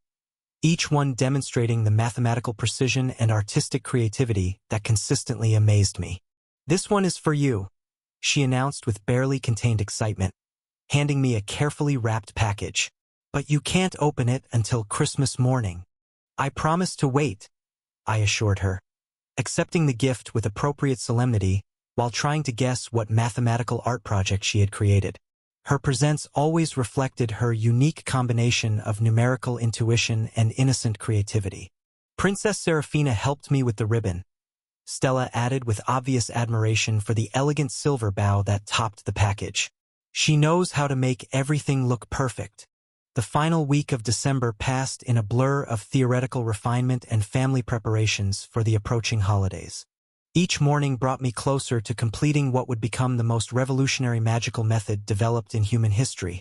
each one demonstrating the mathematical precision and artistic creativity that consistently amazed me. "This one is for you," she announced with barely contained excitement, handing me a carefully wrapped package. "But you can't open it until Christmas morning." "I promise to wait," I assured her, accepting the gift with appropriate solemnity while trying to guess what mathematical art project she had created. Her presents always reflected her unique combination of numerical intuition and innocent creativity. "Princess Seraphina helped me with the ribbon," Stella added with obvious admiration for the elegant silver bow that topped the package. "She knows how to make everything look perfect." The final week of December passed in a blur of theoretical refinement and family preparations for the approaching holidays. Each morning brought me closer to completing what would become the most revolutionary magical method developed in human history,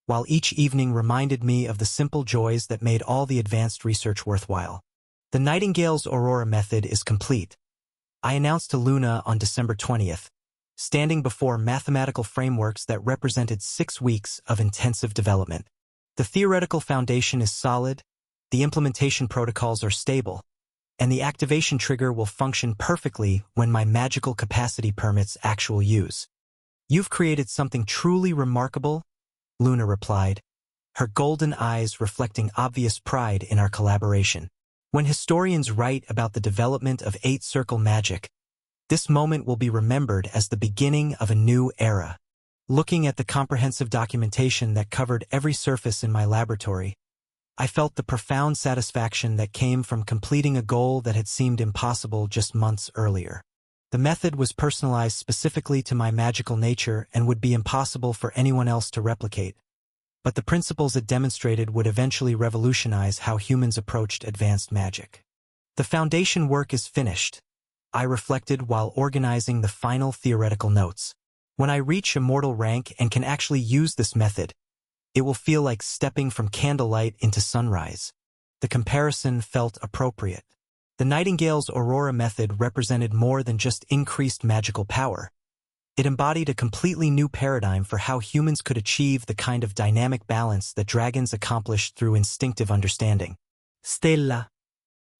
while each evening reminded me of the simple joys that made all the advanced research worthwhile. "The Nightingale's Aurora method is complete," I announced to Luna on December 20th, standing before mathematical frameworks that represented 6 weeks of intensive development. "The theoretical foundation is solid, the implementation protocols are stable, and the activation trigger will function perfectly when my magical capacity permits actual use." "You've created something truly remarkable," Luna replied, her golden eyes reflecting obvious pride in our collaboration. When historians write about the development of 8-circle magic, this moment will be remembered as the beginning of a new era. Looking at the comprehensive documentation that covered every surface in my laboratory, I felt the profound satisfaction that came from completing a goal that had seemed impossible just months earlier. The method was personalized specifically to my magical nature and would be impossible for anyone else to replicate, but the principles it demonstrated would eventually revolutionize how humans approached advanced magic. "The foundation work is finished," I reflected while organizing the final theoretical notes. "When I reach immortal rank and can actually use this method, it will feel like stepping from candlelight into sunrise." The comparison felt appropriate. The Nightingale's Aurora method represented more than just increased magical power. It embodied a completely new paradigm for how humans could achieve the kind of dynamic balance that dragons accomplished through instinctive understanding. "Stella,"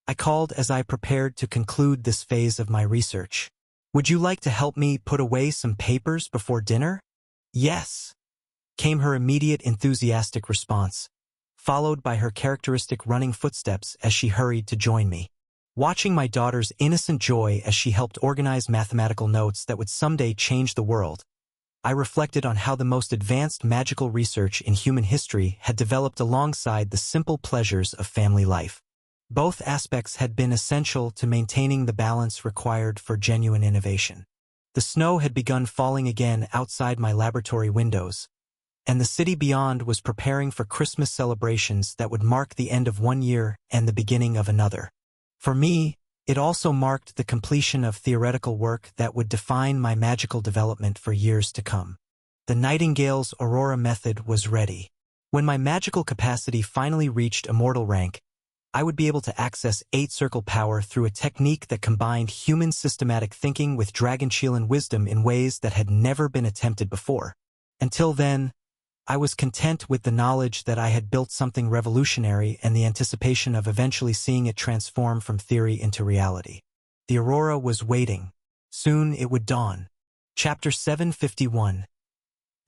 I called as I prepared to conclude this phase of my research. "Would you like to help me put away some papers before dinner?" "Yes," came her immediate enthusiastic response, followed by her characteristic running footsteps as she hurried to join me. Watching my daughter's innocent joy as she helped organize mathematical notes that would someday change the world, I reflected on how the most advanced magical research in human history had developed alongside the simple pleasures of family life. Both aspects had been essential to maintaining the balance required for genuine innovation. The snow had begun falling again outside my laboratory windows, and the city beyond was preparing for Christmas celebrations that would mark the end of one year and the beginning of another. For me, it also marked the completion of theoretical work that would define my magical development for years to come. The Nightingale's Aurora method was ready. When my magical capacity finally reached immortal rank, I would be able to access 8-circle power through a technique that combined human systematic thinking with Dragoncheelan wisdom in ways that had never been attempted before. Until then, I was content with the knowledge that I had built something revolutionary and the anticipation of eventually seeing it transform from theory into reality. The Aurora was waiting. Soon it would dawn. Chapter 751.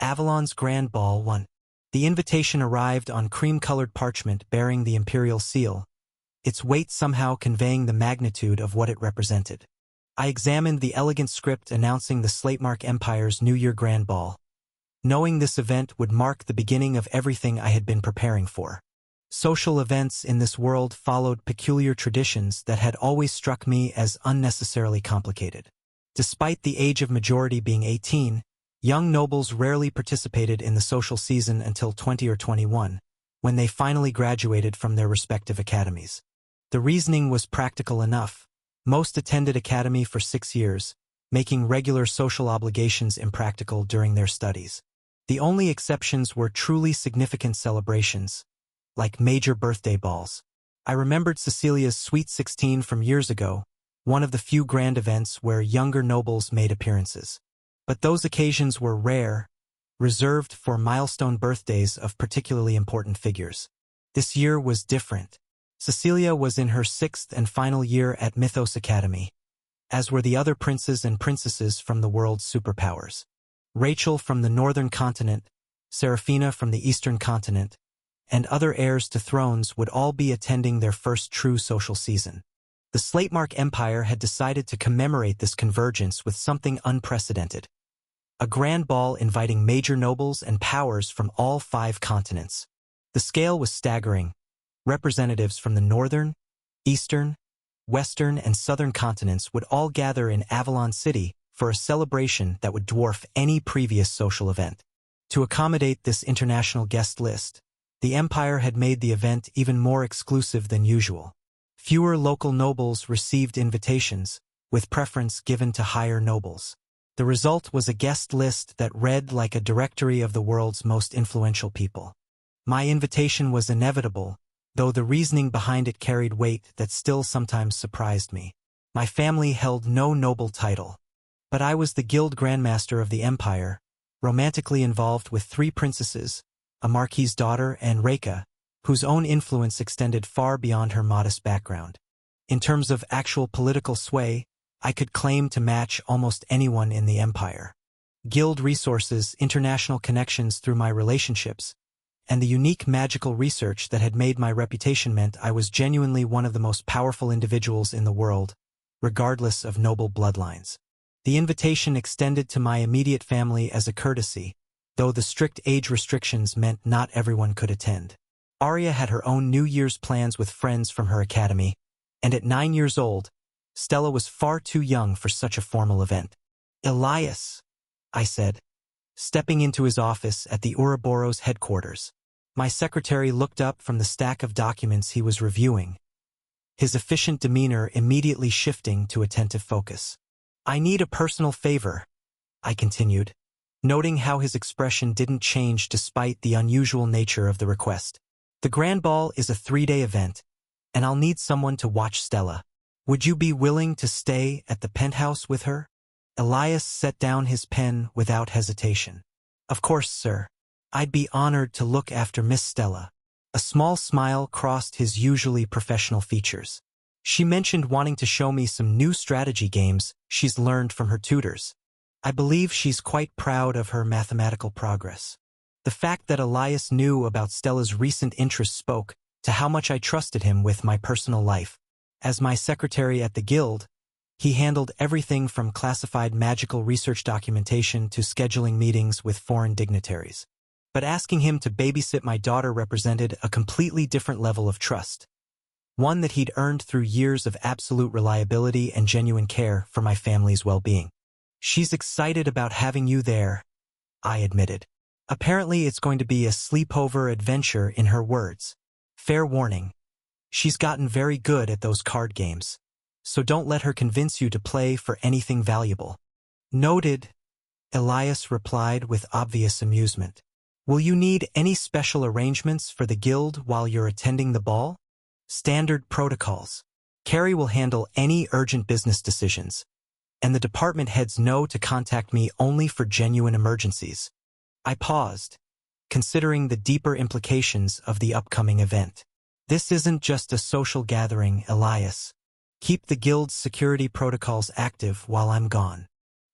Avalon's Grand Ball 1. The invitation arrived on cream-colored parchment bearing the imperial seal, its weight somehow conveying the magnitude of what it represented. I examined the elegant script announcing the Slatemark Empire's New Year Grand Ball, knowing this event would mark the beginning of everything I had been preparing for. Social events in this world followed peculiar traditions that had always struck me as unnecessarily complicated. Despite the age of majority being 18, Young nobles rarely participated in the social season until 20 or 21, when they finally graduated from their respective academies. The reasoning was practical enough. Most attended academy for 6 years, making regular social obligations impractical during their studies. The only exceptions were truly significant celebrations, like major birthday balls. I remembered Cecilia's Sweet 16 from years ago, one of the few grand events where younger nobles made appearances. But those occasions were rare, reserved for milestone birthdays of particularly important figures. This year was different. Cecilia was in her 6th and final year at Mythos Academy, as were the other princes and princesses from the world's superpowers. Rachel from the northern continent, Seraphina from the eastern continent, and other heirs to thrones would all be attending their first true social season. The Slatemark Empire had decided to commemorate this convergence with something unprecedented. A grand ball inviting major nobles and powers from all 5 continents. The scale was staggering. Representatives from the northern, eastern, western, and southern continents would all gather in Avalon City for a celebration that would dwarf any previous social event. To accommodate this international guest list, the empire had made the event even more exclusive than usual. Fewer local nobles received invitations, with preference given to higher nobles. The result was a guest list that read like a directory of the world's most influential people. My invitation was inevitable, though the reasoning behind it carried weight that still sometimes surprised me. My family held no noble title, but I was the guild grandmaster of the empire, romantically involved with 3 princesses, a marquis's daughter and Reka, whose own influence extended far beyond her modest background. In terms of actual political sway, I could claim to match almost anyone in the empire. Guild resources, international connections through my relationships, and the unique magical research that had made my reputation meant I was genuinely one of the most powerful individuals in the world, regardless of noble bloodlines. The invitation extended to my immediate family as a courtesy, though the strict age restrictions meant not everyone could attend. Arya had her own New Year's plans with friends from her academy, and at 9 years old, Stella was far too young for such a formal event. "Elias," I said, stepping into his office at the Ouroboros headquarters. My secretary looked up from the stack of documents he was reviewing, his efficient demeanor immediately shifting to attentive focus. "I need a personal favor," I continued, noting how his expression didn't change despite the unusual nature of the request. "The Grand Ball is a 3-day event, and I'll need someone to watch Stella. Would you be willing to stay at the penthouse with her?" Elias set down his pen without hesitation. "Of course, sir. I'd be honored to look after Miss Stella." A small smile crossed his usually professional features. "She mentioned wanting to show me some new strategy games she's learned from her tutors. I believe she's quite proud of her mathematical progress." The fact that Elias knew about Stella's recent interests spoke to how much I trusted him with my personal life. As my secretary at the guild, he handled everything from classified magical research documentation to scheduling meetings with foreign dignitaries. But asking him to babysit my daughter represented a completely different level of trust, one that he'd earned through years of absolute reliability and genuine care for my family's well-being. "She's excited about having you there," I admitted. "Apparently it's going to be a sleepover adventure in her words. Fair warning. She's gotten very good at those card games, so don't let her convince you to play for anything valuable." "Noted," Elias replied with obvious amusement. "Will you need any special arrangements for the guild while you're attending the ball?" "Standard protocols. Carrie will handle any urgent business decisions, and the department heads know to contact me only for genuine emergencies." I paused, considering the deeper implications of the upcoming event. "This isn't just a social gathering, Elias. Keep the guild's security protocols active while I'm gone."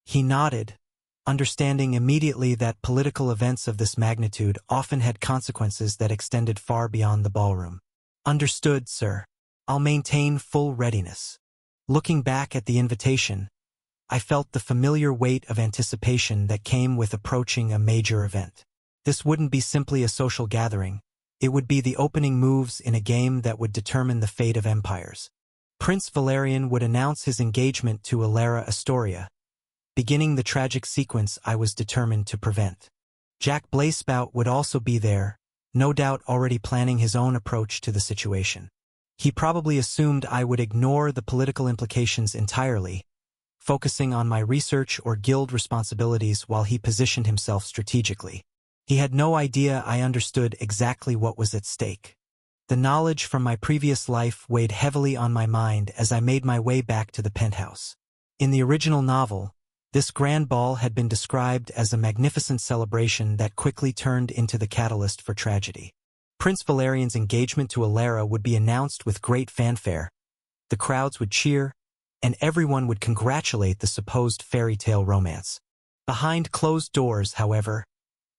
He nodded, understanding immediately that political events of this magnitude often had consequences that extended far beyond the ballroom. "Understood, sir. I'll maintain full readiness." Looking back at the invitation, I felt the familiar weight of anticipation that came with approaching a major event. This wouldn't be simply a social gathering. It would be the opening moves in a game that would determine the fate of empires. Prince Valerian would announce his engagement to Alara Astoria, beginning the tragic sequence I was determined to prevent. Jack Blaispout would also be there, no doubt already planning his own approach to the situation. He probably assumed I would ignore the political implications entirely, focusing on my research or guild responsibilities while he positioned himself strategically. He had no idea I understood exactly what was at stake. The knowledge from my previous life weighed heavily on my mind as I made my way back to the penthouse. In the original novel, this grand ball had been described as a magnificent celebration that quickly turned into the catalyst for tragedy. Prince Valerian's engagement to Elara would be announced with great fanfare. The crowds would cheer, and everyone would congratulate the supposed fairy tale romance. Behind closed doors, however,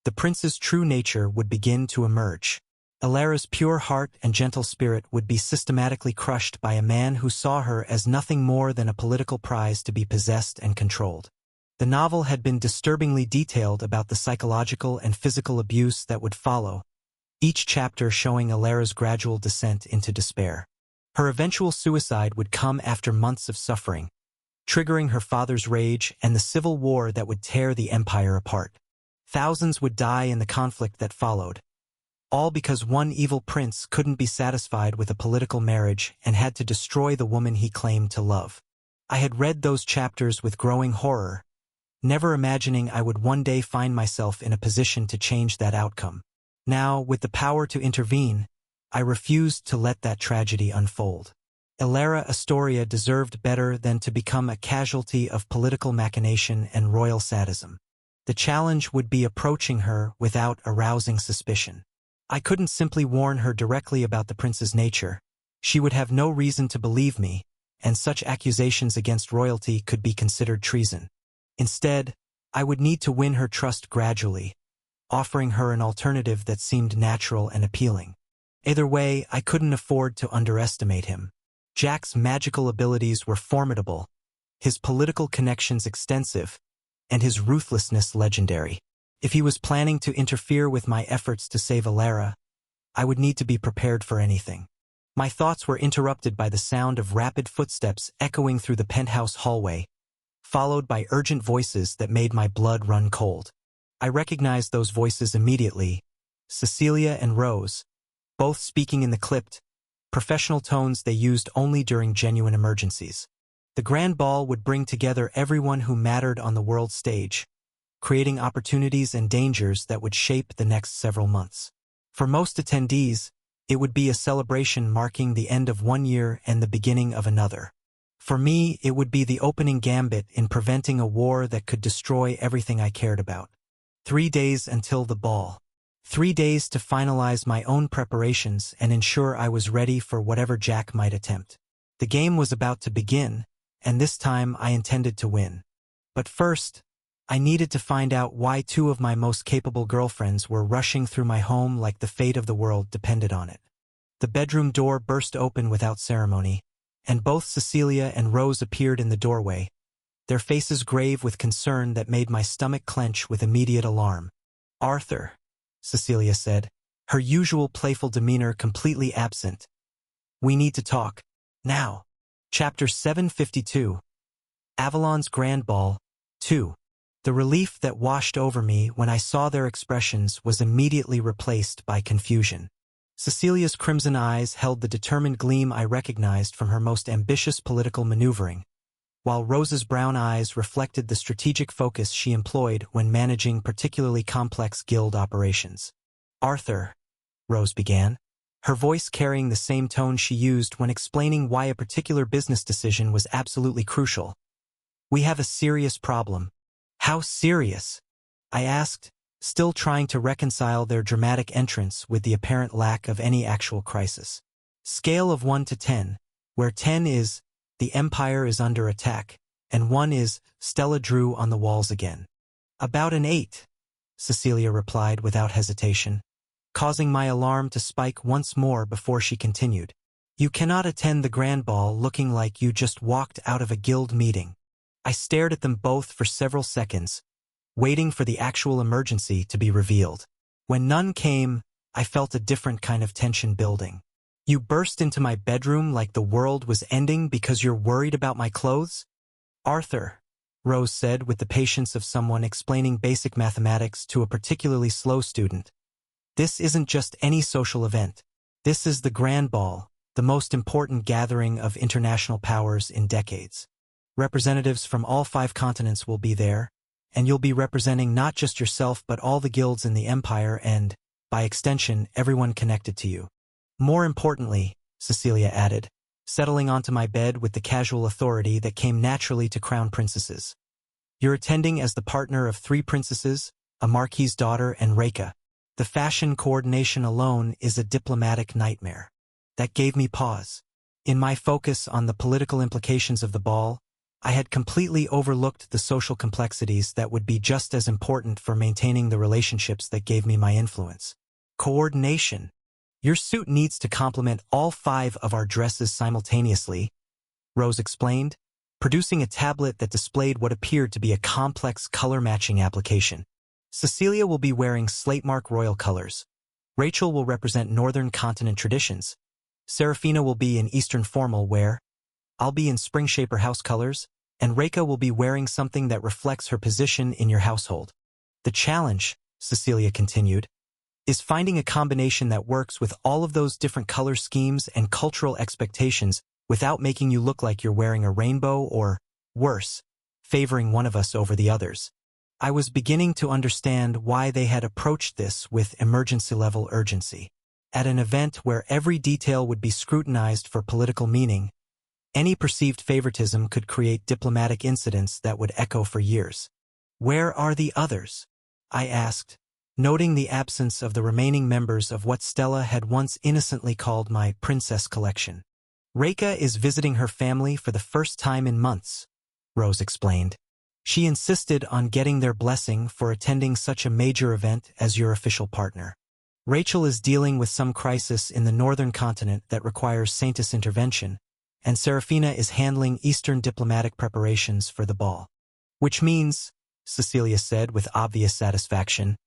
the prince's true nature would begin to emerge. Elara's pure heart and gentle spirit would be systematically crushed by a man who saw her as nothing more than a political prize to be possessed and controlled. The novel had been disturbingly detailed about the psychological and physical abuse that would follow, each chapter showing Elara's gradual descent into despair. Her eventual suicide would come after months of suffering, triggering her father's rage and the civil war that would tear the empire apart. Thousands would die in the conflict that followed, all because one evil prince couldn't be satisfied with a political marriage and had to destroy the woman he claimed to love. I had read those chapters with growing horror, never imagining I would one day find myself in a position to change that outcome. Now, with the power to intervene, I refused to let that tragedy unfold. Elara Astoria deserved better than to become a casualty of political machination and royal sadism. The challenge would be approaching her without arousing suspicion. I couldn't simply warn her directly about the prince's nature. She would have no reason to believe me, and such accusations against royalty could be considered treason. Instead, I would need to win her trust gradually, offering her an alternative that seemed natural and appealing. Either way, I couldn't afford to underestimate him. Jack's magical abilities were formidable, his political connections extensive, and his ruthlessness legendary. If he was planning to interfere with my efforts to save Elara, I would need to be prepared for anything. My thoughts were interrupted by the sound of rapid footsteps echoing through the penthouse hallway, followed by urgent voices that made my blood run cold. I recognized those voices immediately, Cecilia and Rose, both speaking in the clipped, professional tones they used only during genuine emergencies. The grand ball would bring together everyone who mattered on the world stage, creating opportunities and dangers that would shape the next several months. For most attendees, it would be a celebration marking the end of one year and the beginning of another. For me, it would be the opening gambit in preventing a war that could destroy everything I cared about. 3 days until the ball. 3 days to finalize my own preparations and ensure I was ready for whatever Jack might attempt. The game was about to begin, and this time I intended to win. But first, I needed to find out why 2 of my most capable girlfriends were rushing through my home like the fate of the world depended on it. The bedroom door burst open without ceremony, and both Cecilia and Rose appeared in the doorway, their faces grave with concern that made my stomach clench with immediate alarm. "Arthur," Cecilia said, her usual playful demeanor completely absent. "We need to talk. Now." Chapter 752. Avalon's Grand Ball, 2. The relief that washed over me when I saw their expressions was immediately replaced by confusion. Cecilia's crimson eyes held the determined gleam I recognized from her most ambitious political maneuvering, while Rose's brown eyes reflected the strategic focus she employed when managing particularly complex guild operations. "Arthur," Rose began, her voice carrying the same tone she used when explaining why a particular business decision was absolutely crucial. "We have a serious problem." "How serious?" I asked, still trying to reconcile their dramatic entrance with the apparent lack of any actual crisis. "Scale of 1 to 10, where 10 is, the Empire is under attack, and 1 is, Stella Drew on the walls again." "About an 8, Cecilia replied without hesitation, causing my alarm to spike once more before she continued. "You cannot attend the grand ball looking like you just walked out of a guild meeting." I stared at them both for several seconds, waiting for the actual emergency to be revealed. When none came, I felt a different kind of tension building. "You burst into my bedroom like the world was ending because you're worried about my clothes?" "Arthur," Rose said with the patience of someone explaining basic mathematics to a particularly slow student. This isn't just any social event. This is the Grand Ball, the most important gathering of international powers in decades. Representatives from all 5 continents will be there, and you'll be representing not just yourself but all the guilds in the Empire and, by extension, everyone connected to you. More importantly, Cecilia added, settling onto my bed with the casual authority that came naturally to crown princesses. You're attending as the partner of 3 princesses, a marquis's daughter and Reika. The fashion coordination alone is a diplomatic nightmare. That gave me pause. In my focus on the political implications of the ball, I had completely overlooked the social complexities that would be just as important for maintaining the relationships that gave me my influence. Coordination. Your suit needs to complement all 5 of our dresses simultaneously, Rose explained, producing a tablet that displayed what appeared to be a complex color-matching application. Cecilia will be wearing Slatemark royal colors. Rachel will represent Northern Continent traditions. Serafina will be in Eastern formal wear. I'll be in Springshaper house colors, and Reika will be wearing something that reflects her position in your household. The challenge, Cecilia continued, is finding a combination that works with all of those different color schemes and cultural expectations without making you look like you're wearing a rainbow or, worse, favoring one of us over the others. I was beginning to understand why they had approached this with emergency-level urgency. At an event where every detail would be scrutinized for political meaning, any perceived favoritism could create diplomatic incidents that would echo for years. Where are the others? I asked, noting the absence of the remaining members of what Stella had once innocently called my princess collection. Reika is visiting her family for the first time in months, Rose explained. She insisted on getting their blessing for attending such a major event as your official partner. Rachel is dealing with some crisis in the Northern Continent that requires Saintis intervention, and Serafina is handling Eastern diplomatic preparations for the ball. Which means, Cecilia said with obvious satisfaction,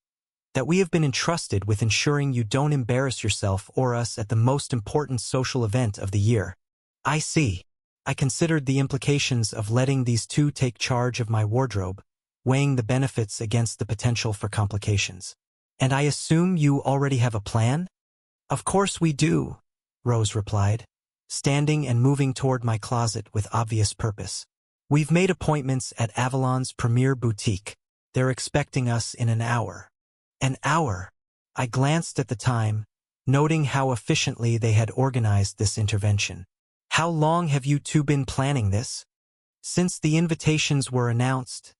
that we have been entrusted with ensuring you don't embarrass yourself or us at the most important social event of the year. I see. I considered the implications of letting these 2 take charge of my wardrobe, weighing the benefits against the potential for complications. And I assume you already have a plan? Of course we do, Rose replied, standing and moving toward my closet with obvious purpose. We've made appointments at Avalon's premier boutique. They're expecting us in an hour. An hour? I glanced at the time, noting how efficiently they had organized this intervention. How long have you 2 been planning this? Since the invitations were announced,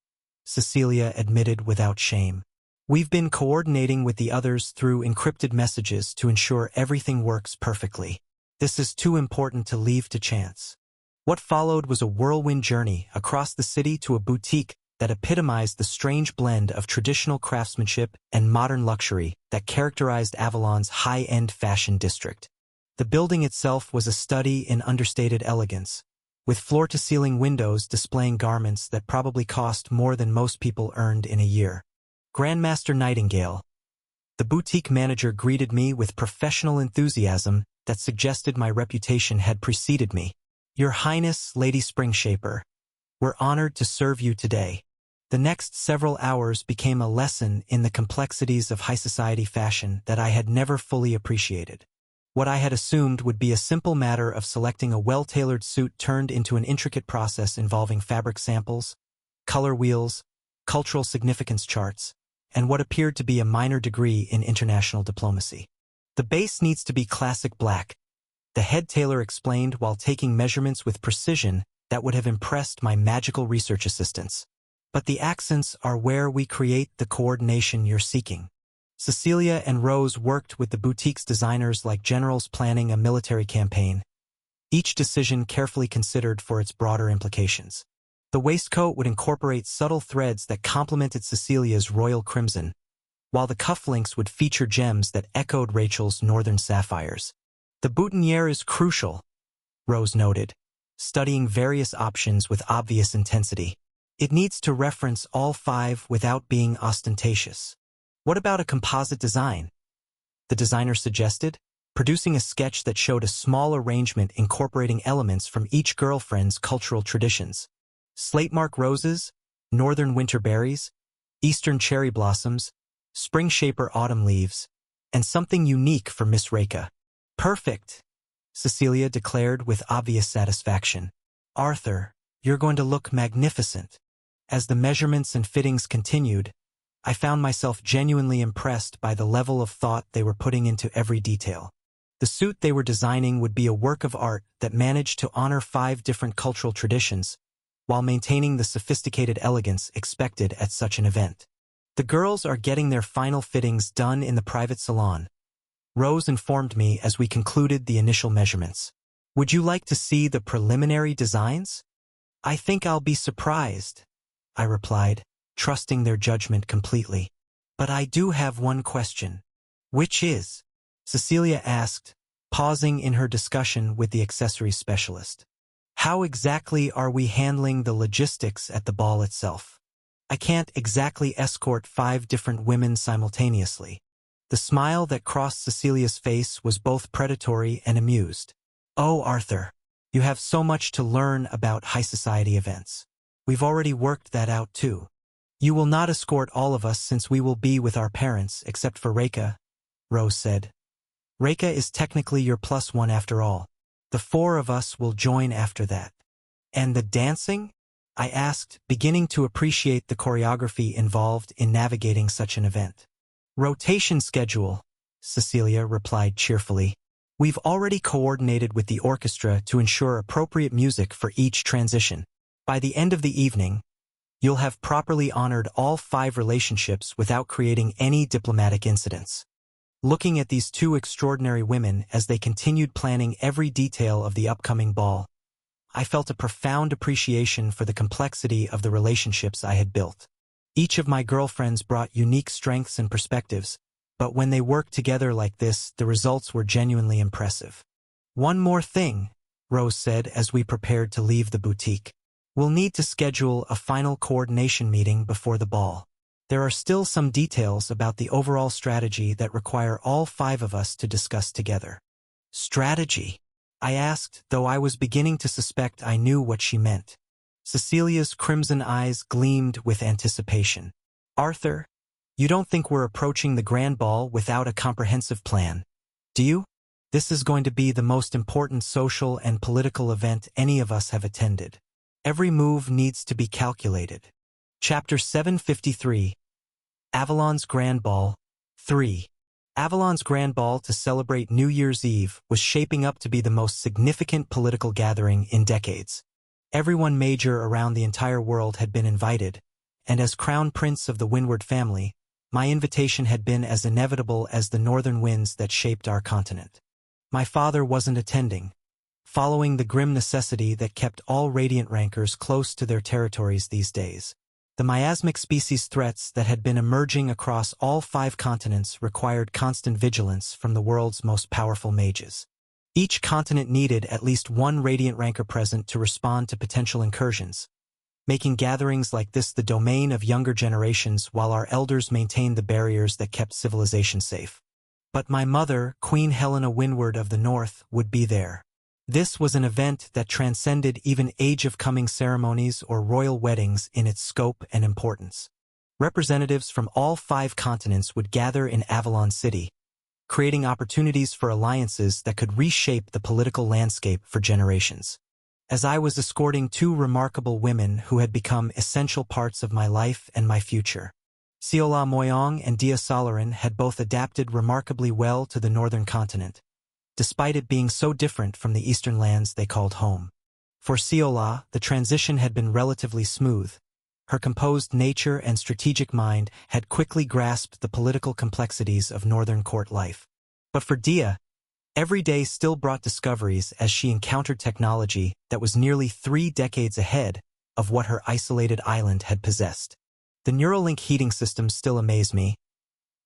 Cecilia admitted without shame. We've been coordinating with the others through encrypted messages to ensure everything works perfectly. This is too important to leave to chance. What followed was a whirlwind journey across the city to a boutique that epitomized the strange blend of traditional craftsmanship and modern luxury that characterized Avalon's high-end fashion district. The building itself was a study in understated elegance, with floor-to-ceiling windows displaying garments that probably cost more than most people earned in a year. Grandmaster Nightingale. The boutique manager greeted me with professional enthusiasm that suggested my reputation had preceded me. Your Highness, Lady Springshaper, we're honored to serve you today. The next several hours became a lesson in the complexities of high society fashion that I had never fully appreciated. What I had assumed would be a simple matter of selecting a well-tailored suit turned into an intricate process involving fabric samples, color wheels, cultural significance charts, and what appeared to be a minor degree in international diplomacy. The base needs to be classic black, the head tailor explained while taking measurements with precision that would have impressed my magical research assistants. But the accents are where we create the coordination you're seeking. Cecilia and Rose worked with the boutique's designers like generals planning a military campaign, each decision carefully considered for its broader implications. The waistcoat would incorporate subtle threads that complemented Cecilia's royal crimson, while the cufflinks would feature gems that echoed Rachel's northern sapphires. The boutonniere is crucial, Rose noted, studying various options with obvious intensity. It needs to reference all 5 without being ostentatious. What about a composite design? The designer suggested, producing a sketch that showed a small arrangement incorporating elements from each girlfriend's cultural traditions. Slatemark roses, northern winter berries, eastern cherry blossoms, spring shaper autumn leaves, and something unique for Miss Reka. Perfect, Cecilia declared with obvious satisfaction. Arthur, you're going to look magnificent. As the measurements and fittings continued, I found myself genuinely impressed by the level of thought they were putting into every detail. The suit they were designing would be a work of art that managed to honor 5 different cultural traditions, while maintaining the sophisticated elegance expected at such an event. The girls are getting their final fittings done in the private salon, Rose informed me as we concluded the initial measurements. Would you like to see the preliminary designs? I think I'll be surprised, I replied, trusting their judgment completely. But I do have one question. Which is? Cecilia asked, pausing in her discussion with the accessories specialist. How exactly are we handling the logistics at the ball itself? I can't exactly escort 5 different women simultaneously. The smile that crossed Cecilia's face was both predatory and amused. Oh, Arthur, you have so much to learn about high society events. We've already worked that out too. You will not escort all of us since we will be with our parents, except for Reka, Rose said. Reka is technically your +1 after all. The 4 of us will join after that. And the dancing? I asked, beginning to appreciate the choreography involved in navigating such an event. Rotation schedule, Cecilia replied cheerfully. We've already coordinated with the orchestra to ensure appropriate music for each transition. By the end of the evening, you'll have properly honored all 5 relationships without creating any diplomatic incidents. Looking at these 2 extraordinary women as they continued planning every detail of the upcoming ball, I felt a profound appreciation for the complexity of the relationships I had built. Each of my girlfriends brought unique strengths and perspectives, but when they worked together like this, the results were genuinely impressive. One more thing, Rose said as we prepared to leave the boutique. We'll need to schedule a final coordination meeting before the ball. There are still some details about the overall strategy that require all 5 of us to discuss together. Strategy? I asked, though I was beginning to suspect I knew what she meant. Cecilia's crimson eyes gleamed with anticipation. Arthur, you don't think we're approaching the grand ball without a comprehensive plan, do you? This is going to be the most important social and political event any of us have attended. Every move needs to be calculated. Chapter 753, Avalon's Grand Ball 3. Avalon's Grand Ball to celebrate New Year's Eve was shaping up to be the most significant political gathering in decades. Everyone major around the entire world had been invited, and as Crown Prince of the Windward family, my invitation had been as inevitable as the northern winds that shaped our continent. My father wasn't attending, following the grim necessity that kept all Radiant rankers close to their territories these days. The miasmic species threats that had been emerging across all 5 continents required constant vigilance from the world's most powerful mages. Each continent needed at least 1 Radiant ranker present to respond to potential incursions, making gatherings like this the domain of younger generations while our elders maintained the barriers that kept civilization safe. But my mother, Queen Helena Windward of the North, would be there. This was an event that transcended even age-of-coming ceremonies or royal weddings in its scope and importance. Representatives from all 5 continents would gather in Avalon City, creating opportunities for alliances that could reshape the political landscape for generations. As I was escorting 2 remarkable women who had become essential parts of my life and my future, Siola Moyong and Dia Solarin had both adapted remarkably well to the northern continent, despite it being so different from the eastern lands they called home. For Siola, the transition had been relatively smooth. Her composed nature and strategic mind had quickly grasped the political complexities of northern court life. But for Dia, every day still brought discoveries as she encountered technology that was nearly 3 decades ahead of what her isolated island had possessed. The Neuralink heating system still amazed me.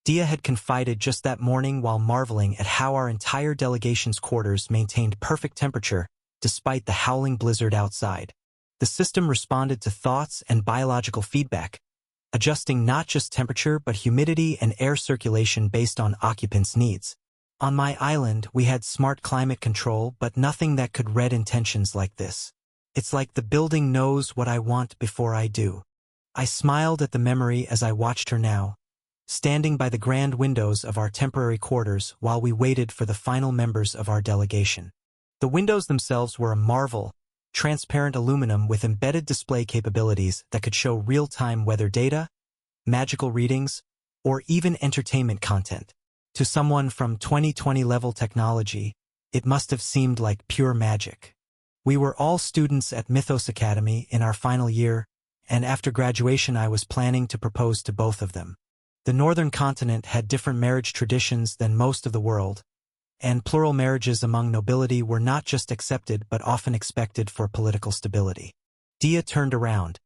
Dia had confided just that morning while marveling at how our entire delegation's quarters maintained perfect temperature despite the howling blizzard outside. The system responded to thoughts and biological feedback, adjusting not just temperature but humidity and air circulation based on occupants' needs. On my island, we had smart climate control, but nothing that could read intentions like this. It's like the building knows what I want before I do. I smiled at the memory as I watched her now, standing by the grand windows of our temporary quarters while we waited for the final members of our delegation. The windows themselves were a marvel, transparent aluminum with embedded display capabilities that could show real-time weather data, magical readings, or even entertainment content. To someone from 2020 level technology, it must have seemed like pure magic. We were all students at Mythos Academy in our final year, and after graduation I was planning to propose to both of them. The northern continent had different marriage traditions than most of the world, and plural marriages among nobility were not just accepted but often expected for political stability. Dia turned around,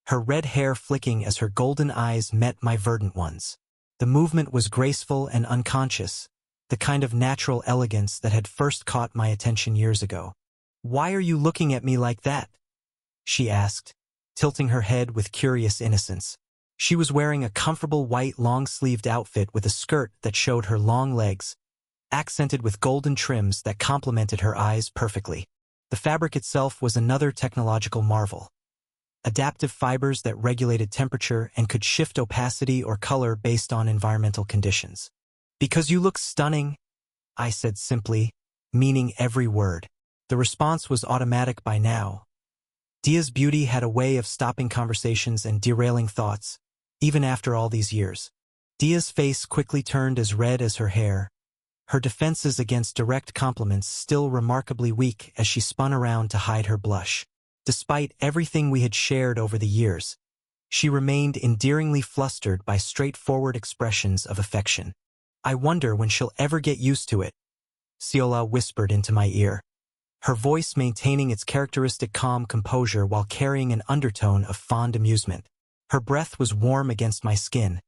her red hair flicking as her golden eyes met my verdant ones. The movement was graceful and unconscious, the kind of natural elegance that had first caught my attention years ago. "Why are you looking at me like that?" she asked, tilting her head with curious innocence. She was wearing a comfortable white long-sleeved outfit with a skirt that showed her long legs, accented with golden trims that complemented her eyes perfectly. The fabric itself was another technological marvel. Adaptive fibers that regulated temperature and could shift opacity or color based on environmental conditions. "Because you look stunning," I said simply, meaning every word. The response was automatic by now. Dia's beauty had a way of stopping conversations and derailing thoughts, even after all these years. Dia's face quickly turned as red as her hair, her defenses against direct compliments still remarkably weak as she spun around to hide her blush. Despite everything we had shared over the years, she remained endearingly flustered by straightforward expressions of affection. "I wonder when she'll ever get used to it," Siola whispered into my ear, her voice maintaining its characteristic calm composure while carrying an undertone of fond amusement. Her breath was warm against my skin,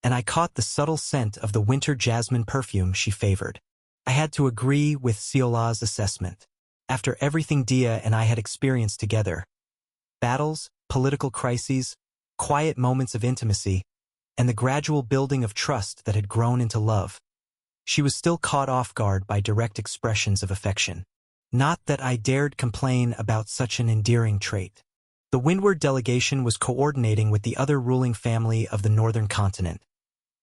and I caught the subtle scent of the winter jasmine perfume she favored. I had to agree with Siola's assessment. After everything Dia and I had experienced together, battles, political crises, quiet moments of intimacy, and the gradual building of trust that had grown into love, she was still caught off guard by direct expressions of affection. Not that I dared complain about such an endearing trait. The Windward delegation was coordinating with the other ruling family of the northern continent,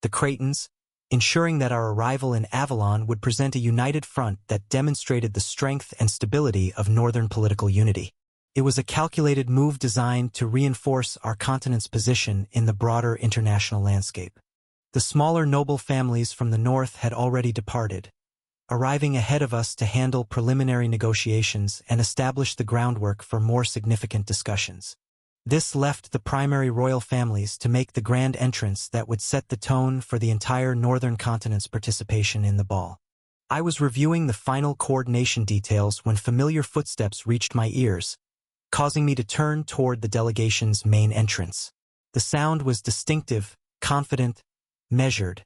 the Creightons, ensuring that our arrival in Avalon would present a united front that demonstrated the strength and stability of northern political unity. It was a calculated move designed to reinforce our continent's position in the broader international landscape. The smaller noble families from the north had already departed, arriving ahead of us to handle preliminary negotiations and establish the groundwork for more significant discussions. This left the primary royal families to make the grand entrance that would set the tone for the entire northern continent's participation in the ball. I was reviewing the final coordination details when familiar footsteps reached my ears, causing me to turn toward the delegation's main entrance. The sound was distinctive, confident, measured,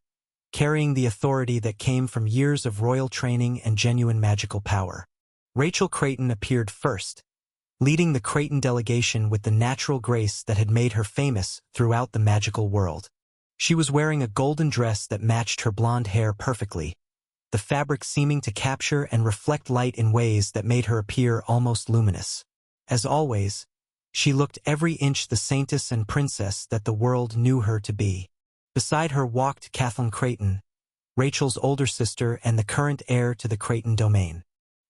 carrying the authority that came from years of royal training and genuine magical power. Rachel Creighton appeared first, leading the Creighton delegation with the natural grace that had made her famous throughout the magical world. She was wearing a golden dress that matched her blonde hair perfectly, the fabric seeming to capture and reflect light in ways that made her appear almost luminous. As always, she looked every inch the saintess and princess that the world knew her to be. Beside her walked Kathleen Creighton, Rachel's older sister and the current heir to the Creighton domain.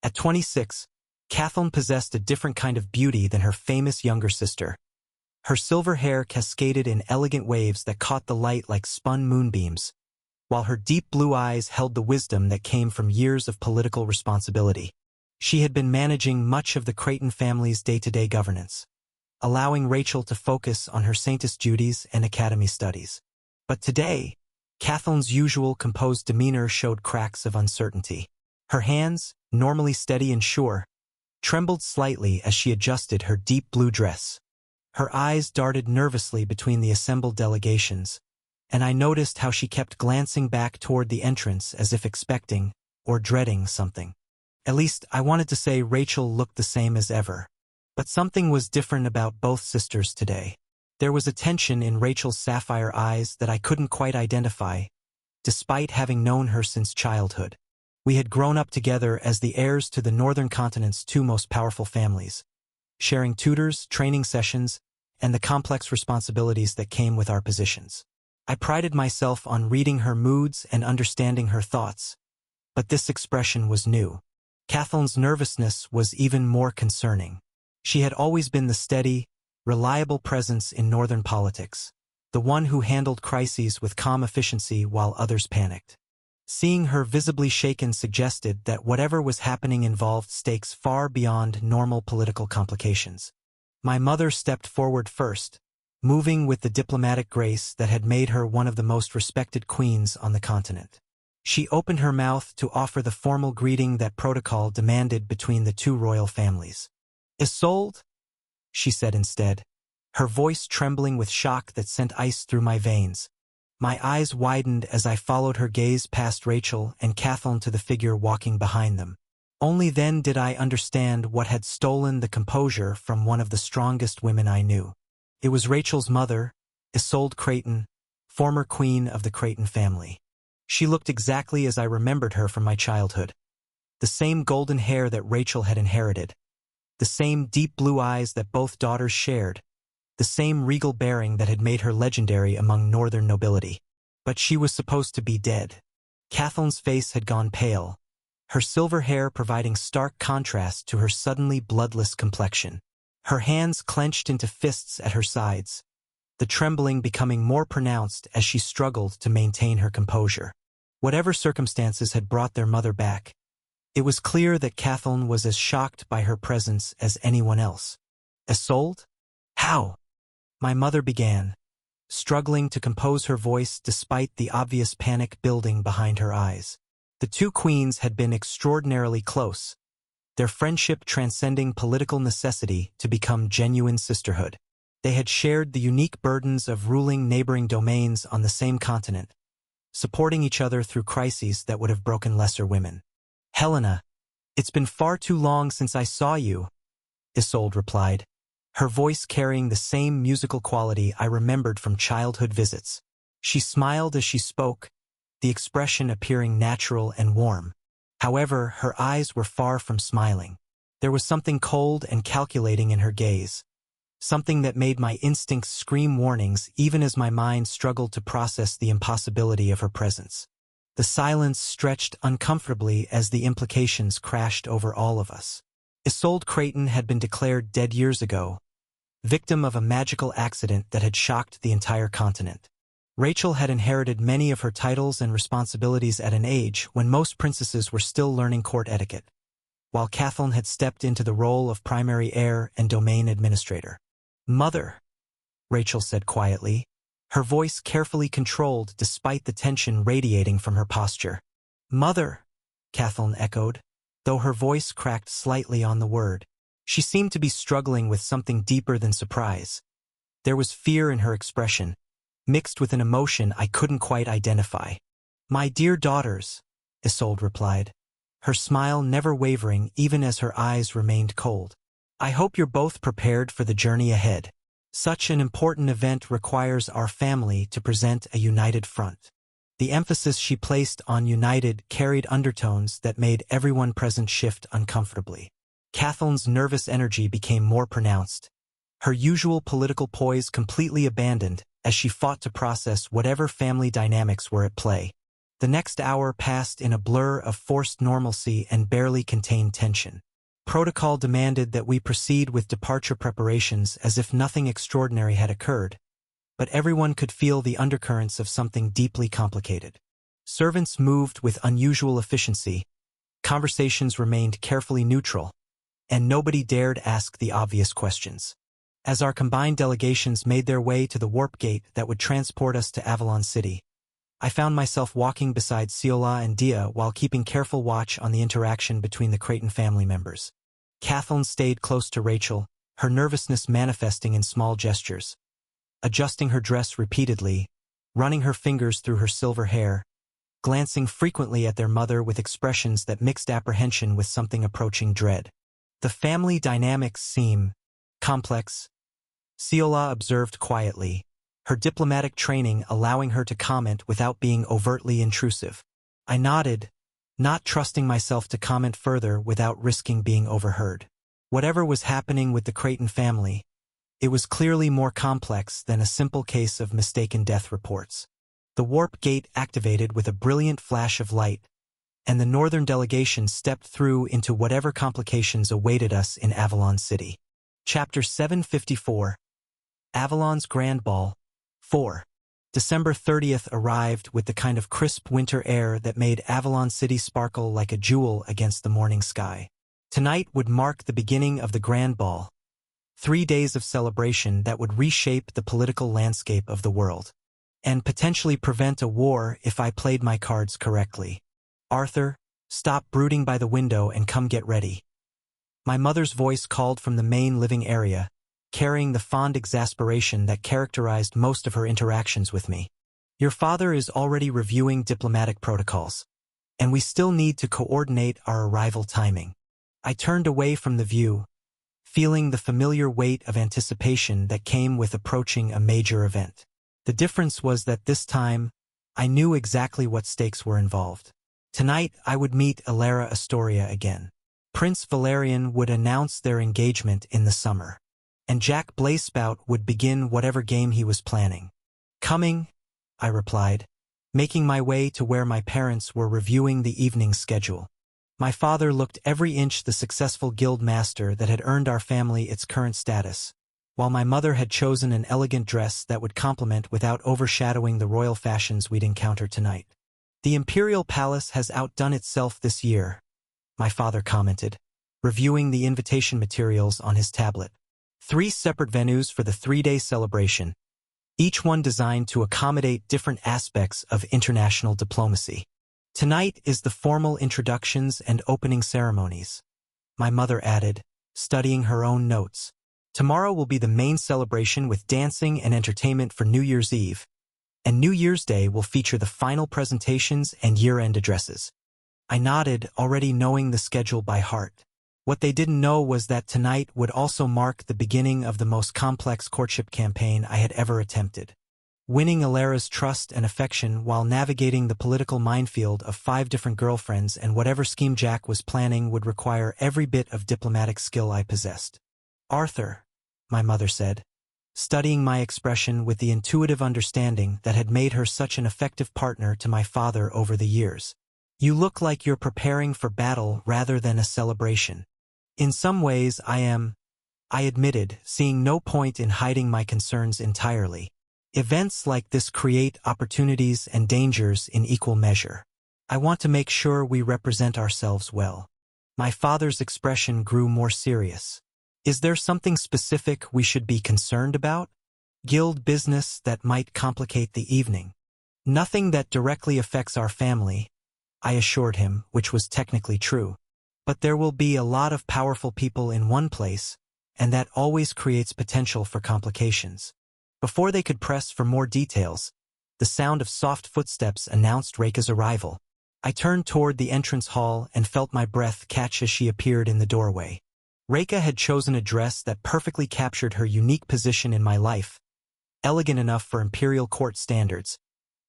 At 26, Kathleen possessed a different kind of beauty than her famous younger sister. Her silver hair cascaded in elegant waves that caught the light like spun moonbeams, while her deep blue eyes held the wisdom that came from years of political responsibility. She had been managing much of the Creighton family's day-to-day governance, allowing Rachel to focus on her saintess duties and academy studies. But today, Kathleen's usual composed demeanor showed cracks of uncertainty. Her hands, normally steady and sure, trembled slightly as she adjusted her deep blue dress. Her eyes darted nervously between the assembled delegations, and I noticed how she kept glancing back toward the entrance as if expecting or dreading something. At least, I wanted to say Rachel looked the same as ever. But something was different about both sisters today. There was a tension in Rachel's sapphire eyes that I couldn't quite identify, despite having known her since childhood. We had grown up together as the heirs to the northern continent's two most powerful families, sharing tutors, training sessions, and the complex responsibilities that came with our positions. I prided myself on reading her moods and understanding her thoughts, but this expression was new. Kathleen's nervousness was even more concerning. She had always been the steady, reliable presence in Northern politics, the one who handled crises with calm efficiency while others panicked. Seeing her visibly shaken suggested that whatever was happening involved stakes far beyond normal political complications. My mother stepped forward first, moving with the diplomatic grace that had made her one of the most respected queens on the continent. She opened her mouth to offer the formal greeting that protocol demanded between the two royal families. "Isolde?" she said instead, her voice trembling with shock that sent ice through my veins. My eyes widened as I followed her gaze past Rachel and Kathleen to the figure walking behind them. Only then did I understand what had stolen the composure from one of the strongest women I knew. It was Rachel's mother, Isolde Creighton, former queen of the Creighton family. She looked exactly as I remembered her from my childhood. The same golden hair that Rachel had inherited. The same deep blue eyes that both daughters shared. The same regal bearing that had made her legendary among northern nobility. But she was supposed to be dead. Kathleen's face had gone pale, her silver hair providing stark contrast to her suddenly bloodless complexion. Her hands clenched into fists at her sides, the trembling becoming more pronounced as she struggled to maintain her composure. Whatever circumstances had brought their mother back, it was clear that Kathleen was as shocked by her presence as anyone else. "Isolde? How?" my mother began, struggling to compose her voice despite the obvious panic building behind her eyes. The two queens had been extraordinarily close, their friendship transcending political necessity to become genuine sisterhood. They had shared the unique burdens of ruling neighboring domains on the same continent, supporting each other through crises that would have broken lesser women. "Helena, it's been far too long since I saw you," Isolde replied, her voice carrying the same musical quality I remembered from childhood visits. She smiled as she spoke, the expression appearing natural and warm. However, her eyes were far from smiling. There was something cold and calculating in her gaze, something that made my instincts scream warnings even as my mind struggled to process the impossibility of her presence. The silence stretched uncomfortably as the implications crashed over all of us. Isolde Creighton had been declared dead years ago, victim of a magical accident that had shocked the entire continent. Rachel had inherited many of her titles and responsibilities at an age when most princesses were still learning court etiquette, while Kathleen had stepped into the role of primary heir and domain administrator. "Mother," Rachel said quietly, her voice carefully controlled despite the tension radiating from her posture. "Mother," Kathleen echoed, though her voice cracked slightly on the word. She seemed to be struggling with something deeper than surprise. There was fear in her expression, mixed with an emotion I couldn't quite identify. "My dear daughters," Isolde replied, her smile never wavering even as her eyes remained cold. "I hope you're both prepared for the journey ahead. Such an important event requires our family to present a united front." The emphasis she placed on united carried undertones that made everyone present shift uncomfortably. Kathleen's nervous energy became more pronounced, her usual political poise completely abandoned as she fought to process whatever family dynamics were at play. The next hour passed in a blur of forced normalcy and barely contained tension. Protocol demanded that we proceed with departure preparations as if nothing extraordinary had occurred, but everyone could feel the undercurrents of something deeply complicated. Servants moved with unusual efficiency, conversations remained carefully neutral, and nobody dared ask the obvious questions. As our combined delegations made their way to the warp gate that would transport us to Avalon City, I found myself walking beside Ciola and Dia while keeping careful watch on the interaction between the Creighton family members. Kathleen stayed close to Rachel, her nervousness manifesting in small gestures, adjusting her dress repeatedly, running her fingers through her silver hair, glancing frequently at their mother with expressions that mixed apprehension with something approaching dread. "The family dynamics seem complex," Ciola observed quietly, her diplomatic training allowing her to comment without being overtly intrusive. I nodded, not trusting myself to comment further without risking being overheard. Whatever was happening with the Creighton family, It was clearly more complex than a simple case of mistaken death reports. The warp gate activated with a brilliant flash of light, and the northern delegation stepped through into whatever complications awaited us in Avalon City. Chapter 754. Avalon's Grand Ball. 4. December 30th arrived with the kind of crisp winter air that made Avalon City sparkle like a jewel against the morning sky. Tonight would mark the beginning of the Grand Ball, 3 days of celebration that would reshape the political landscape of the world, and potentially prevent a war if I played my cards correctly. Arthur, stop brooding by the window and come get ready. My mother's voice called from the main living area, carrying the fond exasperation that characterized most of her interactions with me. Your father is already reviewing diplomatic protocols, and we still need to coordinate our arrival timing. I turned away from the view, feeling the familiar weight of anticipation that came with approaching a major event. The difference was that this time, I knew exactly what stakes were involved. Tonight, I would meet Elara Astoria again. Prince Valerian would announce their engagement in the summer, and Jack Blazespout would begin whatever game he was planning. Coming, I replied, making my way to where my parents were reviewing the evening schedule. My father looked every inch the successful guild master that had earned our family its current status, while my mother had chosen an elegant dress that would complement without overshadowing the royal fashions we'd encounter tonight. The Imperial Palace has outdone itself this year, my father commented, reviewing the invitation materials on his tablet. 3 separate venues for the 3-day celebration, each one designed to accommodate different aspects of international diplomacy. Tonight is the formal introductions and opening ceremonies, my mother added, studying her own notes. Tomorrow will be the main celebration with dancing and entertainment for New Year's Eve, and New Year's Day will feature the final presentations and year-end addresses. I nodded, already knowing the schedule by heart. What they didn't know was that tonight would also mark the beginning of the most complex courtship campaign I had ever attempted. Winning Elara's trust and affection while navigating the political minefield of 5 different girlfriends and whatever scheme Jack was planning would require every bit of diplomatic skill I possessed. Arthur, my mother said, studying my expression with the intuitive understanding that had made her such an effective partner to my father over the years. You look like you're preparing for battle rather than a celebration. In some ways I am, I admitted, seeing no point in hiding my concerns entirely. Events like this create opportunities and dangers in equal measure. I want to make sure we represent ourselves well. My father's expression grew more serious. Is there something specific we should be concerned about? Guild business that might complicate the evening. Nothing that directly affects our family, I assured him, which was technically true. But there will be a lot of powerful people in one place, and that always creates potential for complications. Before they could press for more details, the sound of soft footsteps announced Reika's arrival. I turned toward the entrance hall and felt my breath catch as she appeared in the doorway. Reika had chosen a dress that perfectly captured her unique position in my life, elegant enough for imperial court standards,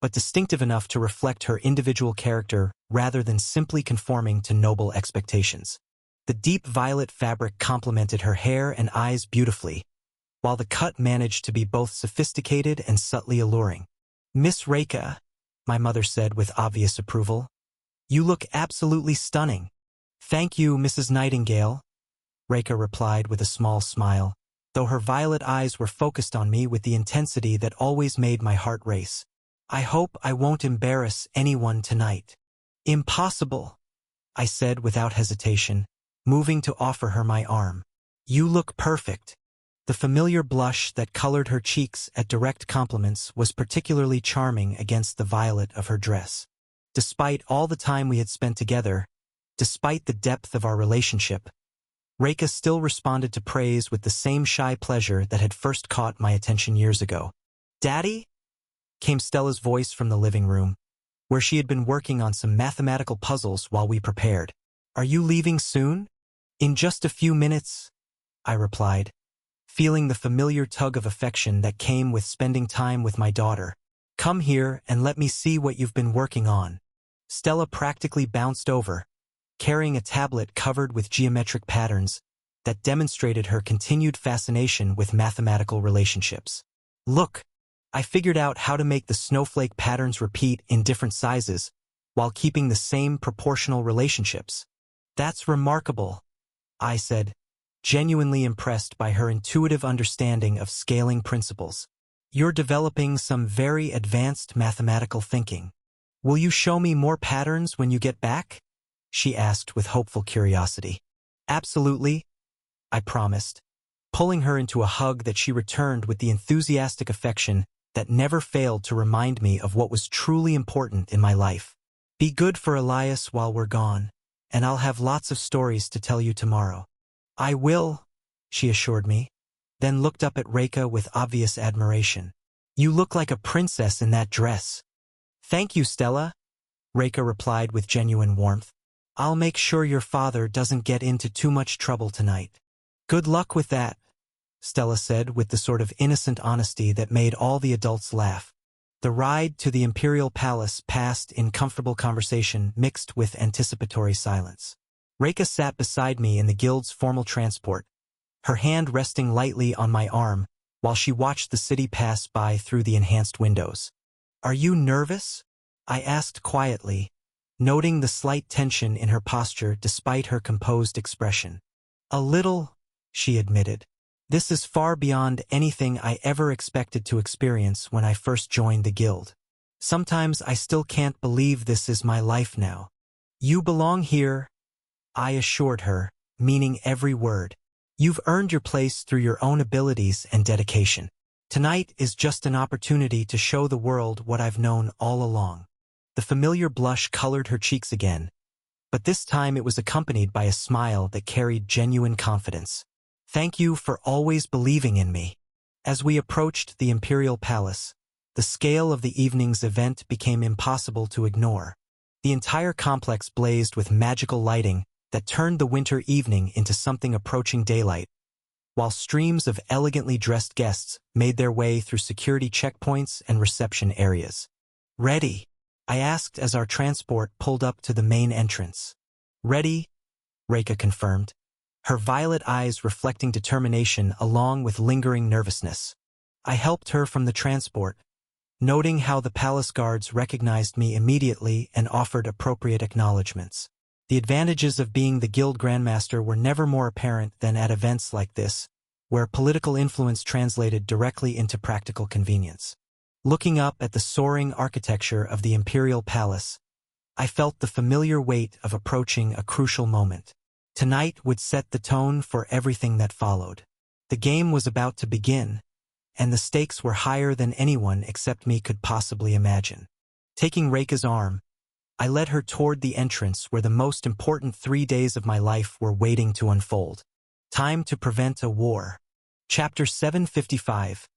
but distinctive enough to reflect her individual character rather than simply conforming to noble expectations. The deep violet fabric complemented her hair and eyes beautifully, while the cut managed to be both sophisticated and subtly alluring. Miss Reika, my mother said with obvious approval, you look absolutely stunning. Thank you, Mrs. Nightingale, Reika replied with a small smile, though her violet eyes were focused on me with the intensity that always made my heart race. I hope I won't embarrass anyone tonight. Impossible, I said without hesitation, moving to offer her my arm. You look perfect. The familiar blush that colored her cheeks at direct compliments was particularly charming against the violet of her dress. Despite all the time we had spent together, despite the depth of our relationship, Reika still responded to praise with the same shy pleasure that had first caught my attention years ago. Daddy? Came Stella's voice from the living room, where she had been working on some mathematical puzzles while we prepared. Are you leaving soon? In just a few minutes, I replied, feeling the familiar tug of affection that came with spending time with my daughter. Come here and let me see what you've been working on. Stella practically bounced over, carrying a tablet covered with geometric patterns, that demonstrated her continued fascination with mathematical relationships. Look, I figured out how to make the snowflake patterns repeat in different sizes while keeping the same proportional relationships. That's remarkable, I said, genuinely impressed by her intuitive understanding of scaling principles. You're developing some very advanced mathematical thinking. Will you show me more patterns when you get back? She asked with hopeful curiosity. Absolutely, I promised, pulling her into a hug that she returned with the enthusiastic affection that never failed to remind me of what was truly important in my life. Be good for Elias while we're gone, and I'll have lots of stories to tell you tomorrow. I will, she assured me, then looked up at Rekha with obvious admiration. You look like a princess in that dress. Thank you, Stella, Rekha replied with genuine warmth. I'll make sure your father doesn't get into too much trouble tonight. Good luck with that, Stella said with the sort of innocent honesty that made all the adults laugh. The ride to the Imperial Palace passed in comfortable conversation mixed with anticipatory silence. Rekha sat beside me in the guild's formal transport, her hand resting lightly on my arm while she watched the city pass by through the enhanced windows. Are you nervous? I asked quietly, noting the slight tension in her posture despite her composed expression. A little, she admitted. This is far beyond anything I ever expected to experience when I first joined the guild. Sometimes I still can't believe this is my life now. You belong here, I assured her, meaning every word. You've earned your place through your own abilities and dedication. Tonight is just an opportunity to show the world what I've known all along. The familiar blush colored her cheeks again, but this time it was accompanied by a smile that carried genuine confidence. Thank you for always believing in me. As we approached the Imperial Palace, the scale of the evening's event became impossible to ignore. The entire complex blazed with magical lighting that turned the winter evening into something approaching daylight, while streams of elegantly dressed guests made their way through security checkpoints and reception areas. Ready? I asked as our transport pulled up to the main entrance. Ready? Rekha confirmed, her violet eyes reflecting determination along with lingering nervousness. I helped her from the transport, noting how the palace guards recognized me immediately and offered appropriate acknowledgments. The advantages of being the guild grandmaster were never more apparent than at events like this, where political influence translated directly into practical convenience. Looking up at the soaring architecture of the Imperial Palace, I felt the familiar weight of approaching a crucial moment. Tonight would set the tone for everything that followed. The game was about to begin, and the stakes were higher than anyone except me could possibly imagine. Taking Rekha's arm, I led her toward the entrance where the most important 3 days of my life were waiting to unfold. Time to prevent a war. Chapter 755.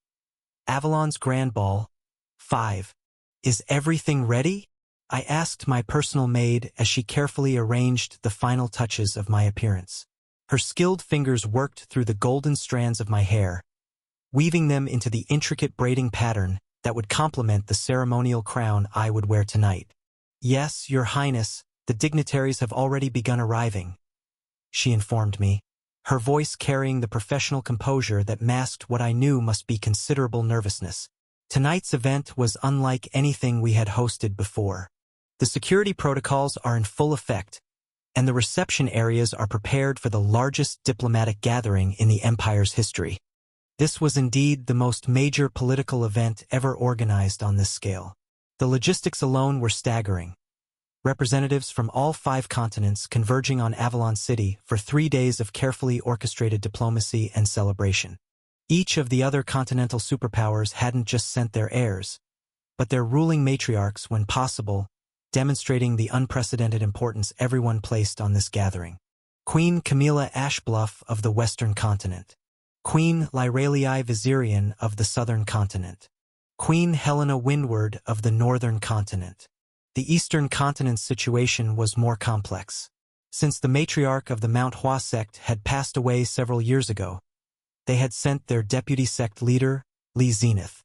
Avalon's Grand Ball. 5. Is everything ready? I asked my personal maid as she carefully arranged the final touches of my appearance. Her skilled fingers worked through the golden strands of my hair, weaving them into the intricate braiding pattern that would complement the ceremonial crown I would wear tonight. Yes, Your Highness, the dignitaries have already begun arriving, she informed me, her voice carrying the professional composure that masked what I knew must be considerable nervousness. Tonight's event was unlike anything we had hosted before. The security protocols are in full effect, and the reception areas are prepared for the largest diplomatic gathering in the Empire's history. This was indeed the most major political event ever organized on this scale. The logistics alone were staggering. Representatives from all 5 continents converging on Avalon City for 3 days of carefully orchestrated diplomacy and celebration. Each of the other continental superpowers hadn't just sent their heirs, but their ruling matriarchs when possible, demonstrating the unprecedented importance everyone placed on this gathering. Queen Camilla Ashbluff of the Western Continent. Queen Lyralii Vizirian of the Southern Continent. Queen Helena Windward of the Northern Continent. The Eastern Continent's situation was more complex. Since the matriarch of the Mount Hua sect had passed away several years ago, they had sent their deputy sect leader, Li Zenith.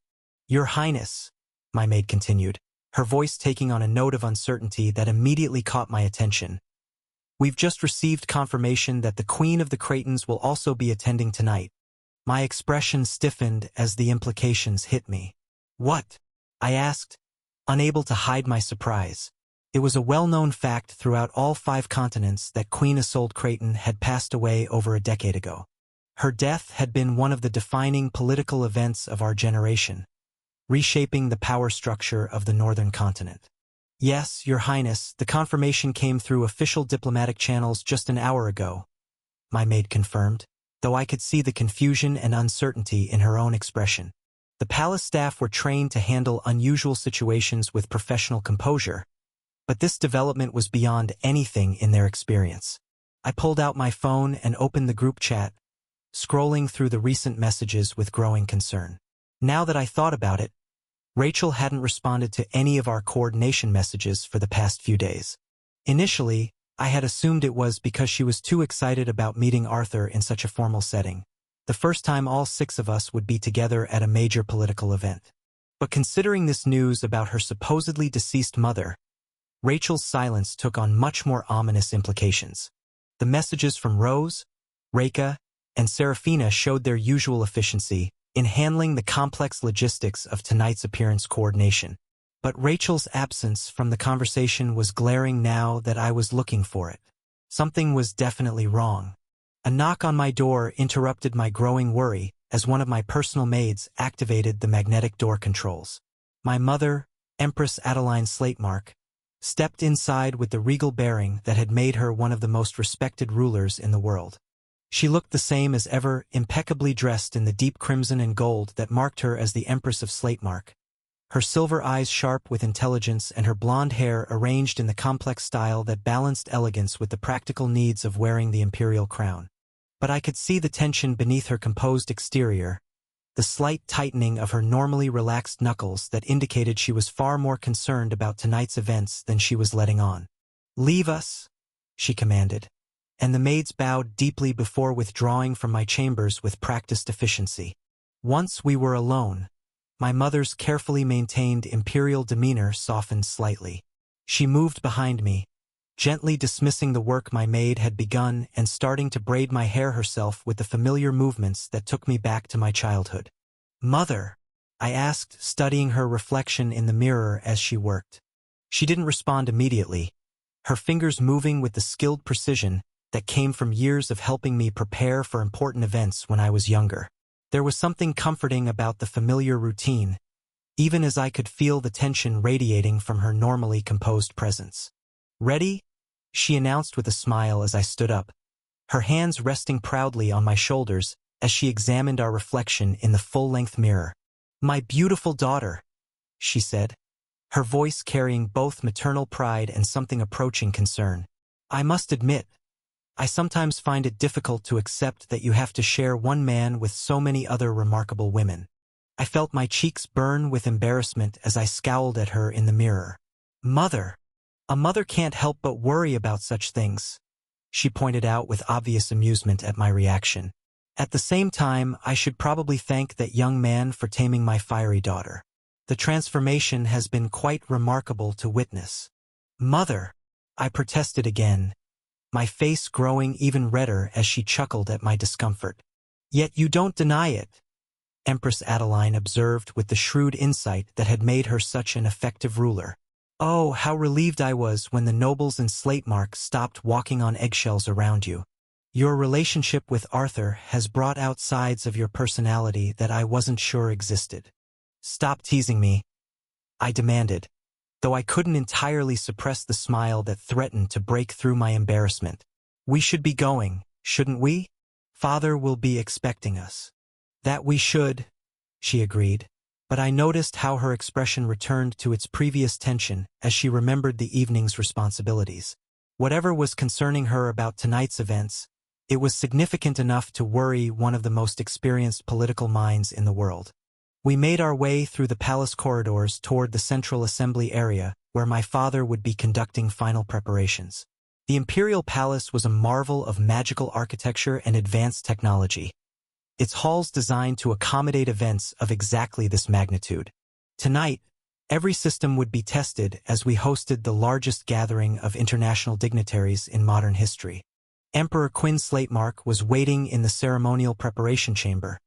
Your Highness, my maid continued, her voice taking on a note of uncertainty that immediately caught my attention. We've just received confirmation that the Queen of the Cratons will also be attending tonight. My expression stiffened as the implications hit me. What? I asked, unable to hide my surprise. It was a well-known fact throughout all 5 continents that Queen Isolde Craton had passed away over a decade ago. Her death had been one of the defining political events of our generation, reshaping the power structure of the northern continent. Yes, Your Highness, the confirmation came through official diplomatic channels just an hour ago, my maid confirmed, though I could see the confusion and uncertainty in her own expression. The palace staff were trained to handle unusual situations with professional composure, but this development was beyond anything in their experience. I pulled out my phone and opened the group chat, scrolling through the recent messages with growing concern. Now that I thought about it, Rachel hadn't responded to any of our coordination messages for the past few days. Initially, I had assumed it was because she was too excited about meeting Arthur in such a formal setting, the first time all 6 of us would be together at a major political event. But considering this news about her supposedly deceased mother, Rachel's silence took on much more ominous implications. The messages from Rose, Reka, and Serafina showed their usual efficiency in handling the complex logistics of tonight's appearance coordination. But Rachel's absence from the conversation was glaring now that I was looking for it. Something was definitely wrong. A knock on my door interrupted my growing worry as one of my personal maids activated the magnetic door controls. My mother, Empress Adeline Slatemark, stepped inside with the regal bearing that had made her one of the most respected rulers in the world. She looked the same as ever, impeccably dressed in the deep crimson and gold that marked her as the Empress of Slatemark. Her silver eyes sharp with intelligence and her blonde hair arranged in the complex style that balanced elegance with the practical needs of wearing the imperial crown. But I could see the tension beneath her composed exterior, the slight tightening of her normally relaxed knuckles that indicated she was far more concerned about tonight's events than she was letting on. "Leave us," she commanded, and the maids bowed deeply before withdrawing from my chambers with practiced efficiency. Once we were alone, my mother's carefully maintained imperial demeanor softened slightly. She moved behind me, gently dismissing the work my maid had begun and starting to braid my hair herself with the familiar movements that took me back to my childhood. "Mother?" I asked, studying her reflection in the mirror as she worked. She didn't respond immediately, her fingers moving with the skilled precision that came from years of helping me prepare for important events when I was younger. There was something comforting about the familiar routine, even as I could feel the tension radiating from her normally composed presence. "Ready?" she announced with a smile as I stood up, her hands resting proudly on my shoulders as she examined our reflection in the full-length mirror. "My beautiful daughter," she said, her voice carrying both maternal pride and something approaching concern. "I must admit, I sometimes find it difficult to accept that you have to share one man with so many other remarkable women." I felt my cheeks burn with embarrassment as I scowled at her in the mirror. "Mother, a mother can't help but worry about such things," she pointed out with obvious amusement at my reaction. "At the same time, I should probably thank that young man for taming my fiery daughter. The transformation has been quite remarkable to witness." "Mother," I protested again, my face growing even redder as she chuckled at my discomfort. "Yet you don't deny it," Empress Adeline observed with the shrewd insight that had made her such an effective ruler. "Oh, how relieved I was when the nobles in Slatemark stopped walking on eggshells around you. Your relationship with Arthur has brought out sides of your personality that I wasn't sure existed." "Stop teasing me," I demanded, though I couldn't entirely suppress the smile that threatened to break through my embarrassment. "We should be going, shouldn't we? Father will be expecting us." "That we should," she agreed, but I noticed how her expression returned to its previous tension as she remembered the evening's responsibilities. Whatever was concerning her about tonight's events, it was significant enough to worry one of the most experienced political minds in the world. We made our way through the palace corridors toward the central assembly area where my father would be conducting final preparations. The imperial palace was a marvel of magical architecture and advanced technology, its halls designed to accommodate events of exactly this magnitude. Tonight, Every system would be tested as we hosted the largest gathering of international dignitaries in modern history. Emperor Quinn Slatemark was waiting in the ceremonial preparation chamber,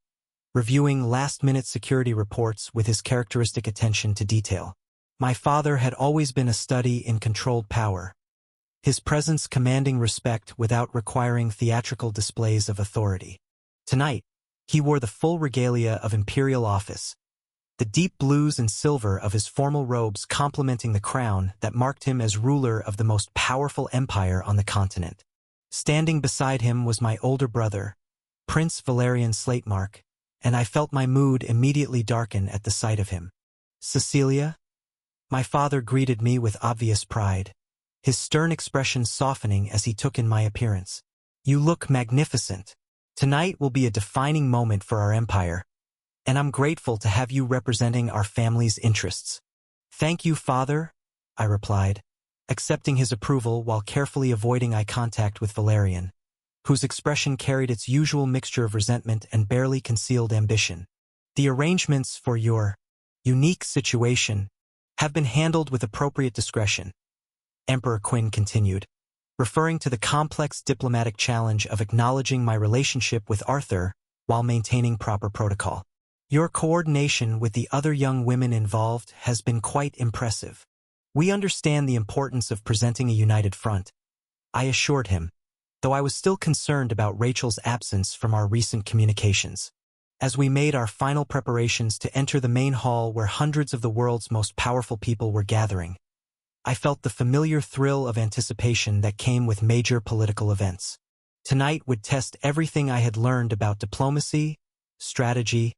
reviewing last-minute security reports with his characteristic attention to detail. My father had always been a study in controlled power, his presence commanding respect without requiring theatrical displays of authority. Tonight, he wore the full regalia of imperial office, the deep blues and silver of his formal robes complementing the crown that marked him as ruler of the most powerful empire on the continent. Standing beside him was my older brother, Prince Valerian Slatemark, and I felt my mood immediately darken at the sight of him. "Cecilia?" My father greeted me with obvious pride, his stern expression softening as he took in my appearance. "You look magnificent. Tonight will be a defining moment for our empire, and I'm grateful to have you representing our family's interests." "Thank you, father," I replied, accepting his approval while carefully avoiding eye contact with Valerian, whose expression carried its usual mixture of resentment and barely concealed ambition. "The arrangements for your unique situation have been handled with appropriate discretion," Emperor Quinn continued, referring to the complex diplomatic challenge of acknowledging my relationship with Arthur while maintaining proper protocol. "Your coordination with the other young women involved has been quite impressive. We understand the importance of presenting a united front," I assured him, though I was still concerned about Rachel's absence from our recent communications. As we made our final preparations to enter the main hall where hundreds of the world's most powerful people were gathering, I felt the familiar thrill of anticipation that came with major political events. Tonight would test everything I had learned about diplomacy, strategy,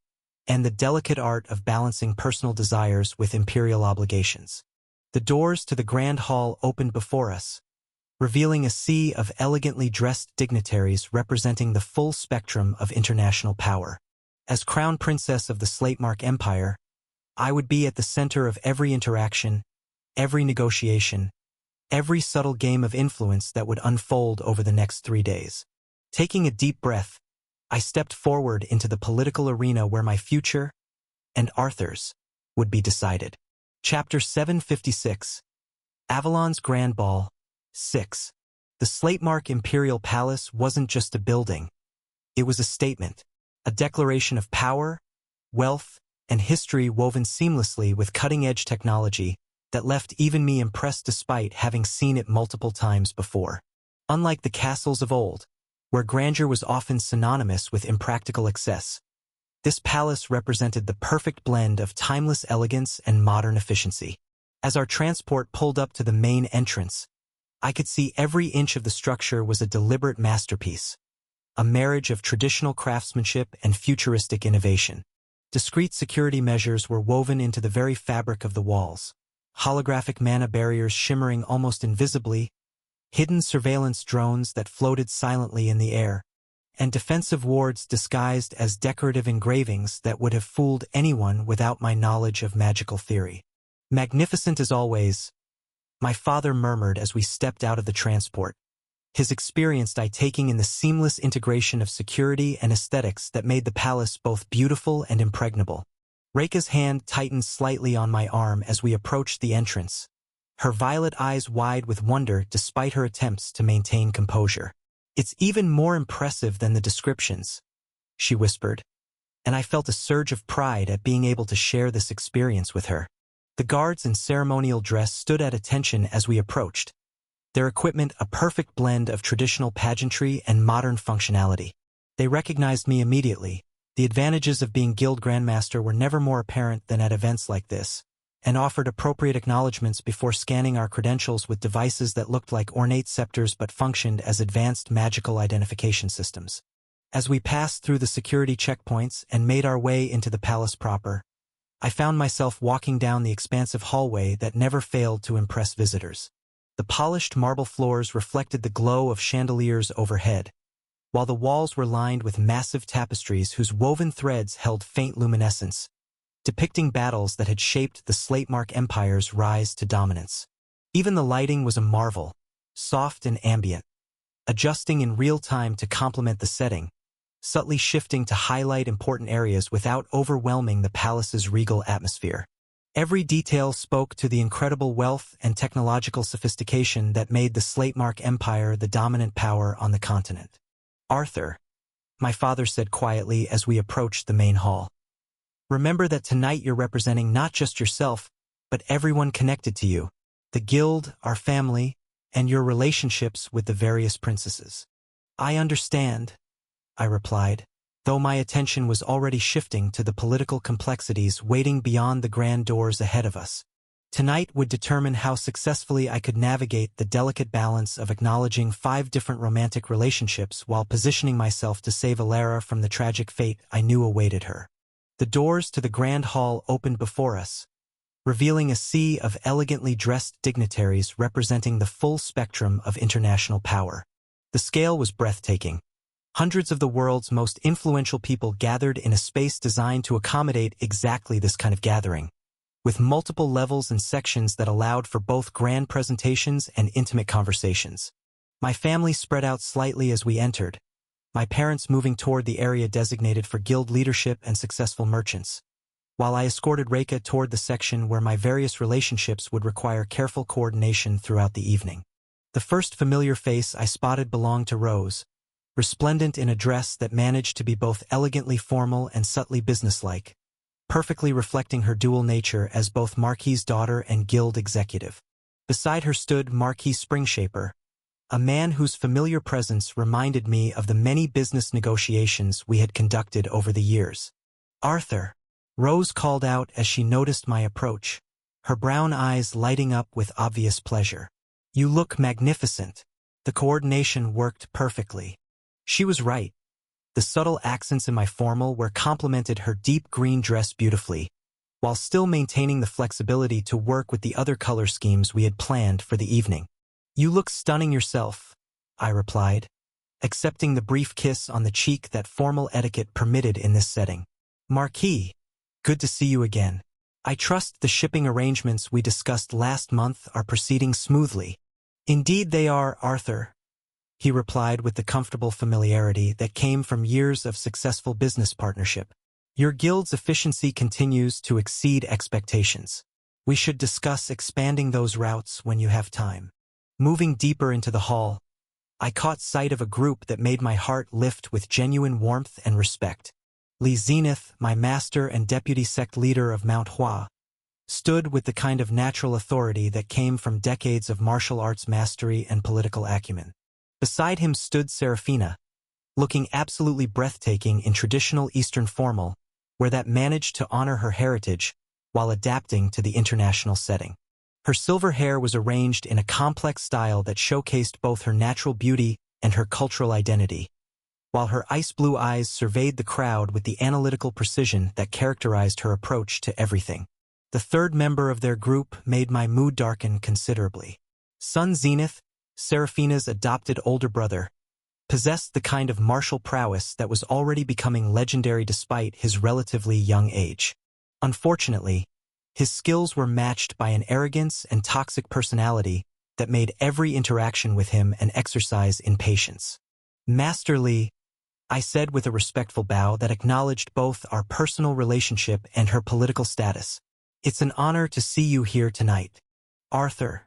and the delicate art of balancing personal desires with imperial obligations. The doors to the grand hall opened before us, revealing a sea of elegantly dressed dignitaries representing the full spectrum of international power. As Crown Princess of the Slatemark Empire, I would be at the center of every interaction, every negotiation, every subtle game of influence that would unfold over the next 3 days. Taking a deep breath, I stepped forward into the political arena where my future, and Arthur's, would be decided. Chapter 756. Avalon's Grand Ball. 6. The Slatemark Imperial Palace wasn't just a building. It was a statement, a declaration of power, wealth, and history woven seamlessly with cutting-edge technology that left even me impressed despite having seen it multiple times before. Unlike the castles of old, where grandeur was often synonymous with impractical excess, this palace represented the perfect blend of timeless elegance and modern efficiency. As our transport pulled up to the main entrance, I could see every inch of the structure was a deliberate masterpiece, a marriage of traditional craftsmanship and futuristic innovation. Discreet security measures were woven into the very fabric of the walls, holographic mana barriers shimmering almost invisibly, hidden surveillance drones that floated silently in the air, and defensive wards disguised as decorative engravings that would have fooled anyone without my knowledge of magical theory. "Magnificent as always," my father murmured as we stepped out of the transport, his experienced eye taking in the seamless integration of security and aesthetics that made the palace both beautiful and impregnable. Reka's hand tightened slightly on my arm as we approached the entrance, her violet eyes wide with wonder despite her attempts to maintain composure. "It's even more impressive than the descriptions," she whispered, and I felt a surge of pride at being able to share this experience with her. The guards in ceremonial dress stood at attention as we approached, their equipment a perfect blend of traditional pageantry and modern functionality. They recognized me immediately. The advantages of being Guild Grandmaster were never more apparent than at events like this, and offered appropriate acknowledgments before scanning our credentials with devices that looked like ornate scepters but functioned as advanced magical identification systems. As we passed through the security checkpoints and made our way into the palace proper, I found myself walking down the expansive hallway that never failed to impress visitors. The polished marble floors reflected the glow of chandeliers overhead, while the walls were lined with massive tapestries whose woven threads held faint luminescence, depicting battles that had shaped the Slatemark Empire's rise to dominance. Even the lighting was a marvel, soft and ambient, adjusting in real time to complement the setting, subtly shifting to highlight important areas without overwhelming the palace's regal atmosphere. Every detail spoke to the incredible wealth and technological sophistication that made the Slatemark Empire the dominant power on the continent. "Arthur," my father said quietly as we approached the main hall, "remember that tonight you're representing not just yourself, but everyone connected to you, the guild, our family, and your relationships with the various princesses." "I understand," I replied, though my attention was already shifting to the political complexities waiting beyond the grand doors ahead of us. Tonight would determine how successfully I could navigate the delicate balance of acknowledging 5 different romantic relationships while positioning myself to save Alara from the tragic fate I knew awaited her. The doors to the grand hall opened before us, revealing a sea of elegantly dressed dignitaries representing the full spectrum of international power. The scale was breathtaking. Hundreds of the world's most influential people gathered in a space designed to accommodate exactly this kind of gathering, with multiple levels and sections that allowed for both grand presentations and intimate conversations. My family spread out slightly as we entered, my parents moving toward the area designated for guild leadership and successful merchants, while I escorted Reika toward the section where my various relationships would require careful coordination throughout the evening. The first familiar face I spotted belonged to Rose, resplendent in a dress that managed to be both elegantly formal and subtly businesslike, perfectly reflecting her dual nature as both Marquis's daughter and guild executive. Beside her stood Marquis Springshaper, a man whose familiar presence reminded me of the many business negotiations we had conducted over the years. "Arthur," Rose called out as she noticed my approach, her brown eyes lighting up with obvious pleasure. "You look magnificent." The coordination worked perfectly. She was right. The subtle accents in my formal wear complemented her deep green dress beautifully, while still maintaining the flexibility to work with the other color schemes we had planned for the evening. "You look stunning yourself," I replied, accepting the brief kiss on the cheek that formal etiquette permitted in this setting. "Marquis, good to see you again. I trust the shipping arrangements we discussed last month are proceeding smoothly." "Indeed they are, Arthur," he replied with the comfortable familiarity that came from years of successful business partnership. "Your guild's efficiency continues to exceed expectations. We should discuss expanding those routes when you have time." Moving deeper into the hall, I caught sight of a group that made my heart lift with genuine warmth and respect. Li Zenith, my master and deputy sect leader of Mount Hua, stood with the kind of natural authority that came from decades of martial arts mastery and political acumen. Beside him stood Serafina, looking absolutely breathtaking in traditional Eastern formal, where that managed to honor her heritage while adapting to the international setting. Her silver hair was arranged in a complex style that showcased both her natural beauty and her cultural identity, while her ice-blue eyes surveyed the crowd with the analytical precision that characterized her approach to everything. The third member of their group made my mood darken considerably. Sun Zenith, Serafina's adopted older brother, possessed the kind of martial prowess that was already becoming legendary despite his relatively young age. Unfortunately, his skills were matched by an arrogance and toxic personality that made every interaction with him an exercise in patience. "Master Li," I said with a respectful bow that acknowledged both our personal relationship and her political status. "It's an honor to see you here tonight." "Arthur,"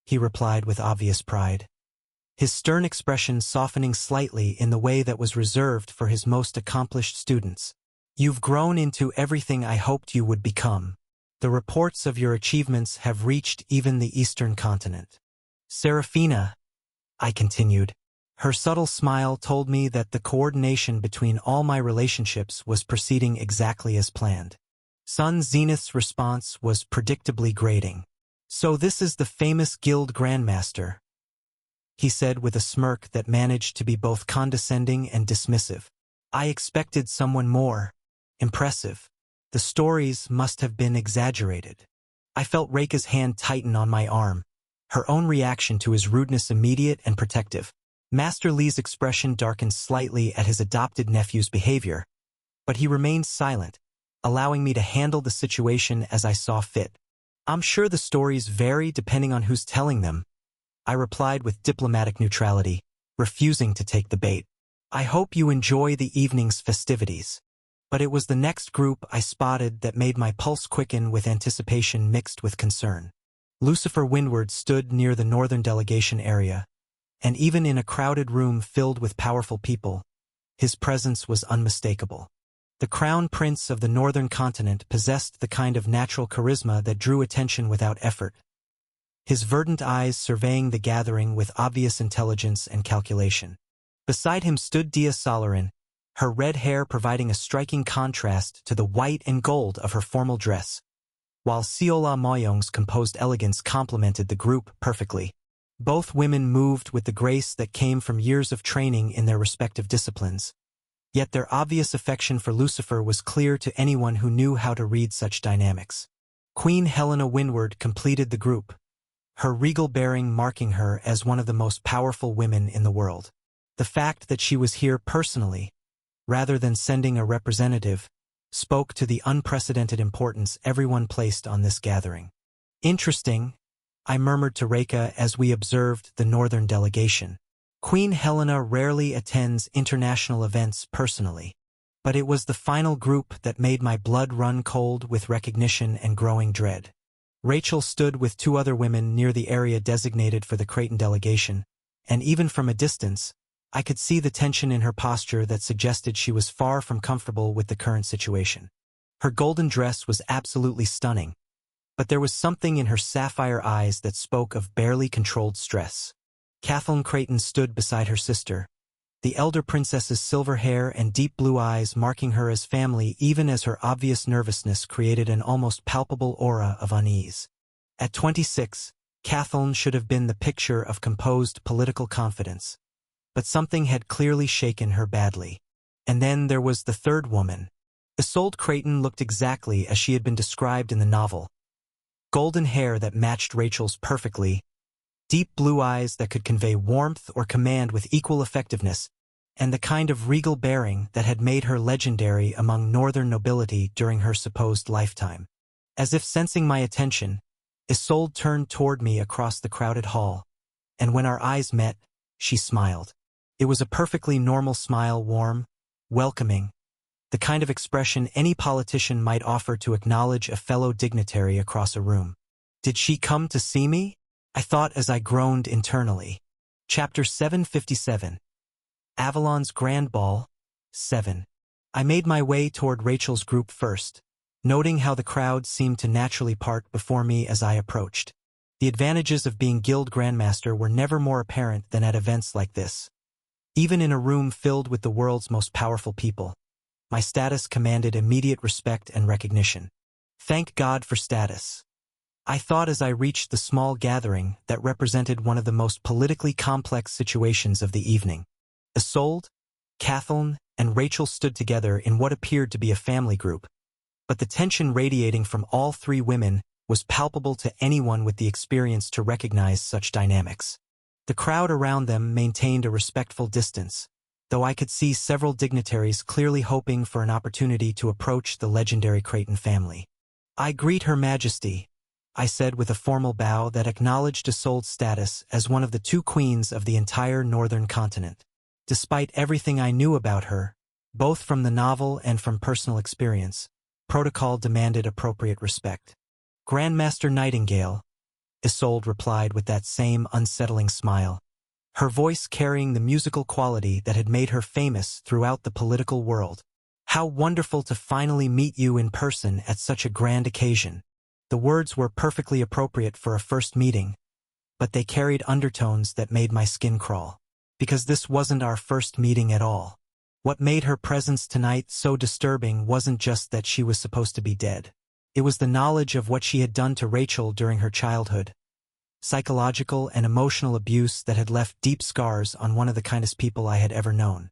he replied with obvious pride, his stern expression softening slightly in the way that was reserved for his most accomplished students. "You've grown into everything I hoped you would become. The reports of your achievements have reached even the Eastern continent." "Serafina," I continued. Her subtle smile told me that the coordination between all my relationships was proceeding exactly as planned. Sun Zenith's response was predictably grating. "So this is the famous guild grandmaster," he said with a smirk that managed to be both condescending and dismissive. "I expected someone more impressive. The stories must have been exaggerated." I felt Reika's hand tighten on my arm, her own reaction to his rudeness immediate and protective. Master Li's expression darkened slightly at his adopted nephew's behavior, but he remained silent, allowing me to handle the situation as I saw fit. "I'm sure the stories vary depending on who's telling them," I replied with diplomatic neutrality, refusing to take the bait. "I hope you enjoy the evening's festivities." But it was the next group I spotted that made my pulse quicken with anticipation mixed with concern. Lucifer Windward stood near the northern delegation area, and even in a crowded room filled with powerful people, his presence was unmistakable. The crown prince of the northern continent possessed the kind of natural charisma that drew attention without effort, his verdant eyes surveying the gathering with obvious intelligence and calculation. Beside him stood Dia Solarin, her red hair providing a striking contrast to the white and gold of her formal dress, while Siola Moyong's composed elegance complemented the group perfectly. Both women moved with the grace that came from years of training in their respective disciplines. Yet their obvious affection for Lucifer was clear to anyone who knew how to read such dynamics. Queen Helena Windward completed the group, her regal bearing marking her as one of the most powerful women in the world. The fact that she was here personally, rather than sending a representative, spoke to the unprecedented importance everyone placed on this gathering. Interesting, I murmured to Reika as we observed the northern delegation. Queen Helena rarely attends international events personally, but it was the final group that made my blood run cold with recognition and growing dread. Rachel stood with two other women near the area designated for the Creighton delegation, and even from a distance, I could see the tension in her posture that suggested she was far from comfortable with the current situation. Her golden dress was absolutely stunning, but there was something in her sapphire eyes that spoke of barely controlled stress. Kathleen Creighton stood beside her sister, the elder princess's silver hair and deep blue eyes marking her as family even as her obvious nervousness created an almost palpable aura of unease. At 26, Kathleen should have been the picture of composed political confidence, but something had clearly shaken her badly. And then there was the third woman. Isolde Creighton looked exactly as she had been described in the novel. Golden hair that matched Rachel's perfectly, deep blue eyes that could convey warmth or command with equal effectiveness, and the kind of regal bearing that had made her legendary among northern nobility during her supposed lifetime. As if sensing my attention, Isolde turned toward me across the crowded hall, and when our eyes met, she smiled. It was a perfectly normal smile, warm, welcoming, the kind of expression any politician might offer to acknowledge a fellow dignitary across a room. Did she come to see me? I thought as I groaned internally. Chapter 757. Avalon's Grand Ball, 7. I made my way toward Rachel's group first, noting how the crowd seemed to naturally part before me as I approached. The advantages of being Guild Grandmaster were never more apparent than at events like this. Even in a room filled with the world's most powerful people, my status commanded immediate respect and recognition. Thank God for status, I thought as I reached the small gathering that represented one of the most politically complex situations of the evening. Isolde, Kathleen, and Rachel stood together in what appeared to be a family group, but the tension radiating from all three women was palpable to anyone with the experience to recognize such dynamics. The crowd around them maintained a respectful distance, though I could see several dignitaries clearly hoping for an opportunity to approach the legendary Creighton family. I greet Her Majesty, I said with a formal bow that acknowledged Isolde's status as one of the two queens of the entire northern continent. Despite everything I knew about her, both from the novel and from personal experience, protocol demanded appropriate respect. Grandmaster Nightingale, Isolde replied with that same unsettling smile, her voice carrying the musical quality that had made her famous throughout the political world. How wonderful to finally meet you in person at such a grand occasion. The words were perfectly appropriate for a first meeting, but they carried undertones that made my skin crawl. Because this wasn't our first meeting at all. What made her presence tonight so disturbing wasn't just that she was supposed to be dead. It was the knowledge of what she had done to Rachel during her childhood. Psychological and emotional abuse that had left deep scars on one of the kindest people I had ever known.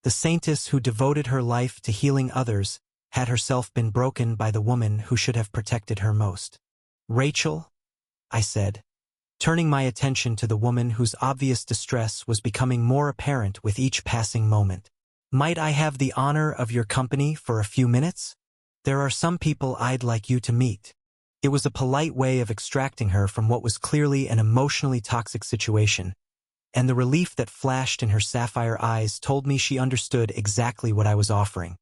The saintess who devoted her life to healing others had herself been broken by the woman who should have protected her most. Rachel, I said, turning my attention to the woman whose obvious distress was becoming more apparent with each passing moment. Might I have the honor of your company for a few minutes? There are some people I'd like you to meet. It was a polite way of extracting her from what was clearly an emotionally toxic situation, and the relief that flashed in her sapphire eyes told me she understood exactly what I was offering.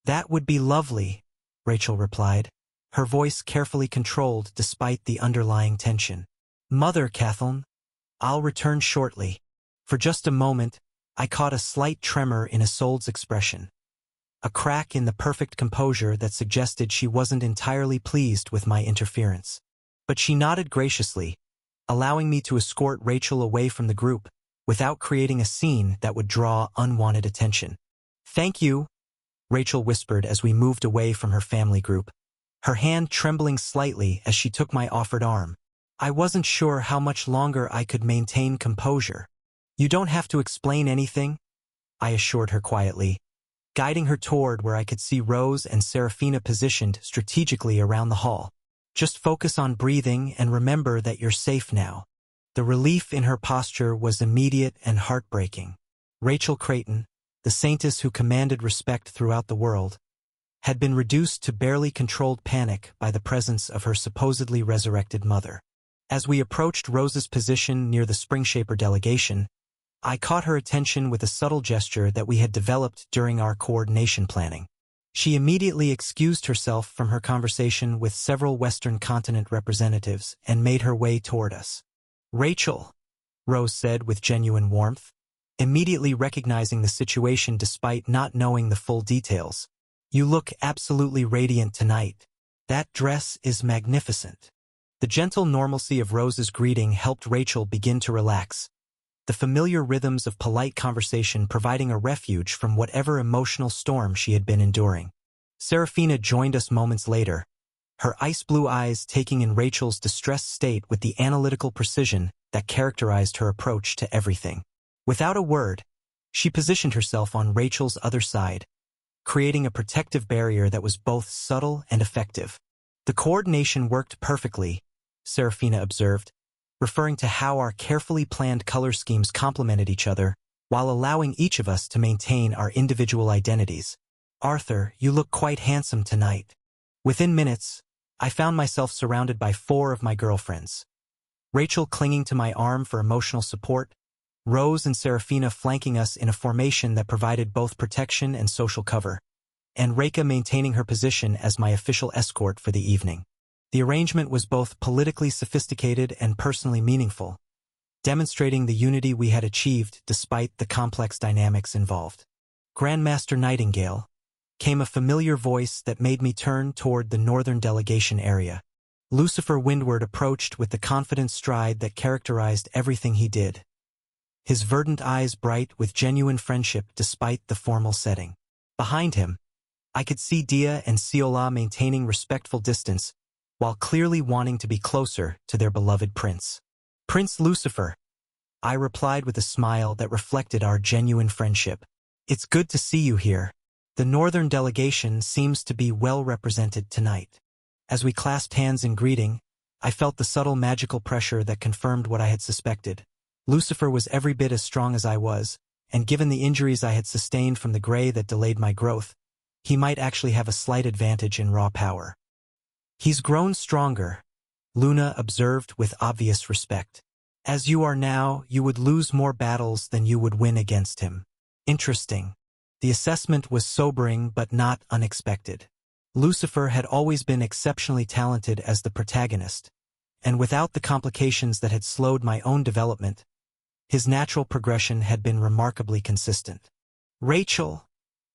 That would be lovely, Rachel replied, her voice carefully controlled despite the underlying tension. Mother Kathleen, I'll return shortly. For just a moment, I caught a slight tremor in Isolde's expression. A crack in the perfect composure that suggested she wasn't entirely pleased with my interference. But she nodded graciously, allowing me to escort Rachel away from the group without creating a scene that would draw unwanted attention. Thank you, Rachel whispered as we moved away from her family group, her hand trembling slightly as she took my offered arm. I wasn't sure how much longer I could maintain composure. You don't have to explain anything, I assured her quietly, guiding her toward where I could see Rose and Serafina positioned strategically around the hall. Just focus on breathing and remember that you're safe now. The relief in her posture was immediate and heartbreaking. Rachel Creighton, the saintess who commanded respect throughout the world, had been reduced to barely controlled panic by the presence of her supposedly resurrected mother. As we approached Rose's position near the Springshaper delegation, I caught her attention with a subtle gesture that we had developed during our coordination planning. She immediately excused herself from her conversation with several Western continent representatives and made her way toward us. Rachel, Rose said with genuine warmth, immediately recognizing the situation despite not knowing the full details. You look absolutely radiant tonight. That dress is magnificent. The gentle normalcy of Rose's greeting helped Rachel begin to relax, the familiar rhythms of polite conversation providing a refuge from whatever emotional storm she had been enduring. Serafina joined us moments later, her ice-blue eyes taking in Rachel's distressed state with the analytical precision that characterized her approach to everything. Without a word, she positioned herself on Rachel's other side, creating a protective barrier that was both subtle and effective. The coordination worked perfectly, Serafina observed, referring to how our carefully planned color schemes complemented each other while allowing each of us to maintain our individual identities. Arthur, you look quite handsome tonight. Within minutes, I found myself surrounded by 4 of my girlfriends. Rachel clinging to my arm for emotional support, Rose and Serafina flanking us in a formation that provided both protection and social cover, and Reka maintaining her position as my official escort for the evening. The arrangement was both politically sophisticated and personally meaningful, demonstrating the unity we had achieved despite the complex dynamics involved. Grandmaster Nightingale, came a familiar voice that made me turn toward the northern delegation area. Lucifer Windward approached with the confident stride that characterized everything he did, his verdant eyes bright with genuine friendship despite the formal setting. Behind him, I could see Dia and Ciola maintaining respectful distance while clearly wanting to be closer to their beloved prince. Prince Lucifer, I replied with a smile that reflected our genuine friendship. It's good to see you here. The northern delegation seems to be well represented tonight. As we clasped hands in greeting, I felt the subtle magical pressure that confirmed what I had suspected. Lucifer was every bit as strong as I was, and given the injuries I had sustained from the gray that delayed my growth, he might actually have a slight advantage in raw power. He's grown stronger, Luna observed with obvious respect. As you are now, you would lose more battles than you would win against him. Interesting. The assessment was sobering but not unexpected. Lucifer had always been exceptionally talented as the protagonist, and without the complications that had slowed my own development, his natural progression had been remarkably consistent. Rachel,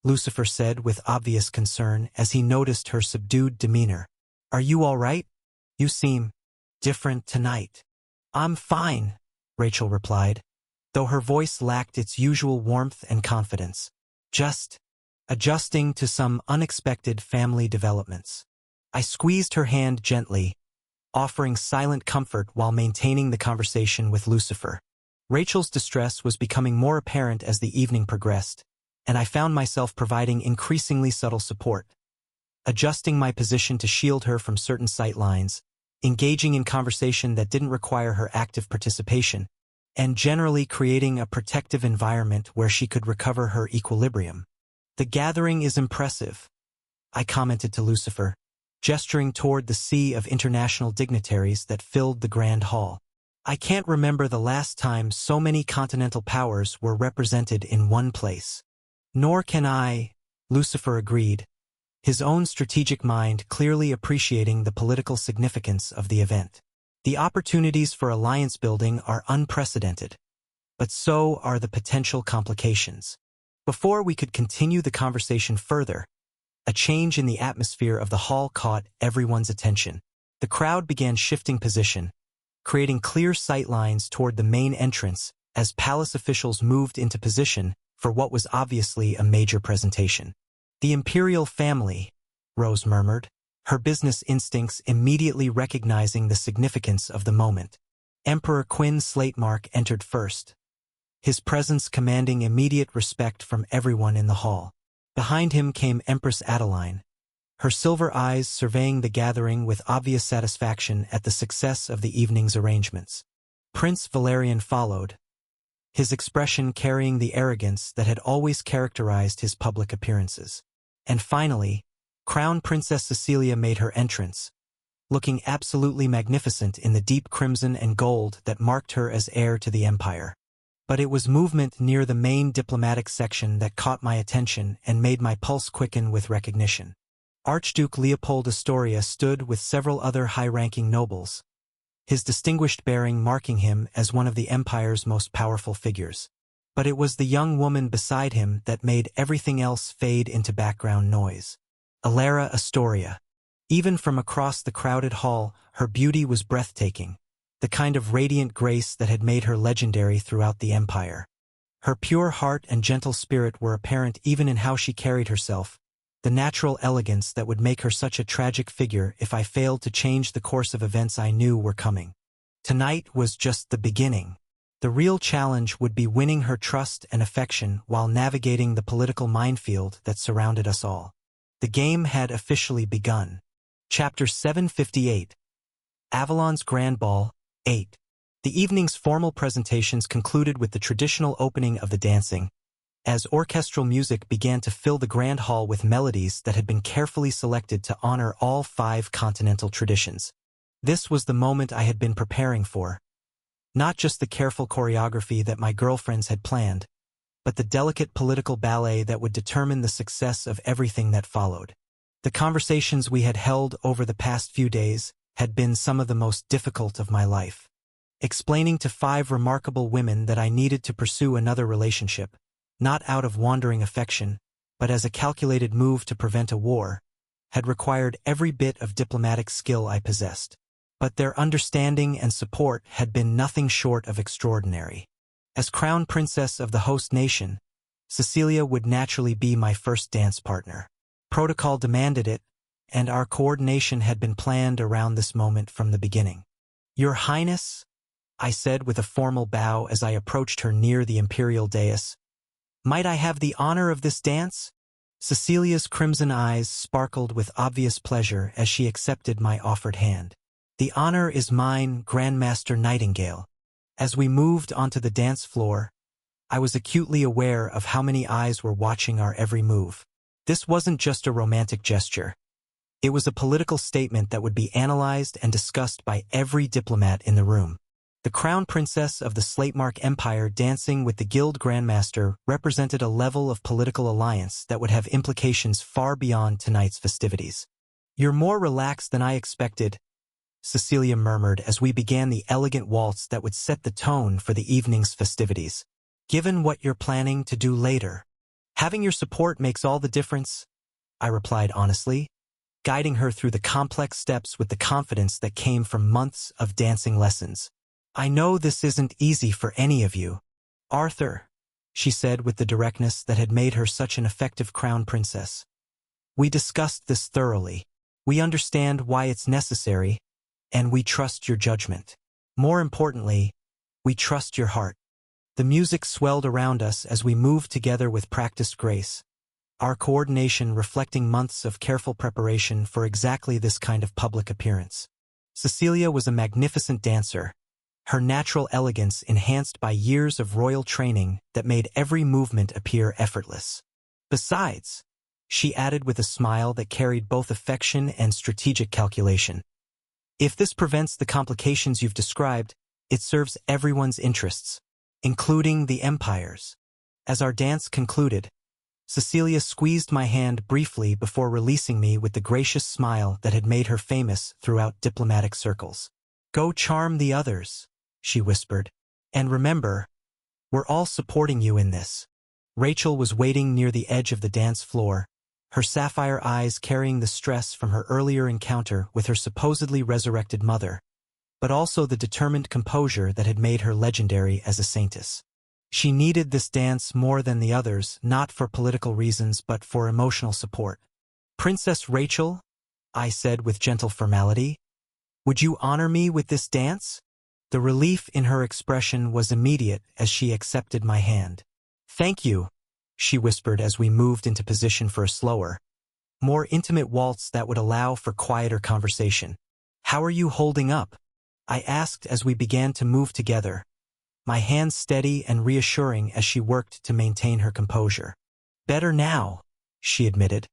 Lucifer said with obvious concern as he noticed her subdued demeanor. Are you all right? You seem different tonight. I'm fine, Rachel replied, though her voice lacked its usual warmth and confidence. Just adjusting to some unexpected family developments. I squeezed her hand gently, offering silent comfort while maintaining the conversation with Lucifer. Rachel's distress was becoming more apparent as the evening progressed, and I found myself providing increasingly subtle support. Adjusting my position to shield her from certain sight lines, engaging in conversation that didn't require her active participation, and generally creating a protective environment where she could recover her equilibrium. The gathering is impressive, I commented to Lucifer, gesturing toward the sea of international dignitaries that filled the grand hall. I can't remember the last time so many continental powers were represented in one place. Nor can I, Lucifer agreed, his own strategic mind clearly appreciating the political significance of the event. The opportunities for alliance building are unprecedented, but so are the potential complications. Before we could continue the conversation further, a change in the atmosphere of the hall caught everyone's attention. The crowd began shifting position, creating clear sight lines toward the main entrance as palace officials moved into position for what was obviously a major presentation. "The imperial family," Rose murmured, her business instincts immediately recognizing the significance of the moment. Emperor Quinn Slatemark entered first, his presence commanding immediate respect from everyone in the hall. Behind him came Empress Adeline, her silver eyes surveying the gathering with obvious satisfaction at the success of the evening's arrangements. Prince Valerian followed, his expression carrying the arrogance that had always characterized his public appearances. And finally, Crown Princess Cecilia made her entrance, looking absolutely magnificent in the deep crimson and gold that marked her as heir to the empire. But it was movement near the main diplomatic section that caught my attention and made my pulse quicken with recognition. Archduke Leopold Astoria stood with several other high-ranking nobles, his distinguished bearing marking him as one of the empire's most powerful figures. But it was the young woman beside him that made everything else fade into background noise. Alara Astoria. Even from across the crowded hall, her beauty was breathtaking, the kind of radiant grace that had made her legendary throughout the empire. Her pure heart and gentle spirit were apparent even in how she carried herself, the natural elegance that would make her such a tragic figure if I failed to change the course of events I knew were coming. Tonight was just the beginning. The real challenge would be winning her trust and affection while navigating the political minefield that surrounded us all. The game had officially begun. Chapter 758. Avalon's Grand Ball, 8. The evening's formal presentations concluded with the traditional opening of the dancing, as orchestral music began to fill the grand hall with melodies that had been carefully selected to honor all 5 continental traditions. This was the moment I had been preparing for. Not just the careful choreography that my girlfriends had planned, but the delicate political ballet that would determine the success of everything that followed. The conversations we had held over the past few days had been some of the most difficult of my life. Explaining to 5 remarkable women that I needed to pursue another relationship, not out of wandering affection, but as a calculated move to prevent a war, had required every bit of diplomatic skill I possessed. But their understanding and support had been nothing short of extraordinary. As crown princess of the host nation, Cecilia would naturally be my first dance partner. Protocol demanded it, and our coordination had been planned around this moment from the beginning. "Your Highness," I said with a formal bow as I approached her near the imperial dais, "might I have the honor of this dance?" Cecilia's crimson eyes sparkled with obvious pleasure as she accepted my offered hand. "The honor is mine, Grandmaster Nightingale." As we moved onto the dance floor, I was acutely aware of how many eyes were watching our every move. This wasn't just a romantic gesture. It was a political statement that would be analyzed and discussed by every diplomat in the room. The crown princess of the Slatemark Empire dancing with the Guild Grandmaster represented a level of political alliance that would have implications far beyond tonight's festivities. "You're more relaxed than I expected," Cecilia murmured as we began the elegant waltz that would set the tone for the evening's festivities. "Given what you're planning to do later, having your support makes all the difference," I replied honestly, guiding her through the complex steps with the confidence that came from months of dancing lessons. "I know this isn't easy for any of you, Arthur," she said with the directness that had made her such an effective crown princess. "We discussed this thoroughly. We understand why it's necessary, and we trust your judgment. More importantly, we trust your heart." The music swelled around us as we moved together with practiced grace, our coordination reflecting months of careful preparation for exactly this kind of public appearance. Cecilia was a magnificent dancer, her natural elegance enhanced by years of royal training that made every movement appear effortless. Besides, she added with a smile that carried both affection and strategic calculation, "if this prevents the complications you've described, it serves everyone's interests, including the Empire's." As our dance concluded, Cecilia squeezed my hand briefly before releasing me with the gracious smile that had made her famous throughout diplomatic circles. "Go charm the others," she whispered. "And remember, we're all supporting you in this." Rachel was waiting near the edge of the dance floor, her sapphire eyes carrying the stress from her earlier encounter with her supposedly resurrected mother, but also the determined composure that had made her legendary as a saintess. She needed this dance more than the others, not for political reasons but for emotional support. "Princess Rachel," I said with gentle formality, "would you honor me with this dance?" The relief in her expression was immediate as she accepted my hand. "Thank you," she whispered as we moved into position for a slower, more intimate waltz that would allow for quieter conversation. "How are you holding up?" I asked as we began to move together, my hands steady and reassuring as she worked to maintain her composure. "Better now," she admitted,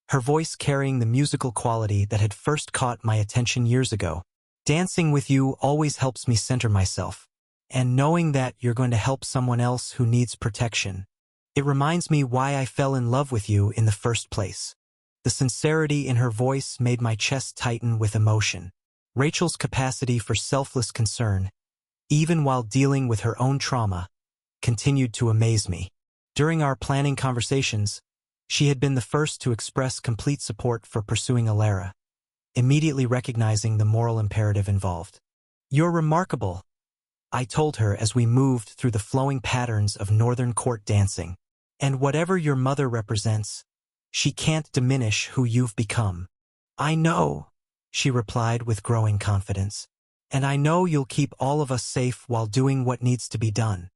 her voice carrying the musical quality that had first caught my attention years ago. "Dancing with you always helps me center myself, and knowing that you're going to help someone else who needs protection, it reminds me why I fell in love with you in the first place." The sincerity in her voice made my chest tighten with emotion. Rachel's capacity for selfless concern, even while dealing with her own trauma, continued to amaze me. During our planning conversations, she had been the first to express complete support for pursuing Alara, immediately recognizing the moral imperative involved. "You're remarkable," I told her as we moved through the flowing patterns of Northern Court dancing. "And whatever your mother represents, she can't diminish who you've become." "I know," she replied with growing confidence. "And I know you'll keep all of us safe while doing what needs to be done."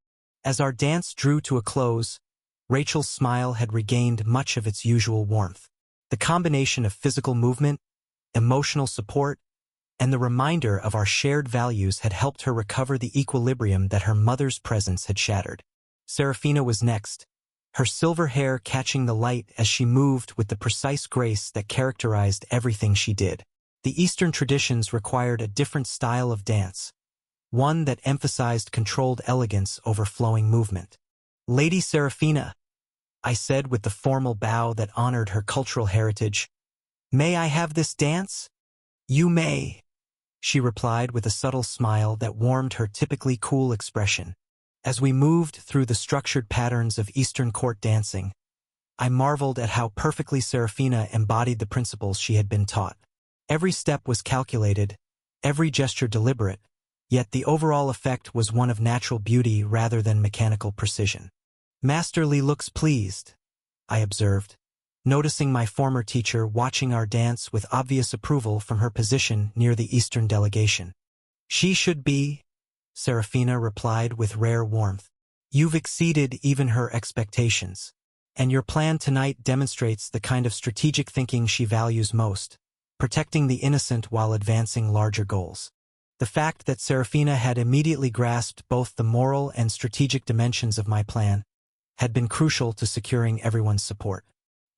As our dance drew to a close, Rachel's smile had regained much of its usual warmth. The combination of physical movement, emotional support, and the reminder of our shared values had helped her recover the equilibrium that her mother's presence had shattered. Serafina was next, her silver hair catching the light as she moved with the precise grace that characterized everything she did. The Eastern traditions required a different style of dance, one that emphasized controlled elegance over flowing movement. "Lady Serafina," I said with the formal bow that honored her cultural heritage, "may I have this dance?" "You may," she replied with a subtle smile that warmed her typically cool expression. As we moved through the structured patterns of Eastern Court dancing, I marveled at how perfectly Serafina embodied the principles she had been taught. Every step was calculated, every gesture deliberate, yet the overall effect was one of natural beauty rather than mechanical precision. "Master Li looks pleased," I observed, noticing my former teacher watching our dance with obvious approval from her position near the Eastern delegation. "She should be," Serafina replied with rare warmth. "You've exceeded even her expectations, and your plan tonight demonstrates the kind of strategic thinking she values most, protecting the innocent while advancing larger goals." The fact that Serafina had immediately grasped both the moral and strategic dimensions of my plan had been crucial to securing everyone's support.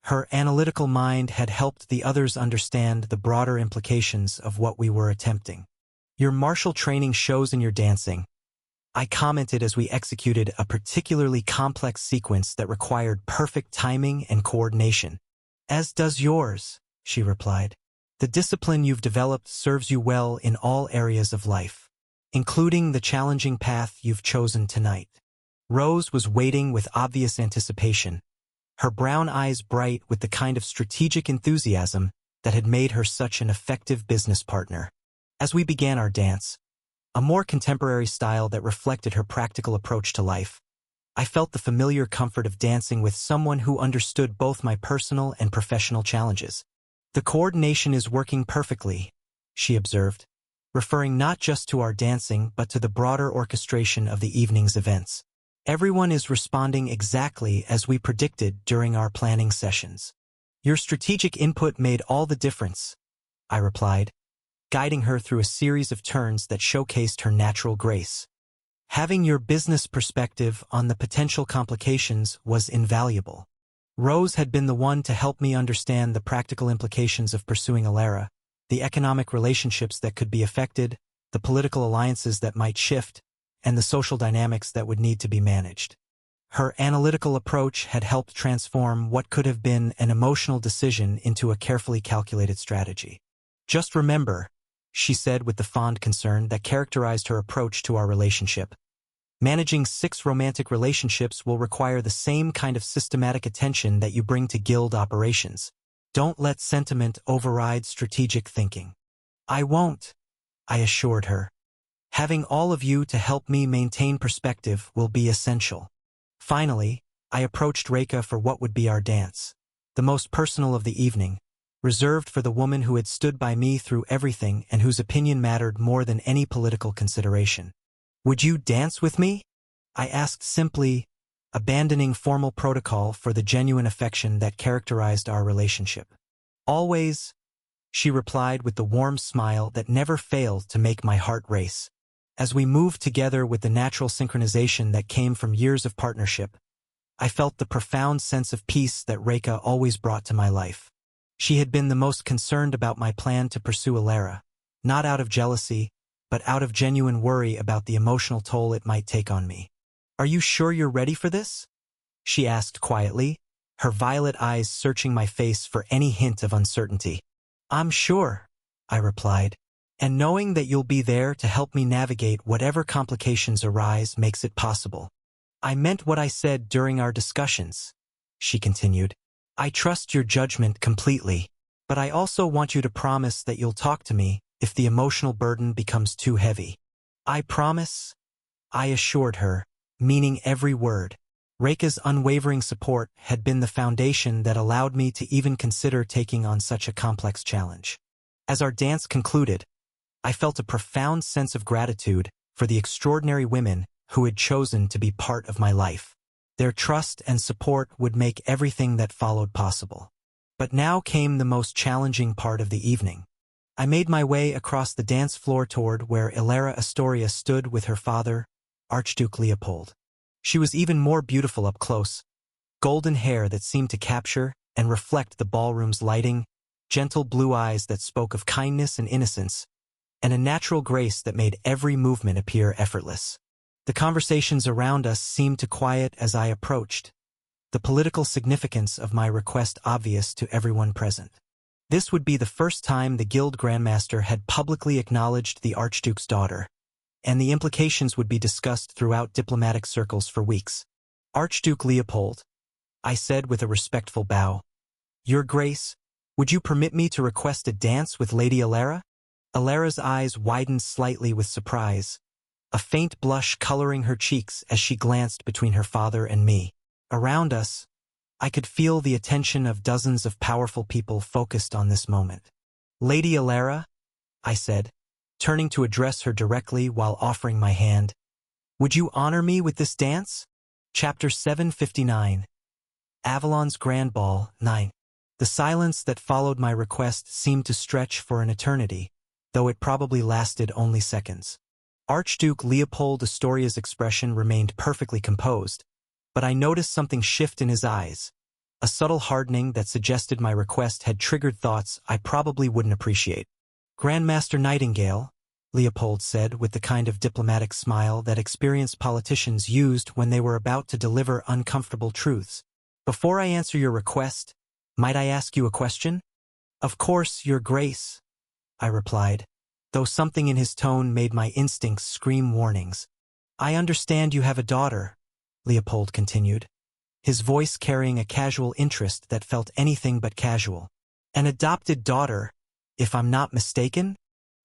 Her analytical mind had helped the others understand the broader implications of what we were attempting. "Your martial training shows in your dancing," I commented as we executed a particularly complex sequence that required perfect timing and coordination. "As does yours," she replied. "The discipline you've developed serves you well in all areas of life, including the challenging path you've chosen tonight." Rose was waiting with obvious anticipation, her brown eyes bright with the kind of strategic enthusiasm that had made her such an effective business partner. As we began our dance, a more contemporary style that reflected her practical approach to life, I felt the familiar comfort of dancing with someone who understood both my personal and professional challenges. "The coordination is working perfectly," she observed, referring not just to our dancing but to the broader orchestration of the evening's events. "Everyone is responding exactly as we predicted during our planning sessions. Your strategic input made all the difference," I replied, guiding her through a series of turns that showcased her natural grace. "Having your business perspective on the potential complications was invaluable." Rose had been the one to help me understand the practical implications of pursuing Alara, the economic relationships that could be affected, the political alliances that might shift, and the social dynamics that would need to be managed. Her analytical approach had helped transform what could have been an emotional decision into a carefully calculated strategy. "Just remember," she said with the fond concern that characterized her approach to our relationship, "managing 6 romantic relationships will require the same kind of systematic attention that you bring to guild operations. Don't let sentiment override strategic thinking." "I won't," I assured her. "Having all of you to help me maintain perspective will be essential." Finally, I approached Rekha for what would be our dance, the most personal of the evening, reserved for the woman who had stood by me through everything and whose opinion mattered more than any political consideration. "Would you dance with me?" I asked simply, abandoning formal protocol for the genuine affection that characterized our relationship. "Always," she replied with the warm smile that never failed to make my heart race. As we moved together with the natural synchronization that came from years of partnership, I felt the profound sense of peace that Rekha always brought to my life. She had been the most concerned about my plan to pursue Elara, not out of jealousy, but out of genuine worry about the emotional toll it might take on me. "Are you sure you're ready for this?" she asked quietly, her violet eyes searching my face for any hint of uncertainty. "I'm sure," I replied. "And knowing that you'll be there to help me navigate whatever complications arise makes it possible." "I meant what I said during our discussions," she continued. "I trust your judgment completely, but I also want you to promise that you'll talk to me if the emotional burden becomes too heavy." "I promise," I assured her, meaning every word. Rekha's unwavering support had been the foundation that allowed me to even consider taking on such a complex challenge. As our dance concluded, I felt a profound sense of gratitude for the extraordinary women who had chosen to be part of my life. Their trust and support would make everything that followed possible. But now came the most challenging part of the evening. I made my way across the dance floor toward where Elara Astoria stood with her father, Archduke Leopold. She was even more beautiful up close, golden hair that seemed to capture and reflect the ballroom's lighting, gentle blue eyes that spoke of kindness and innocence, and a natural grace that made every movement appear effortless. The conversations around us seemed to quiet as I approached, the political significance of my request obvious to everyone present. This would be the first time the Guild Grandmaster had publicly acknowledged the Archduke's daughter, and the implications would be discussed throughout diplomatic circles for weeks. "Archduke Leopold," I said with a respectful bow, "Your Grace, would you permit me to request a dance with Lady Elara?" Elara's eyes widened slightly with surprise, a faint blush coloring her cheeks as she glanced between her father and me. Around us, I could feel the attention of dozens of powerful people focused on this moment. "Lady Elara," I said, turning to address her directly while offering my hand, "would you honor me with this dance?" Chapter 759. Avalon's Grand Ball 9. The silence that followed my request seemed to stretch for an eternity, though it probably lasted only seconds. Archduke Leopold Astoria's expression remained perfectly composed, but I noticed something shift in his eyes, a subtle hardening that suggested my request had triggered thoughts I probably wouldn't appreciate. "Grandmaster Nightingale," Leopold said with the kind of diplomatic smile that experienced politicians used when they were about to deliver uncomfortable truths. "Before I answer your request, might I ask you a question?" "Of course, Your Grace," I replied, though something in his tone made my instincts scream warnings. "I understand you have a daughter," Leopold continued, his voice carrying a casual interest that felt anything but casual. "An adopted daughter, if I'm not mistaken?"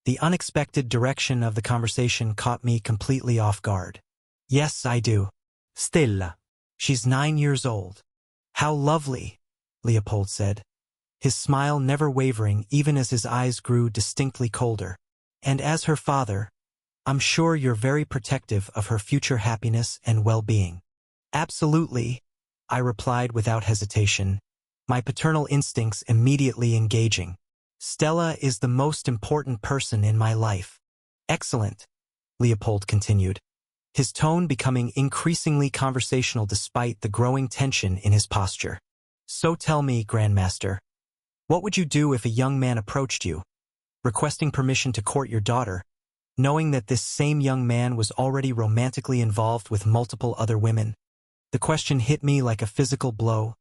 The unexpected direction of the conversation caught me completely off guard. "Yes, I do. Stella. She's 9 years old." "How lovely," Leopold said, his smile never wavering even as his eyes grew distinctly colder. "And as her father, I'm sure you're very protective of her future happiness and well-being." "Absolutely," I replied without hesitation, my paternal instincts immediately engaging. "Stella is the most important person in my life." "Excellent," Leopold continued, his tone becoming increasingly conversational despite the growing tension in his posture. "So tell me, Grandmaster, what would you do if a young man approached you, requesting permission to court your daughter, knowing that this same young man was already romantically involved with multiple other women?" The question hit me like a physical blow,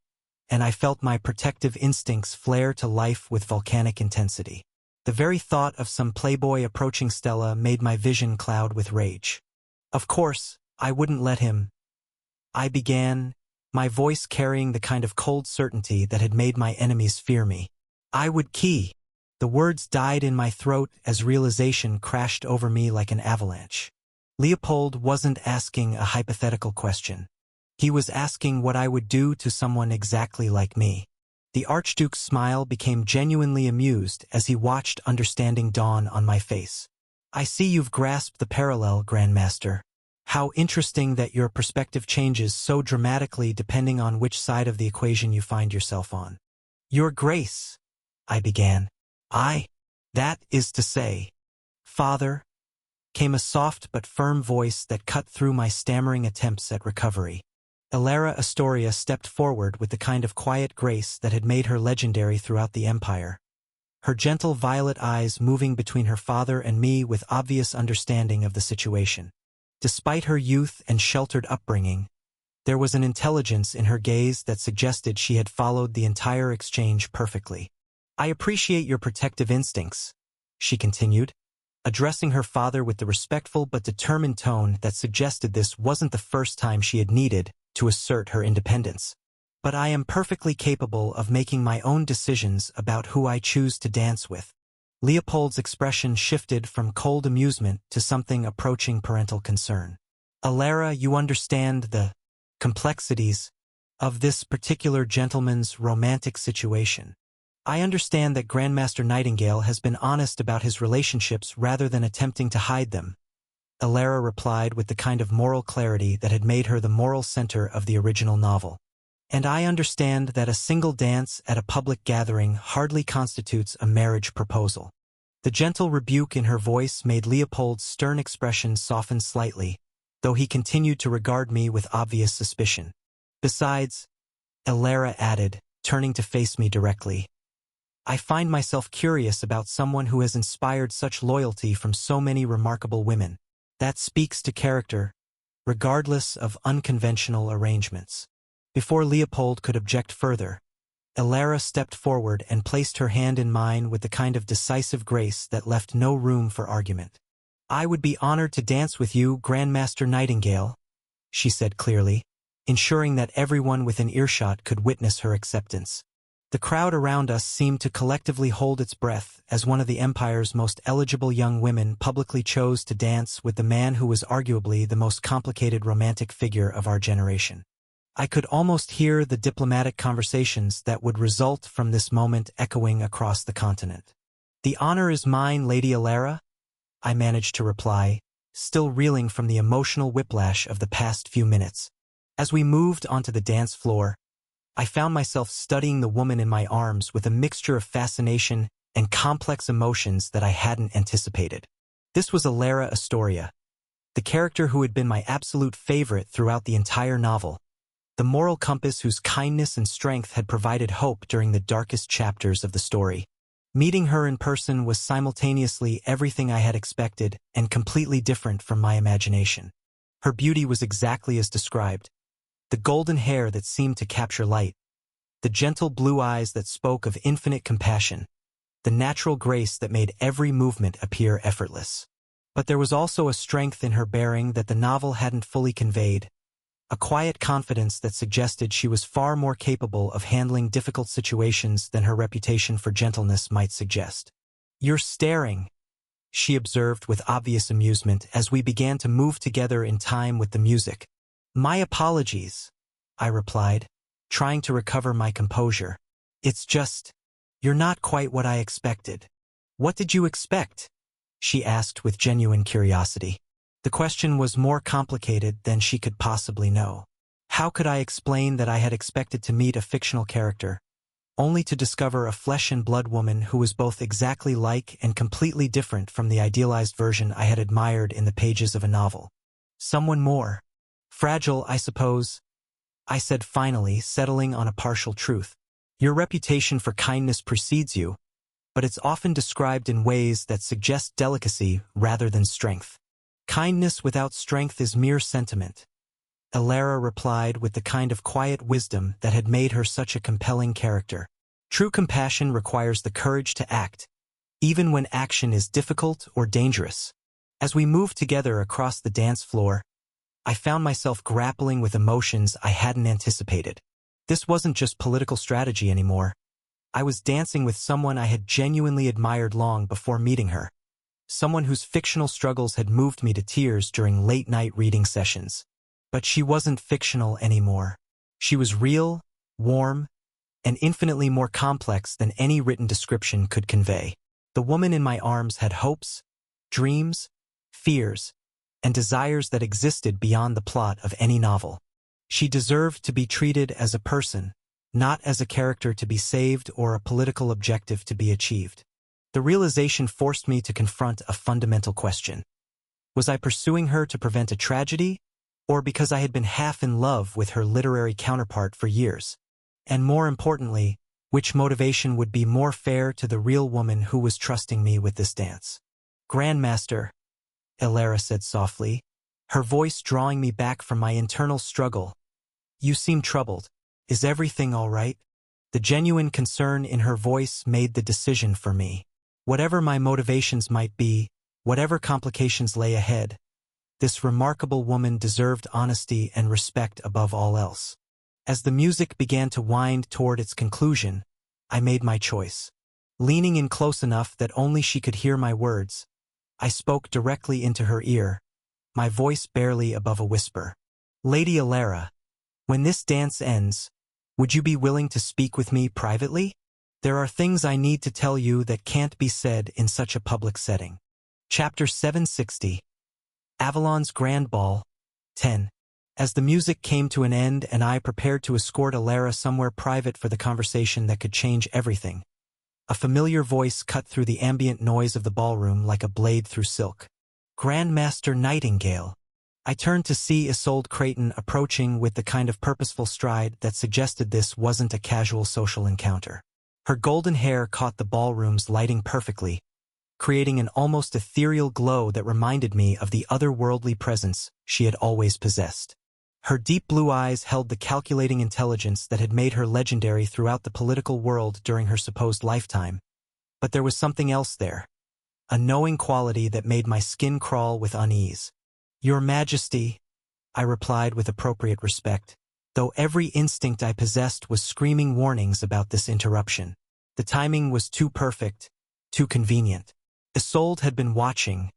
and I felt my protective instincts flare to life with volcanic intensity. The very thought of some playboy approaching Stella made my vision cloud with rage. Of course, I wouldn't let him. I began, my voice carrying the kind of cold certainty that had made my enemies fear me. I would key. The words died in my throat as realization crashed over me like an avalanche. Leopold wasn't asking a hypothetical question. He was asking what I would do to someone exactly like me. The Archduke's smile became genuinely amused as he watched understanding dawn on my face. I see you've grasped the parallel, Grandmaster. How interesting that your perspective changes so dramatically depending on which side of the equation you find yourself on. Your Grace, I began. That is to say, Father, came a soft but firm voice that cut through my stammering attempts at recovery. Elara Astoria stepped forward with the kind of quiet grace that had made her legendary throughout the Empire. Her gentle violet eyes moving between her father and me with obvious understanding of the situation. Despite her youth and sheltered upbringing, there was an intelligence in her gaze that suggested she had followed the entire exchange perfectly. I appreciate your protective instincts, she continued, addressing her father with the respectful but determined tone that suggested this wasn't the first time she had needed to assert her independence. But I am perfectly capable of making my own decisions about who I choose to dance with. Leopold's expression shifted from cold amusement to something approaching parental concern. Elara, you understand the complexities of this particular gentleman's romantic situation. I understand that Grandmaster Nightingale has been honest about his relationships rather than attempting to hide them. Elara replied with the kind of moral clarity that had made her the moral center of the original novel. And I understand that a single dance at a public gathering hardly constitutes a marriage proposal. The gentle rebuke in her voice made Leopold's stern expression soften slightly, though he continued to regard me with obvious suspicion. Besides, Elara added, turning to face me directly, I find myself curious about someone who has inspired such loyalty from so many remarkable women. That speaks to character, regardless of unconventional arrangements. Before Leopold could object further, Elara stepped forward and placed her hand in mine with the kind of decisive grace that left no room for argument. I would be honored to dance with you, Grandmaster Nightingale, she said clearly, ensuring that everyone within earshot could witness her acceptance. The crowd around us seemed to collectively hold its breath as one of the Empire's most eligible young women publicly chose to dance with the man who was arguably the most complicated romantic figure of our generation. I could almost hear the diplomatic conversations that would result from this moment echoing across the continent. The honor is mine, Lady Elara, I managed to reply, still reeling from the emotional whiplash of the past few minutes. As we moved onto the dance floor, I found myself studying the woman in my arms with a mixture of fascination and complex emotions that I hadn't anticipated. This was Elara Astoria, the character who had been my absolute favorite throughout the entire novel, the moral compass whose kindness and strength had provided hope during the darkest chapters of the story. Meeting her in person was simultaneously everything I had expected and completely different from my imagination. Her beauty was exactly as described. The golden hair that seemed to capture light, the gentle blue eyes that spoke of infinite compassion, the natural grace that made every movement appear effortless. But there was also a strength in her bearing that the novel hadn't fully conveyed, a quiet confidence that suggested she was far more capable of handling difficult situations than her reputation for gentleness might suggest. You're staring, she observed with obvious amusement as we began to move together in time with the music. My apologies, I replied, trying to recover my composure. It's just, you're not quite what I expected. What did you expect? She asked with genuine curiosity. The question was more complicated than she could possibly know. How could I explain that I had expected to meet a fictional character, only to discover a flesh-and-blood woman who was both exactly like and completely different from the idealized version I had admired in the pages of a novel? Someone more fragile, I suppose, I said finally, settling on a partial truth. Your reputation for kindness precedes you, but it's often described in ways that suggest delicacy rather than strength. Kindness without strength is mere sentiment, Elara replied with the kind of quiet wisdom that had made her such a compelling character. True compassion requires the courage to act, even when action is difficult or dangerous. As we moved together across the dance floor, I found myself grappling with emotions I hadn't anticipated. This wasn't just political strategy anymore. I was dancing with someone I had genuinely admired long before meeting her. Someone whose fictional struggles had moved me to tears during late-night reading sessions. But she wasn't fictional anymore. She was real, warm, and infinitely more complex than any written description could convey. The woman in my arms had hopes, dreams, fears, and desires that existed beyond the plot of any novel. She deserved to be treated as a person, not as a character to be saved or a political objective to be achieved. The realization forced me to confront a fundamental question. Was I pursuing her to prevent a tragedy, or because I had been half in love with her literary counterpart for years? And more importantly, which motivation would be more fair to the real woman who was trusting me with this dance? Grandmaster, Elara said softly, her voice drawing me back from my internal struggle. You seem troubled. Is everything all right? The genuine concern in her voice made the decision for me. Whatever my motivations might be, whatever complications lay ahead, this remarkable woman deserved honesty and respect above all else. As the music began to wind toward its conclusion, I made my choice. Leaning in close enough that only she could hear my words, I spoke directly into her ear, my voice barely above a whisper. Lady Elara, when this dance ends, would you be willing to speak with me privately? There are things I need to tell you that can't be said in such a public setting. Chapter 760. Avalon's Grand Ball, 10. As the music came to an end and I prepared to escort Elara somewhere private for the conversation that could change everything, a familiar voice cut through the ambient noise of the ballroom like a blade through silk. Grandmaster Nightingale. I turned to see Isolde Creighton approaching with the kind of purposeful stride that suggested this wasn't a casual social encounter. Her golden hair caught the ballroom's lighting perfectly, creating an almost ethereal glow that reminded me of the otherworldly presence she had always possessed. Her deep blue eyes held the calculating intelligence that had made her legendary throughout the political world during her supposed lifetime. But there was something else there, a knowing quality that made my skin crawl with unease. Your Majesty, I replied with appropriate respect, though every instinct I possessed was screaming warnings about this interruption. The timing was too perfect, too convenient. Isolde had been watching,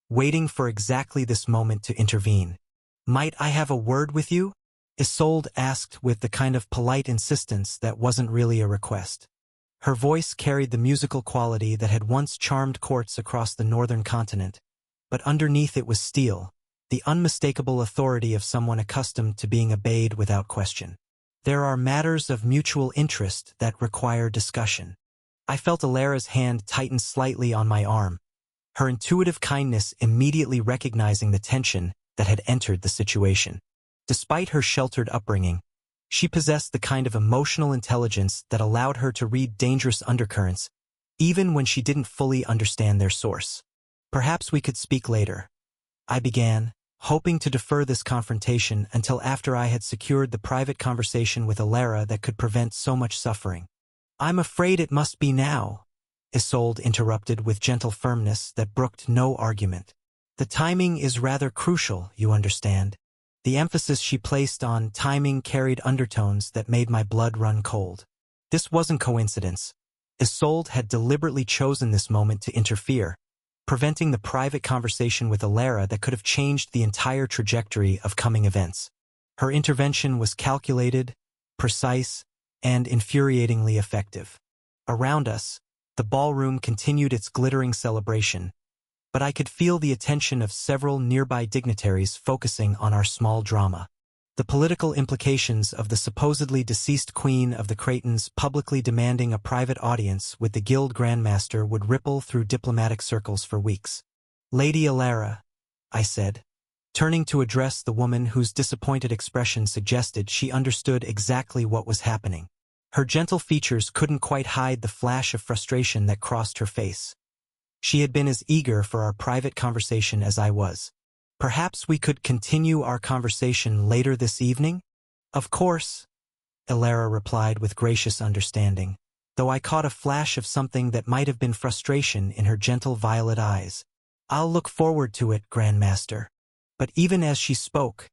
waiting for exactly this moment to intervene. Might I have a word with you? Isolde asked with the kind of polite insistence that wasn't really a request. Her voice carried the musical quality that had once charmed courts across the northern continent, but underneath it was steel, the unmistakable authority of someone accustomed to being obeyed without question. There are matters of mutual interest that require discussion. I felt Elara's hand tighten slightly on my arm, her intuitive kindness immediately recognizing the tension that had entered the situation. Despite her sheltered upbringing, she possessed the kind of emotional intelligence that allowed her to read dangerous undercurrents, even when she didn't fully understand their source. Perhaps we could speak later, I began, hoping to defer this confrontation until after I had secured the private conversation with Elara that could prevent so much suffering. I'm afraid it must be now, Isolde interrupted with gentle firmness that brooked no argument. The timing is rather crucial, you understand. The emphasis she placed on timing carried undertones that made my blood run cold. This wasn't coincidence. Isolde had deliberately chosen this moment to interfere, preventing the private conversation with Elara that could have changed the entire trajectory of coming events. Her intervention was calculated, precise, and infuriatingly effective. Around us, the ballroom continued its glittering celebration, but I could feel the attention of several nearby dignitaries focusing on our small drama. The political implications of the supposedly deceased queen of the Creightons publicly demanding a private audience with the guild grandmaster would ripple through diplomatic circles for weeks. Lady Elara, I said, turning to address the woman whose disappointed expression suggested she understood exactly what was happening. Her gentle features couldn't quite hide the flash of frustration that crossed her face. She had been as eager for our private conversation as I was. Perhaps we could continue our conversation later this evening? Of course, Elara replied with gracious understanding, though I caught a flash of something that might have been frustration in her gentle violet eyes. I'll look forward to it, Grandmaster. But even as she spoke,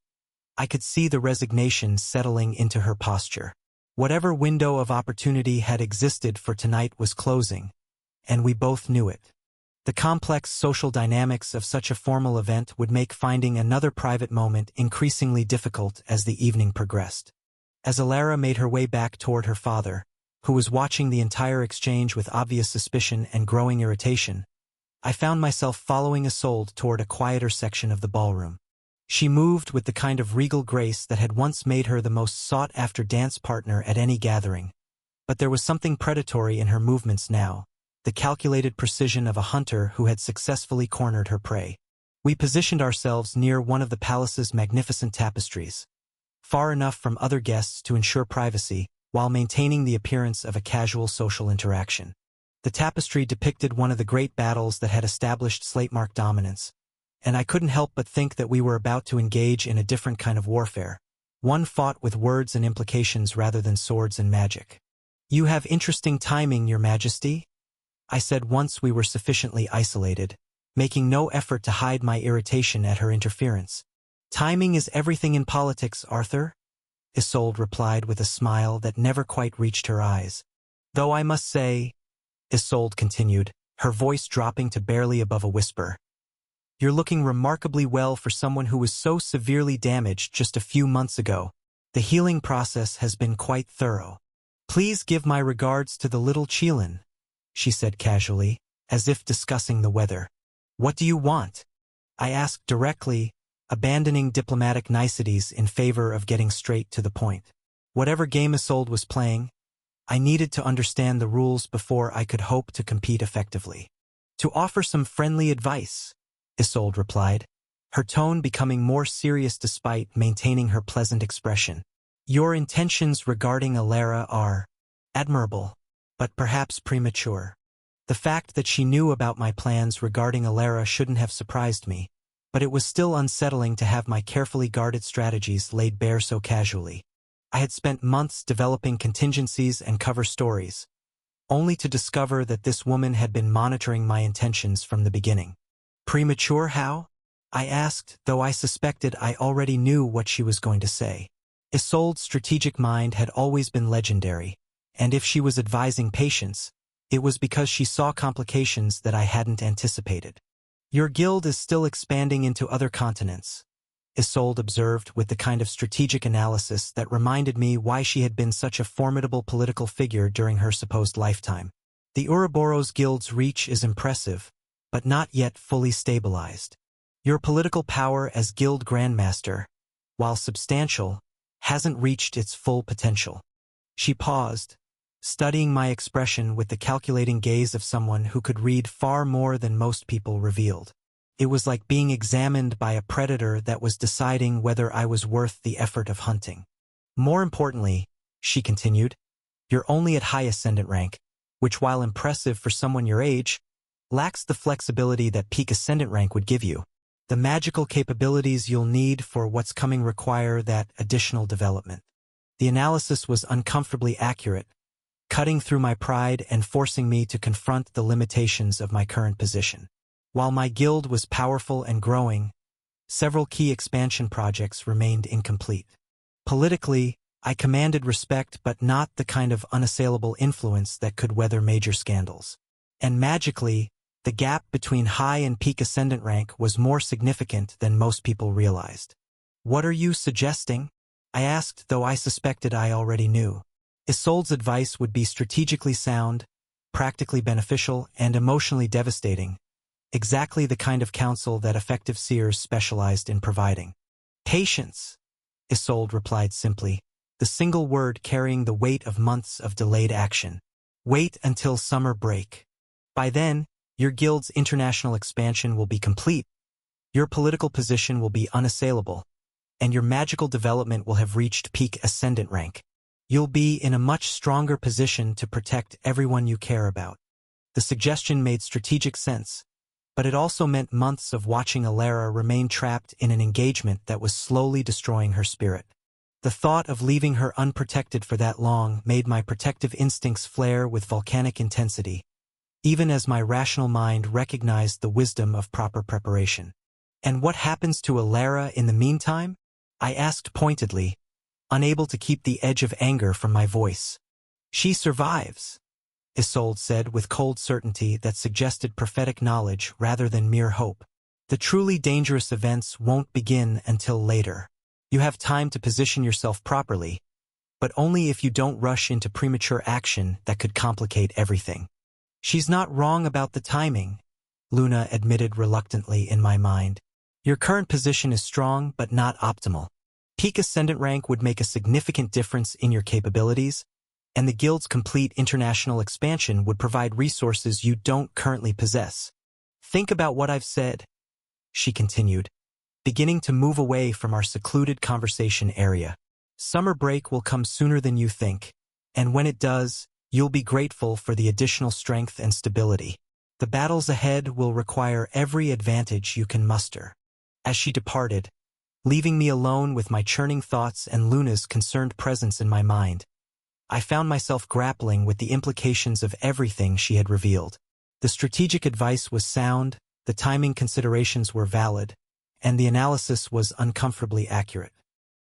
I could see the resignation settling into her posture. Whatever window of opportunity had existed for tonight was closing, and we both knew it. The complex social dynamics of such a formal event would make finding another private moment increasingly difficult as the evening progressed. As Elara made her way back toward her father, who was watching the entire exchange with obvious suspicion and growing irritation, I found myself following Isolde toward a quieter section of the ballroom. She moved with the kind of regal grace that had once made her the most sought-after dance partner at any gathering. But there was something predatory in her movements now, the calculated precision of a hunter who had successfully cornered her prey. We positioned ourselves near one of the palace's magnificent tapestries, far enough from other guests to ensure privacy, while maintaining the appearance of a casual social interaction. The tapestry depicted one of the great battles that had established Slatemark dominance, and I couldn't help but think that we were about to engage in a different kind of warfare, one fought with words and implications rather than swords and magic. "You have interesting timing, Your Majesty," I said once we were sufficiently isolated, making no effort to hide my irritation at her interference. "Timing is everything in politics, Arthur," Isolde replied with a smile that never quite reached her eyes. "Though I must say," Isolde continued, her voice dropping to barely above a whisper, "you're looking remarkably well for someone who was so severely damaged just a few months ago. The healing process has been quite thorough. Please give my regards to the little Cheelin," she said casually, as if discussing the weather. "What do you want?" I asked directly, abandoning diplomatic niceties in favor of getting straight to the point. Whatever game Isolde was playing, I needed to understand the rules before I could hope to compete effectively. "To offer some friendly advice," Isolde replied, her tone becoming more serious despite maintaining her pleasant expression. "Your intentions regarding Elara are admirable, but perhaps premature." The fact that she knew about my plans regarding Elara shouldn't have surprised me, but it was still unsettling to have my carefully guarded strategies laid bare so casually. I had spent months developing contingencies and cover stories, only to discover that this woman had been monitoring my intentions from the beginning. "Premature how?" I asked, though I suspected I already knew what she was going to say. Isolde's strategic mind had always been legendary, and if she was advising patience, it was because she saw complications that I hadn't anticipated. "Your guild is still expanding into other continents," Isolde observed with the kind of strategic analysis that reminded me why she had been such a formidable political figure during her supposed lifetime. "The Ouroboros Guild's reach is impressive, but not yet fully stabilized. Your political power as Guild Grandmaster, while substantial, hasn't reached its full potential." She paused, studying my expression with the calculating gaze of someone who could read far more than most people revealed. It was like being examined by a predator that was deciding whether I was worth the effort of hunting. "More importantly," she continued, "you're only at high ascendant rank, which while impressive for someone your age, lacks the flexibility that peak ascendant rank would give you. The magical capabilities you'll need for what's coming require that additional development." The analysis was uncomfortably accurate, cutting through my pride and forcing me to confront the limitations of my current position. While my guild was powerful and growing, several key expansion projects remained incomplete. Politically, I commanded respect but not the kind of unassailable influence that could weather major scandals. And magically, the gap between high and peak ascendant rank was more significant than most people realized. "What are you suggesting?" I asked, though I suspected I already knew. Isolde's advice would be strategically sound, practically beneficial, and emotionally devastating, exactly the kind of counsel that effective seers specialized in providing. "Patience," Isolde replied simply, the single word carrying the weight of months of delayed action. "Wait until summer break. By then, your guild's international expansion will be complete, your political position will be unassailable, and your magical development will have reached peak ascendant rank. You'll be in a much stronger position to protect everyone you care about." The suggestion made strategic sense, but it also meant months of watching Alara remain trapped in an engagement that was slowly destroying her spirit. The thought of leaving her unprotected for that long made my protective instincts flare with volcanic intensity, even as my rational mind recognized the wisdom of proper preparation. "And what happens to Alara in the meantime?" I asked pointedly, unable to keep the edge of anger from my voice. "She survives," Isolde said with cold certainty that suggested prophetic knowledge rather than mere hope. "The truly dangerous events won't begin until later. You have time to position yourself properly, but only if you don't rush into premature action that could complicate everything." "She's not wrong about the timing," Luna admitted reluctantly in my mind. "Your current position is strong but not optimal. Peak Ascendant rank would make a significant difference in your capabilities, and the Guild's complete international expansion would provide resources you don't currently possess. Think about what I've said," she continued, beginning to move away from our secluded conversation area. "Summer break will come sooner than you think, and when it does, you'll be grateful for the additional strength and stability. The battles ahead will require every advantage you can muster." As she departed, leaving me alone with my churning thoughts and Luna's concerned presence in my mind, I found myself grappling with the implications of everything she had revealed. The strategic advice was sound, the timing considerations were valid, and the analysis was uncomfortably accurate.